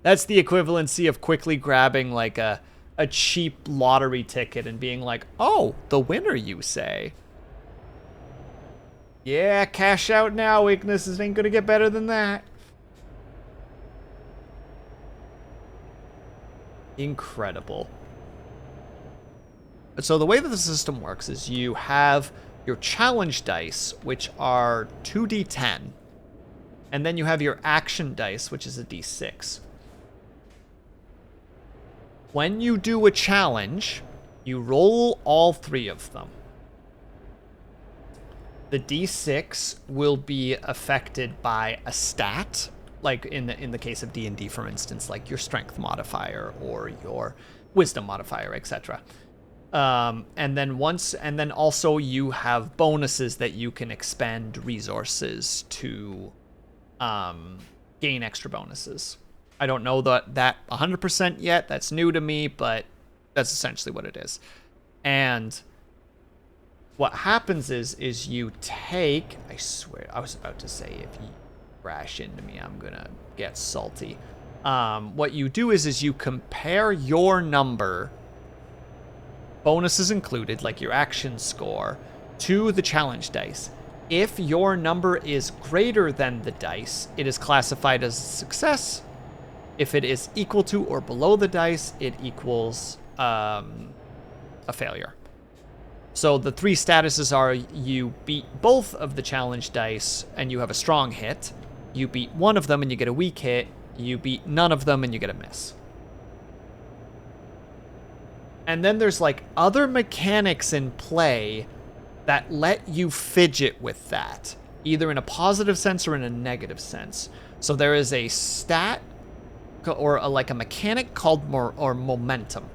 That's the equivalency of quickly grabbing like a cheap lottery ticket and being like, oh, the winner, you say? Yeah, cash out now, Ignis. It ain't gonna get better than that. Incredible. So the way that the system works is you have your challenge dice, which are 2d10, and then you have your action dice, which is a d6. When you do a challenge, you roll all 3 of them. The d6 will be affected by a stat, like in the case of D&D, for instance, like your strength modifier or your wisdom modifier, etc. And then also you have bonuses that you can expend resources to gain extra bonuses. I don't know that 100% yet. That's new to me, but that's essentially what it is. And what happens is you take, I swear, I was about to say if you crash into me, I'm gonna get salty. What you do is you compare your number, bonuses included, like your action score, to the challenge dice. If your number is greater than the dice, it is classified as a success. If it is equal to or below the dice, it equals a failure. So the 3 statuses are: you beat both of the challenge dice and you have a strong hit. You beat one of them and you get a weak hit. You beat none of them and you get a miss. And then there's like other mechanics in play that let you fidget with that, either in a positive sense or in a negative sense. So there is a stat or like a mechanic called momentum.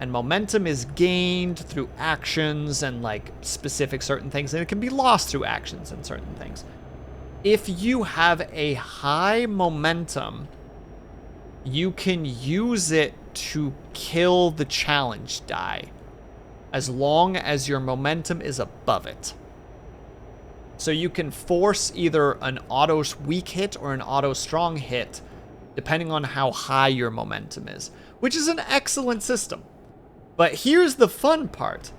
And momentum is gained through actions and like specific certain things, and it can be lost through actions and certain things. If you have a high momentum, you can use it to kill the challenge die, as long as your momentum is above it. So you can force either an auto weak hit or an auto strong hit, depending on how high your momentum is, which is an excellent system. But here's the fun part.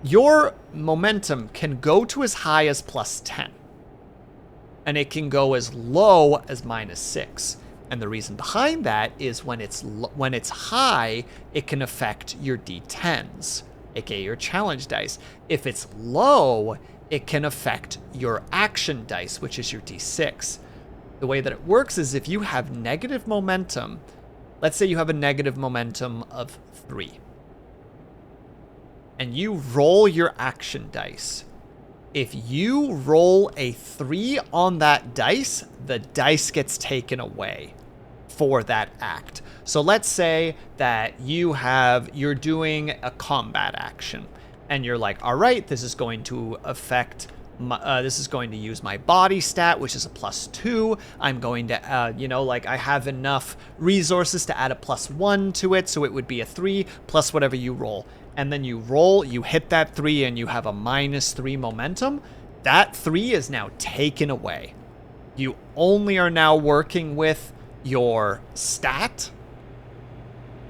Your momentum can go to as high as +10. And it can go as low as -6. And the reason behind that is when it's high, it can affect your d10s, aka your challenge dice. If it's low, it can affect your action dice, which is your d6. The way that it works is if you have negative momentum, let's say you have a negative momentum of 3, and you roll your action dice. If you roll a 3 on that dice, the dice gets taken away for that act. So let's say that you're doing a combat action, and you're like, all right, this is going to affect this is going to use my body stat, which is a +2. I'm going to, I have enough resources to add a +1 to it, so it would be a 3 plus whatever you roll. And then you hit that 3, and you have a -3 momentum. That 3 is now taken away. You only are now working with your stat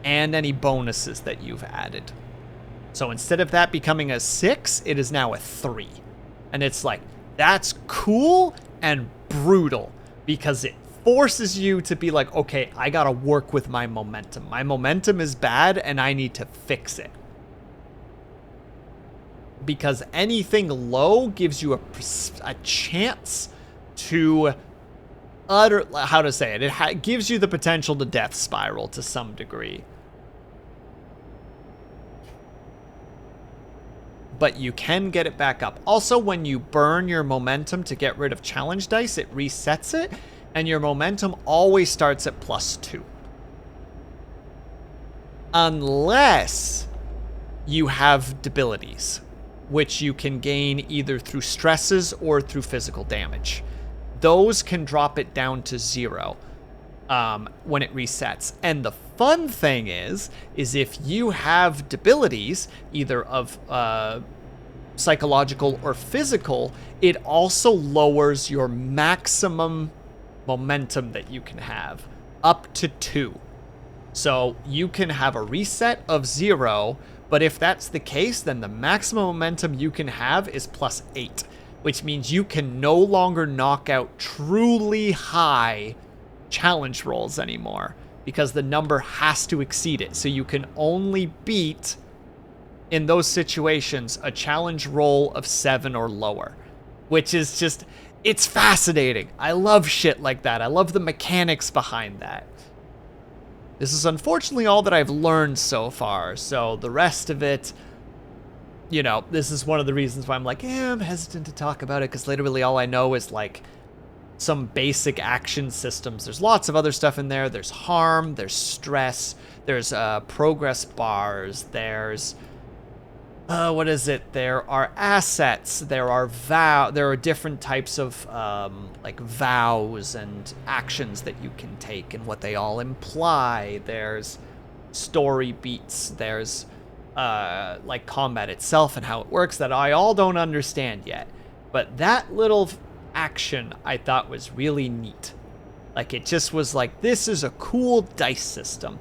and any bonuses that you've added. So instead of that becoming a 6, it is now a 3. And it's like, that's cool and brutal, because it forces you to be like, okay, I gotta work with my momentum. My momentum is bad and I need to fix it. Because anything low gives you a chance to it gives you the potential to death spiral to some degree. But you can get it back up. Also, when you burn your momentum to get rid of challenge dice, it resets it, and your momentum always starts at +2. Unless you have debilities, which you can gain either through stresses or through physical damage. Those can drop it down to 0 when it resets. And the fun thing is if you have debilities, either of psychological or physical, it also lowers your maximum momentum that you can have. up to 2. So you can have a reset of 0, but if that's the case, then the maximum momentum you can have is +8, which means you can no longer knock out truly high challenge rolls anymore, because the number has to exceed it. So you can only beat, in those situations, a challenge roll of 7 or lower, which is just, it's fascinating. I love shit like that. I love the mechanics behind that. This is unfortunately all that I've learned so far, so the rest of it, you know, this is one of the reasons why I'm like, I'm hesitant to talk about it, because literally all I know is like some basic action systems. There's lots of other stuff in there. There's harm, there's stress, there's progress bars, there's what is it? There are assets, there are different types of like vows and actions that you can take and what they all imply. There's story beats, there's like combat itself and how it works that I all don't understand yet. But that little action I thought was really neat. Like, it just was like, this is a cool dice system.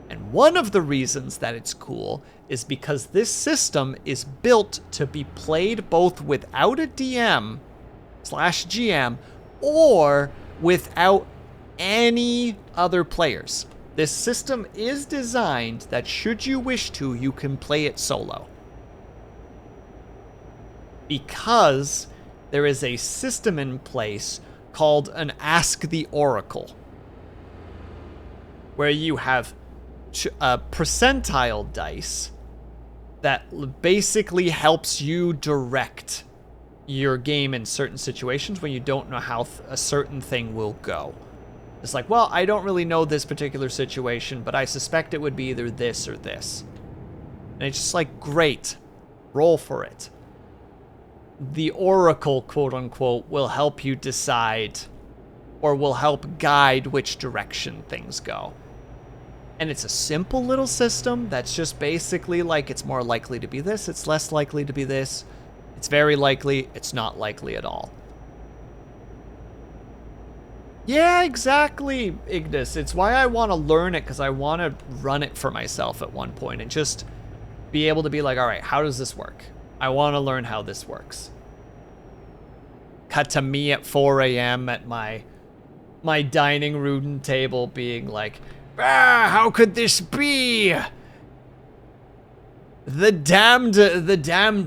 And one of the reasons that it's cool is because this system is built to be played both without a DM/GM or without any other players. This system is designed that should you wish to, you can play it solo. Because there is a system in place called an Ask the Oracle, where you have percentile dice that basically helps you direct your game in certain situations when you don't know how a certain thing will go. It's like, well, I don't really know this particular situation, but I suspect it would be either this or this. And it's just like, great, roll for it. The Oracle, quote unquote, will help you decide, or will help guide which direction things go. And it's a simple little system that's just basically like, it's more likely to be this, it's less likely to be this, it's very likely, it's not likely at all. Yeah, exactly, Ignis. It's why I want to learn it, because I want to run it for myself at one point and just be able to be like, all right, how does this work? I want to learn how this works. Cut to me at 4 a.m. at my dining room table being like, how could this be? The damned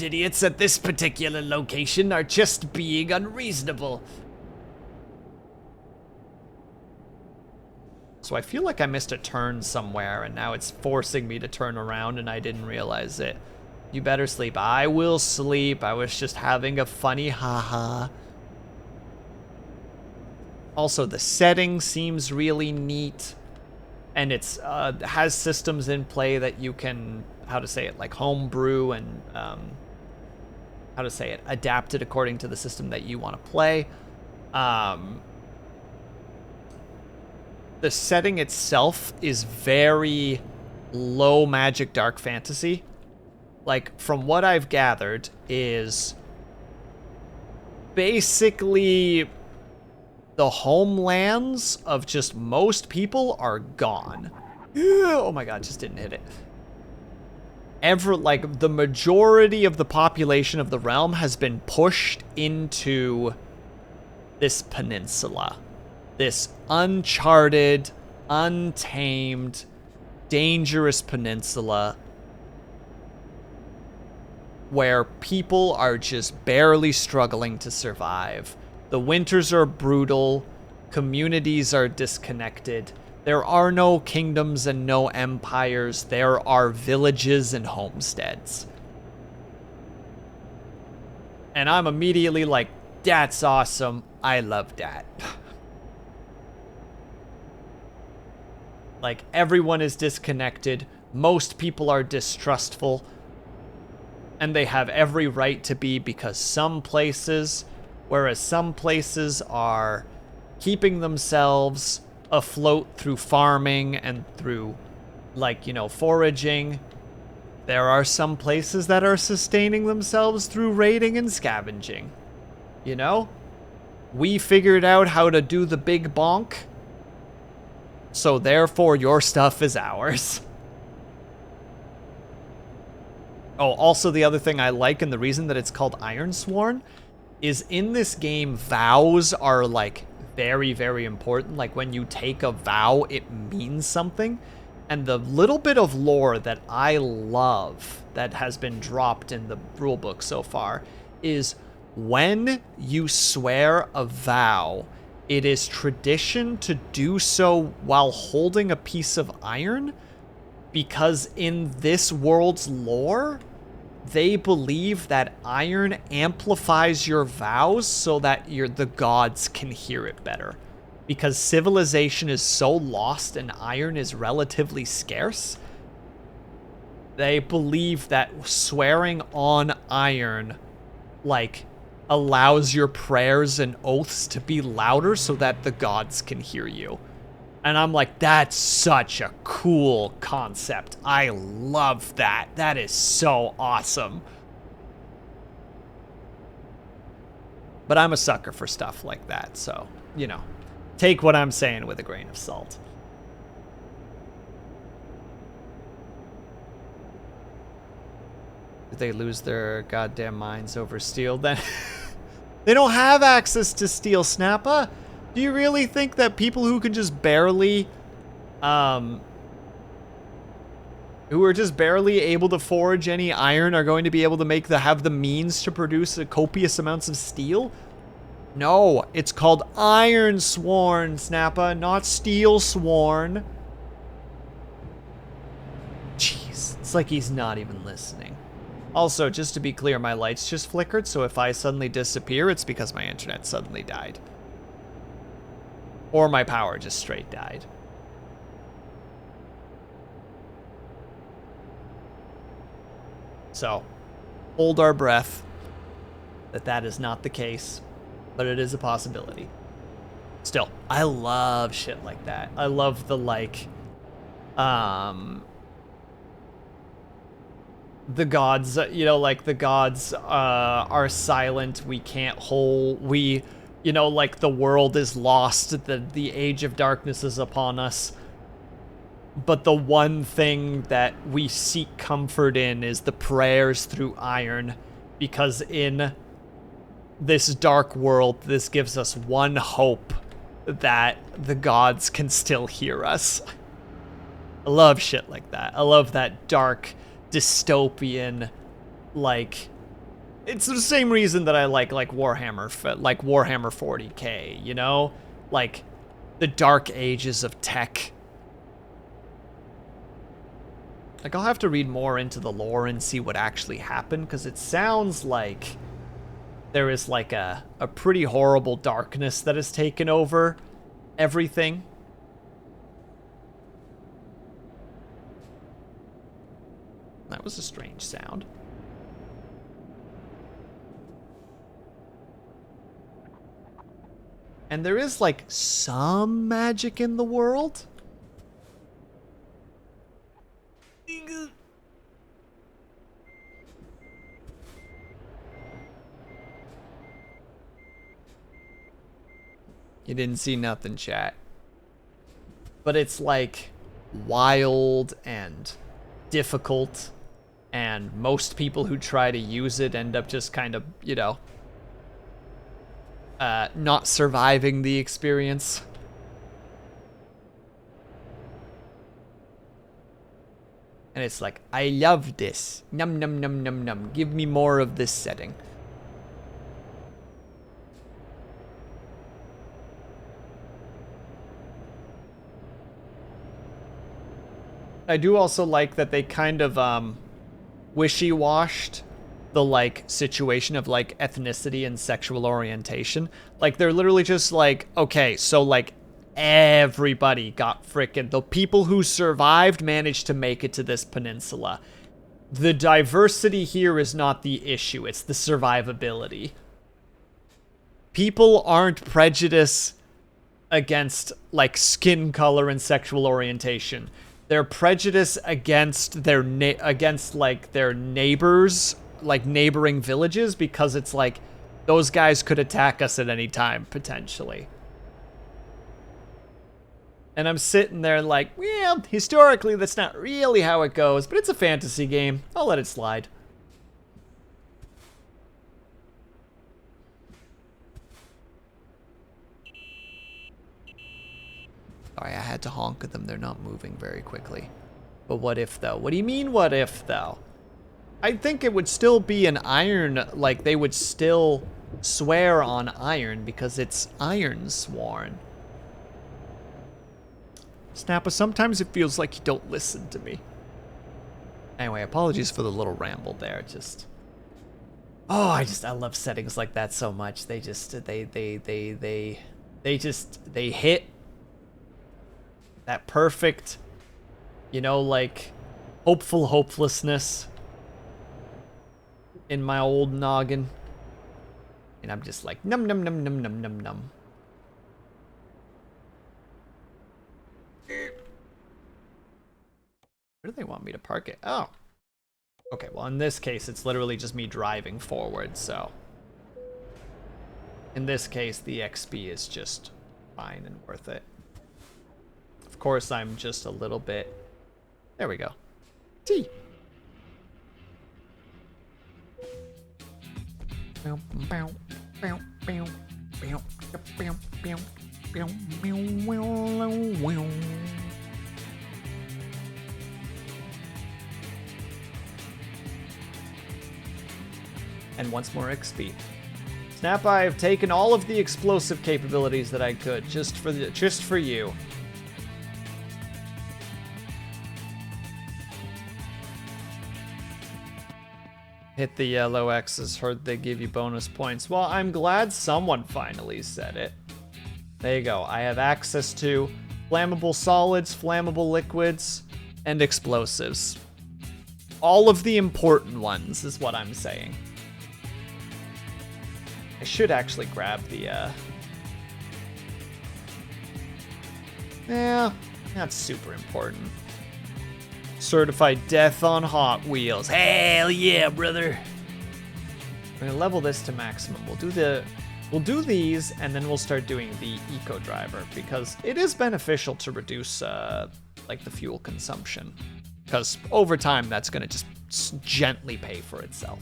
idiots at this particular location are just being unreasonable. So I feel like I missed a turn somewhere, and now it's forcing me to turn around, and I didn't realize it. You better sleep. I will sleep. I was just having a funny haha. Also, the setting seems really neat. And it's has systems in play that you can, how to say it, like homebrew and, how to say it, adapt it according to the system that you want to play. The setting itself is very low magic dark fantasy. Like, from what I've gathered, is basically the homelands of just most people are gone. Oh my god, just didn't hit it. Like, the majority of the population of the realm has been pushed into this peninsula. This uncharted, untamed, dangerous peninsula where people are just barely struggling to survive. The winters are brutal, communities are disconnected, there are no kingdoms and no empires, there are villages and homesteads. And I'm immediately like, that's awesome, I love that. Like, everyone is disconnected, most people are distrustful, and they have every right to be, because some places, whereas some places are keeping themselves afloat through farming and through, like, you know, foraging, there are some places that are sustaining themselves through raiding and scavenging. You know? We figured out how to do the big bonk, so therefore your stuff is ours. Oh, also the other thing I like, and the reason that it's called Ironsworn, is in this game, vows are, like, very, very important. Like, when you take a vow, it means something. And the little bit of lore that I love that has been dropped in the rulebook so far is when you swear a vow, it is tradition to do so while holding a piece of iron, because in this world's lore, they believe that iron amplifies your vows so that the gods can hear it better. Because civilization is so lost and iron is relatively scarce, they believe that swearing on iron, like, allows your prayers and oaths to be louder so that the gods can hear you. And I'm like, that's such a cool concept. I love that. That is so awesome. But I'm a sucker for stuff like that, so, you know, take what I'm saying with a grain of salt. Did they lose their goddamn minds over steel then? They don't have access to steel, Snappa. Do you really think that people who can just barely, who are just barely able to forge any iron are going to be able to have the means to produce copious amounts of steel? No, it's called Ironsworn, Snappa, not Steel Sworn. Jeez, it's like he's not even listening. Also, just to be clear, my lights just flickered, so if I suddenly disappear, it's because my internet suddenly died. Or my power just straight died. So, hold our breath that is not the case, but it is a possibility. Still, I love shit like that. I love the, like, the gods, you know, like, the gods are silent, we can't hold, you know, like, the world is lost, the age of darkness is upon us. But the one thing that we seek comfort in is the prayers through iron, because in this dark world, this gives us one hope that the gods can still hear us. I love shit like that. I love that dark, dystopian, like, it's the same reason that I like Warhammer 40K, you know? Like, the dark ages of tech. Like, I'll have to read more into the lore and see what actually happened, because it sounds like there is, like, a pretty horrible darkness that has taken over everything. That was a strange sound. And there is, like, some magic in the world. You didn't see nothing, chat. But it's, like, wild and difficult, and most people who try to use it end up just kind of, you know, not surviving the experience. And it's like, I love this. Num num num num num. Give me more of this setting. I do also like that they kind of wishy-washed the, like, situation of, like, ethnicity and sexual orientation. Like, they're literally just like, okay, so, like, everybody got frickin', the people who survived managed to make it to this peninsula. The diversity here is not the issue, it's the survivability. People aren't prejudiced against, like, skin color and sexual orientation. They're prejudiced against their like, their neighbors, like, neighboring villages, because it's like, those guys could attack us at any time, potentially. And I'm sitting there like, well, historically, that's not really how it goes, but it's a fantasy game. I'll let it slide. Sorry, I had to honk at them. They're not moving very quickly. But what if, though? What do you mean, what if, though? I think it would still be an iron, like, they would still swear on iron because it's iron sworn. Snappa, sometimes it feels like you don't listen to me. Anyway, apologies for the little ramble there. Just, oh, I love settings like that so much. They just, they hit that perfect, you know, like, hopeful hopelessness in my old noggin. And I'm just like, num num num num num num num. Where do they want me to park it? Oh. Okay, well, in this case, it's literally just me driving forward, so. In this case, the XP is just fine and worth it. Of course, I'm just a little bit... There we go. T. And once more XP. Snap, I have taken all of the explosive capabilities that I could, just for you. Hit the yellow X's, heard they give you bonus points. Well, I'm glad someone finally said it. There you go. I have access to flammable solids, flammable liquids, and explosives. All of the important ones is what I'm saying. I should actually grab the, yeah, not super important. Certified death on Hot Wheels. Hell yeah, brother. We're gonna level this to maximum. We'll do these, and then we'll start doing the eco driver because it is beneficial to reduce like the fuel consumption, because over time that's gonna just gently pay for itself.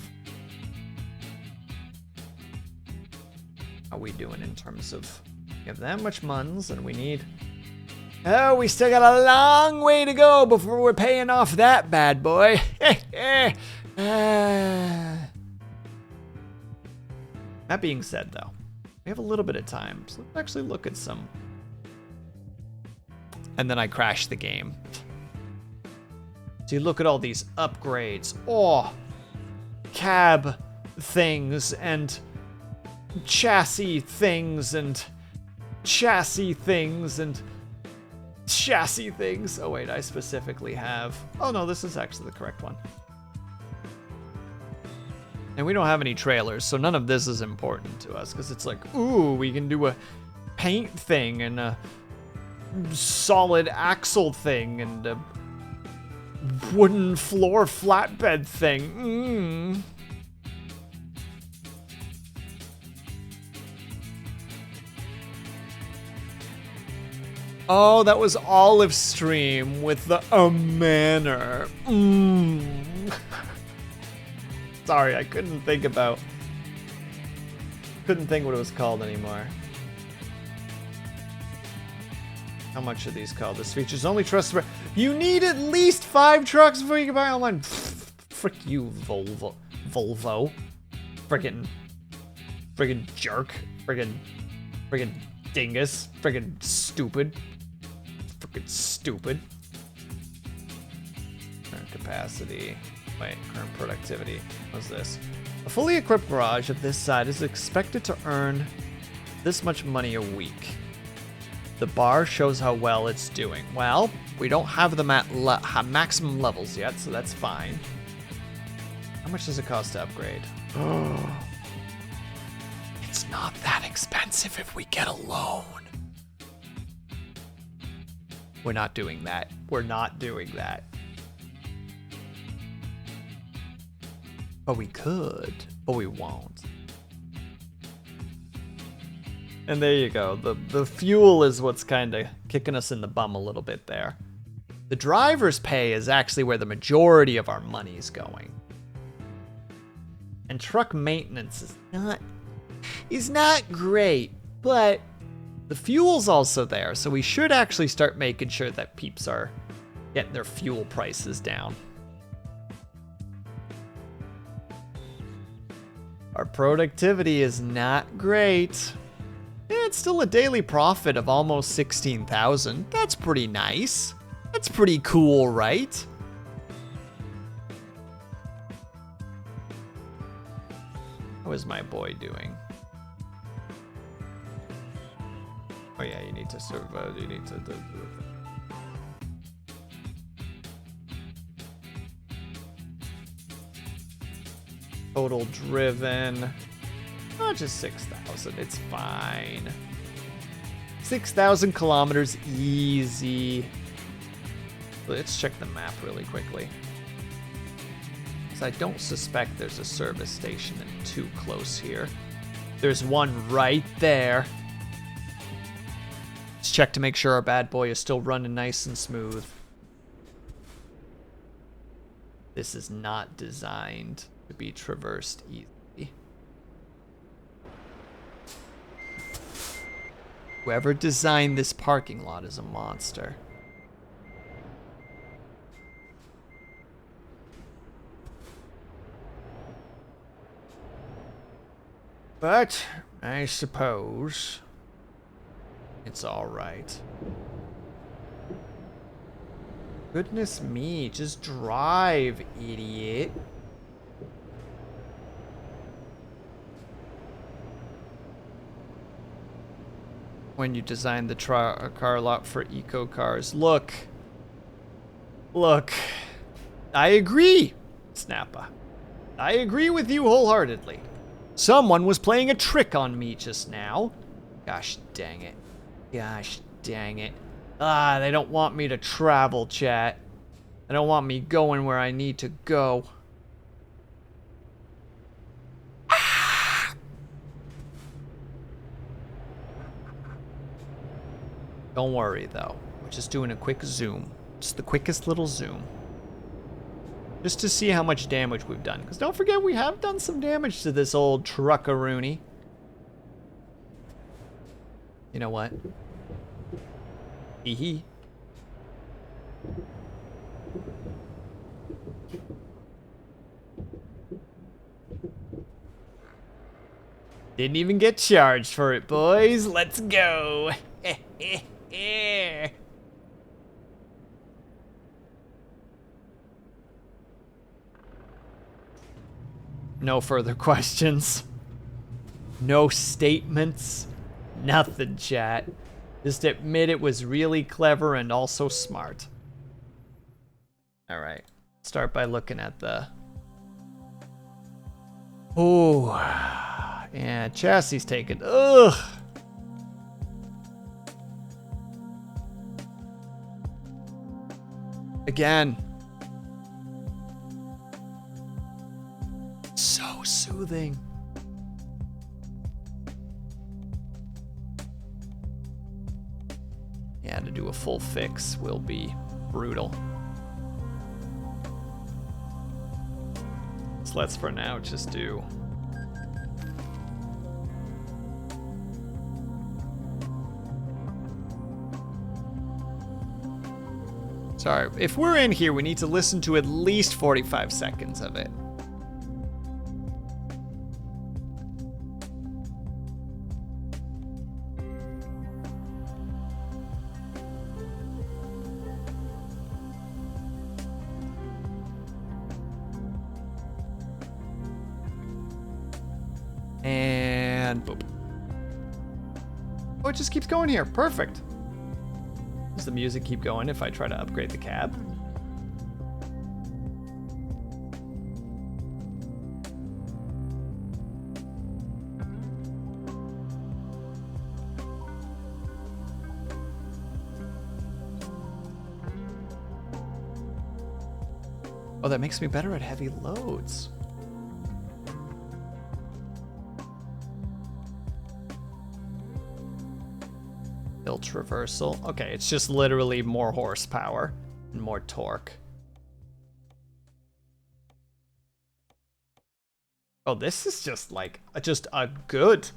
How are we doing in terms of, we have that much muns, and we need, oh, we still got a long way to go before we're paying off that bad boy. That being said, though, we have a little bit of time, so let's actually look at some. And then I crashed the game. So you look at all these upgrades. Oh, cab things and chassis things and chassis things and chassis things. Oh wait, I specifically have, oh no, this is actually the correct one. And we don't have any trailers, so none of this is important to us, because it's like, ooh, we can do a paint thing and a solid axle thing and a wooden floor flatbed thing. Oh, that was Olive Stream with the manor. Sorry, I couldn't think what it was called anymore. How much are these called? This feature's only trusted. You need at least 5 trucks before you can buy online. Frick you, Volvo. Friggin' jerk. Friggin' dingus. Friggin' stupid. Current capacity. Wait, current productivity. What's this? A fully equipped garage of this size is expected to earn this much money a week. The bar shows how well it's doing. Well, we don't have them at maximum levels yet, so that's fine. How much does it cost to upgrade? It's not that expensive if we get a loan. We're not doing that. We're not doing that. But we could, but we won't. And there you go. The fuel is what's kind of kicking us in the bum a little bit there. The driver's pay is actually where the majority of our money's going. And truck maintenance is not great, but the fuel's also there, so we should actually start making sure that peeps are getting their fuel prices down. Our productivity is not great. It's still a daily profit of almost 16,000. That's pretty nice. That's pretty cool, right? How is my boy doing? Oh yeah, you need to survive. You need to do total driven. Oh, just 6,000. It's fine. 6,000 kilometers, easy. Let's check the map really quickly. Because I don't suspect there's a service station too close here. There's one right there. Let's check to make sure our bad boy is still running nice and smooth. This is not designed to be traversed easily. Whoever designed this parking lot is a monster. But I suppose it's all right. Goodness me, just drive, idiot. When you designed the car lot for eco cars. Look, I agree, Snappa. I agree with you wholeheartedly. Someone was playing a trick on me just now. Gosh dang it. Gosh dang it. Ah, they don't want me to travel, chat. They don't want me going where I need to go. Don't worry, though. We're just doing a quick zoom. Just the quickest little zoom. Just to see how much damage we've done. Because don't forget, we have done some damage to this old truckaroonie. You know what? Hee. Didn't even get charged for it, boys. Let's go. No further questions. No statements. Nothing, chat. Just admit it was really clever and also smart. All right. Start by looking at the... Oh, yeah, chassis taken. Ugh. Again. So soothing. Yeah, to do a full fix will be brutal. So let's for now just do... Sorry, if we're in here, we need to listen to at least 45 seconds of it. And boop. Oh, it just keeps going here. Perfect. Does the music keep going if I try to upgrade the cab? Oh, that makes me better at heavy loads. traversal. Okay, it's just literally more horsepower and more torque. Oh, this is just like, just a good.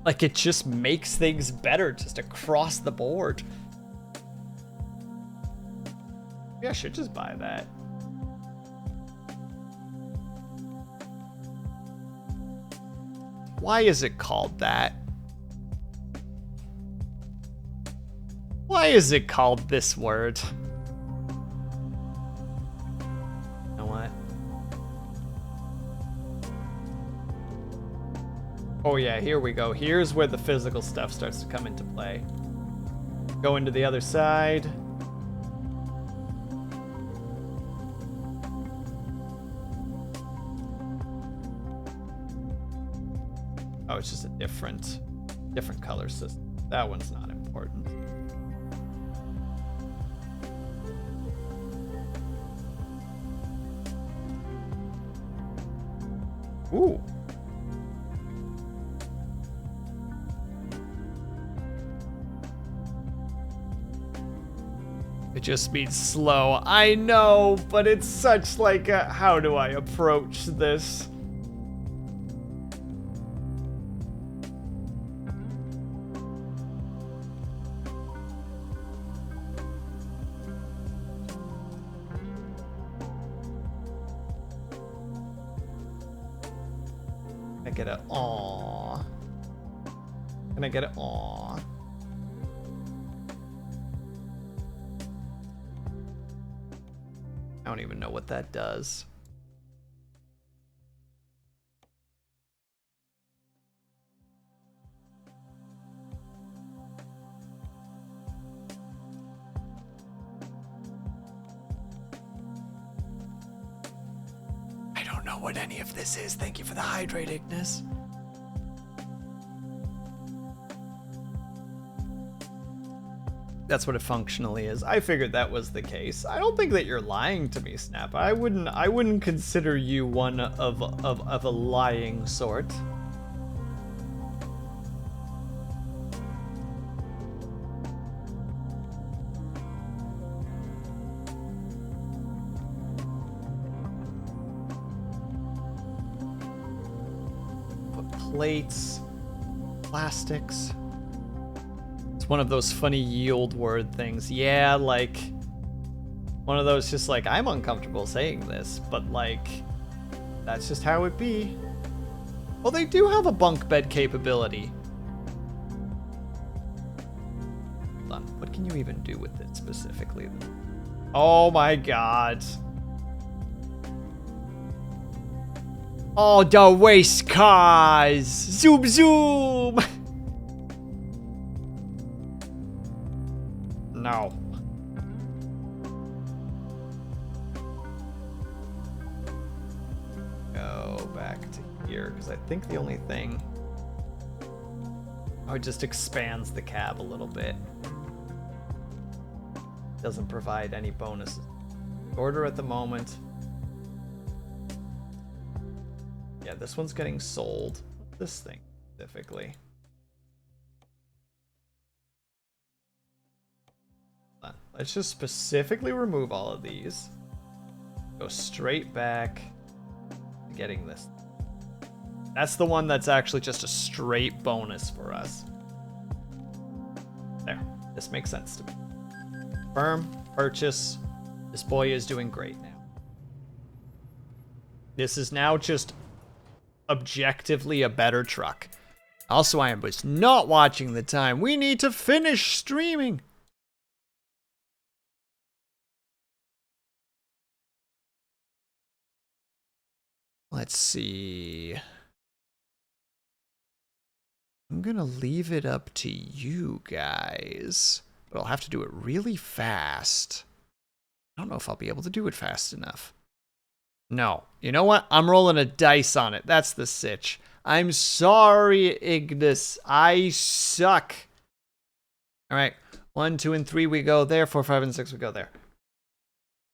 Like, it just makes things better just across the board. Maybe I should just buy that. Why is it called that? Why is it called this word? You know what? Oh yeah, here we go. Here's where the physical stuff starts to come into play. Go into the other side. Oh, it's just a different color system. That one's not important. Ooh. It just means slow. I know, but it's such like a, how do I approach this? I get a aw. Can I get a aw? I don't even know what that does. I don't know what any of this is. Thank you for the hydrate, Ignis. That's what it functionally is. I figured that was the case. I don't think that you're lying to me, Snap. I wouldn't consider you one of a lying sort. Put plates, plastics. It's one of those funny yield word things. Yeah, like one of those just like, I'm uncomfortable saying this, but like that's just how it be. Well, they do have a bunk bed capability. Hold on, what can you even do with it specifically? Oh my god. Oh, the race cars! Zoom zoom! No. Go back to here, because I think the only thing... Oh, it just expands the cab a little bit. Doesn't provide any bonuses. Order at the moment. Yeah, this one's getting sold. This thing, specifically. Let's just specifically remove all of these. Go straight back to getting this. That's the one that's actually just a straight bonus for us. There. This makes sense to me. Confirm. Purchase. This boy is doing great now. This is now just objectively a better truck. Also, I was not watching the time. We need to finish streaming. Let's see. I'm gonna leave it up to you guys, but I'll have to do it really fast. I don't know if I'll be able to do it fast enough. No. You know what? I'm rolling a dice on it. That's the sitch. I'm sorry, Ignis. I suck. All right. 1, 2, and 3 we go there. 4, 5, and 6 we go there.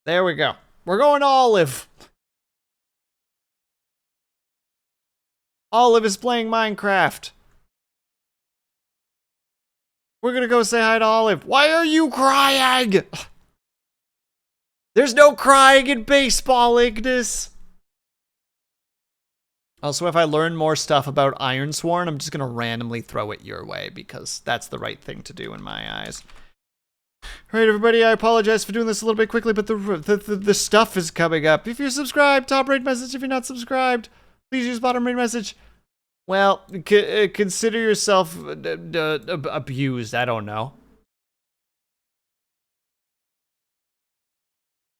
There we go. We're going Olive. Olive is playing Minecraft. We're gonna go say hi to Olive. Why are you crying? There's no crying in baseball, Ignis. Also, if I learn more stuff about Ironsworn, I'm just gonna randomly throw it your way because that's the right thing to do in my eyes. Alright, everybody, I apologize for doing this a little bit quickly, but the stuff is coming up. If you're subscribed, top rate message. If you're not subscribed, please use bottom rate message. Well, consider yourself abused. I don't know.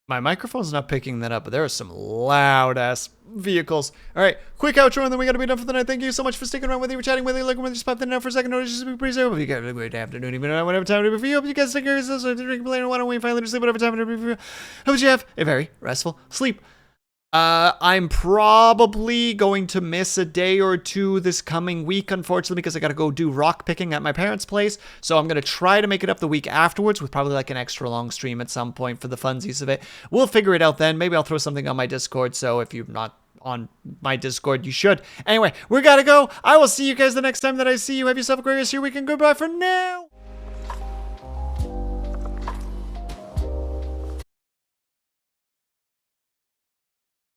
My microphone's not picking that up, but there are some loud-ass vehicles. All right, quick outro, and then we gotta be done for the night. Thank you so much for sticking around, whether you were chatting, whether you looking, whether you just popped in and out for a second, or just be pretty hope you guys have a great afternoon, even though whatever time it is for you. Hope you guys take care of yourselves, drink, play, and why don't we finally sleep whatever time it is for you. Hope you have a very restful sleep. I'm probably going to miss a day or two this coming week, unfortunately, because I gotta go do rock picking at my parents' place. So I'm gonna try to make it up the week afterwards with probably like an extra long stream at some point for the funsies of it. We'll figure it out then. Maybe I'll throw something on my Discord. So if you're not on my Discord, you should. Anyway, we gotta go. I will see you guys the next time that I see you. Have yourself a great rest of your weekend. Goodbye for now.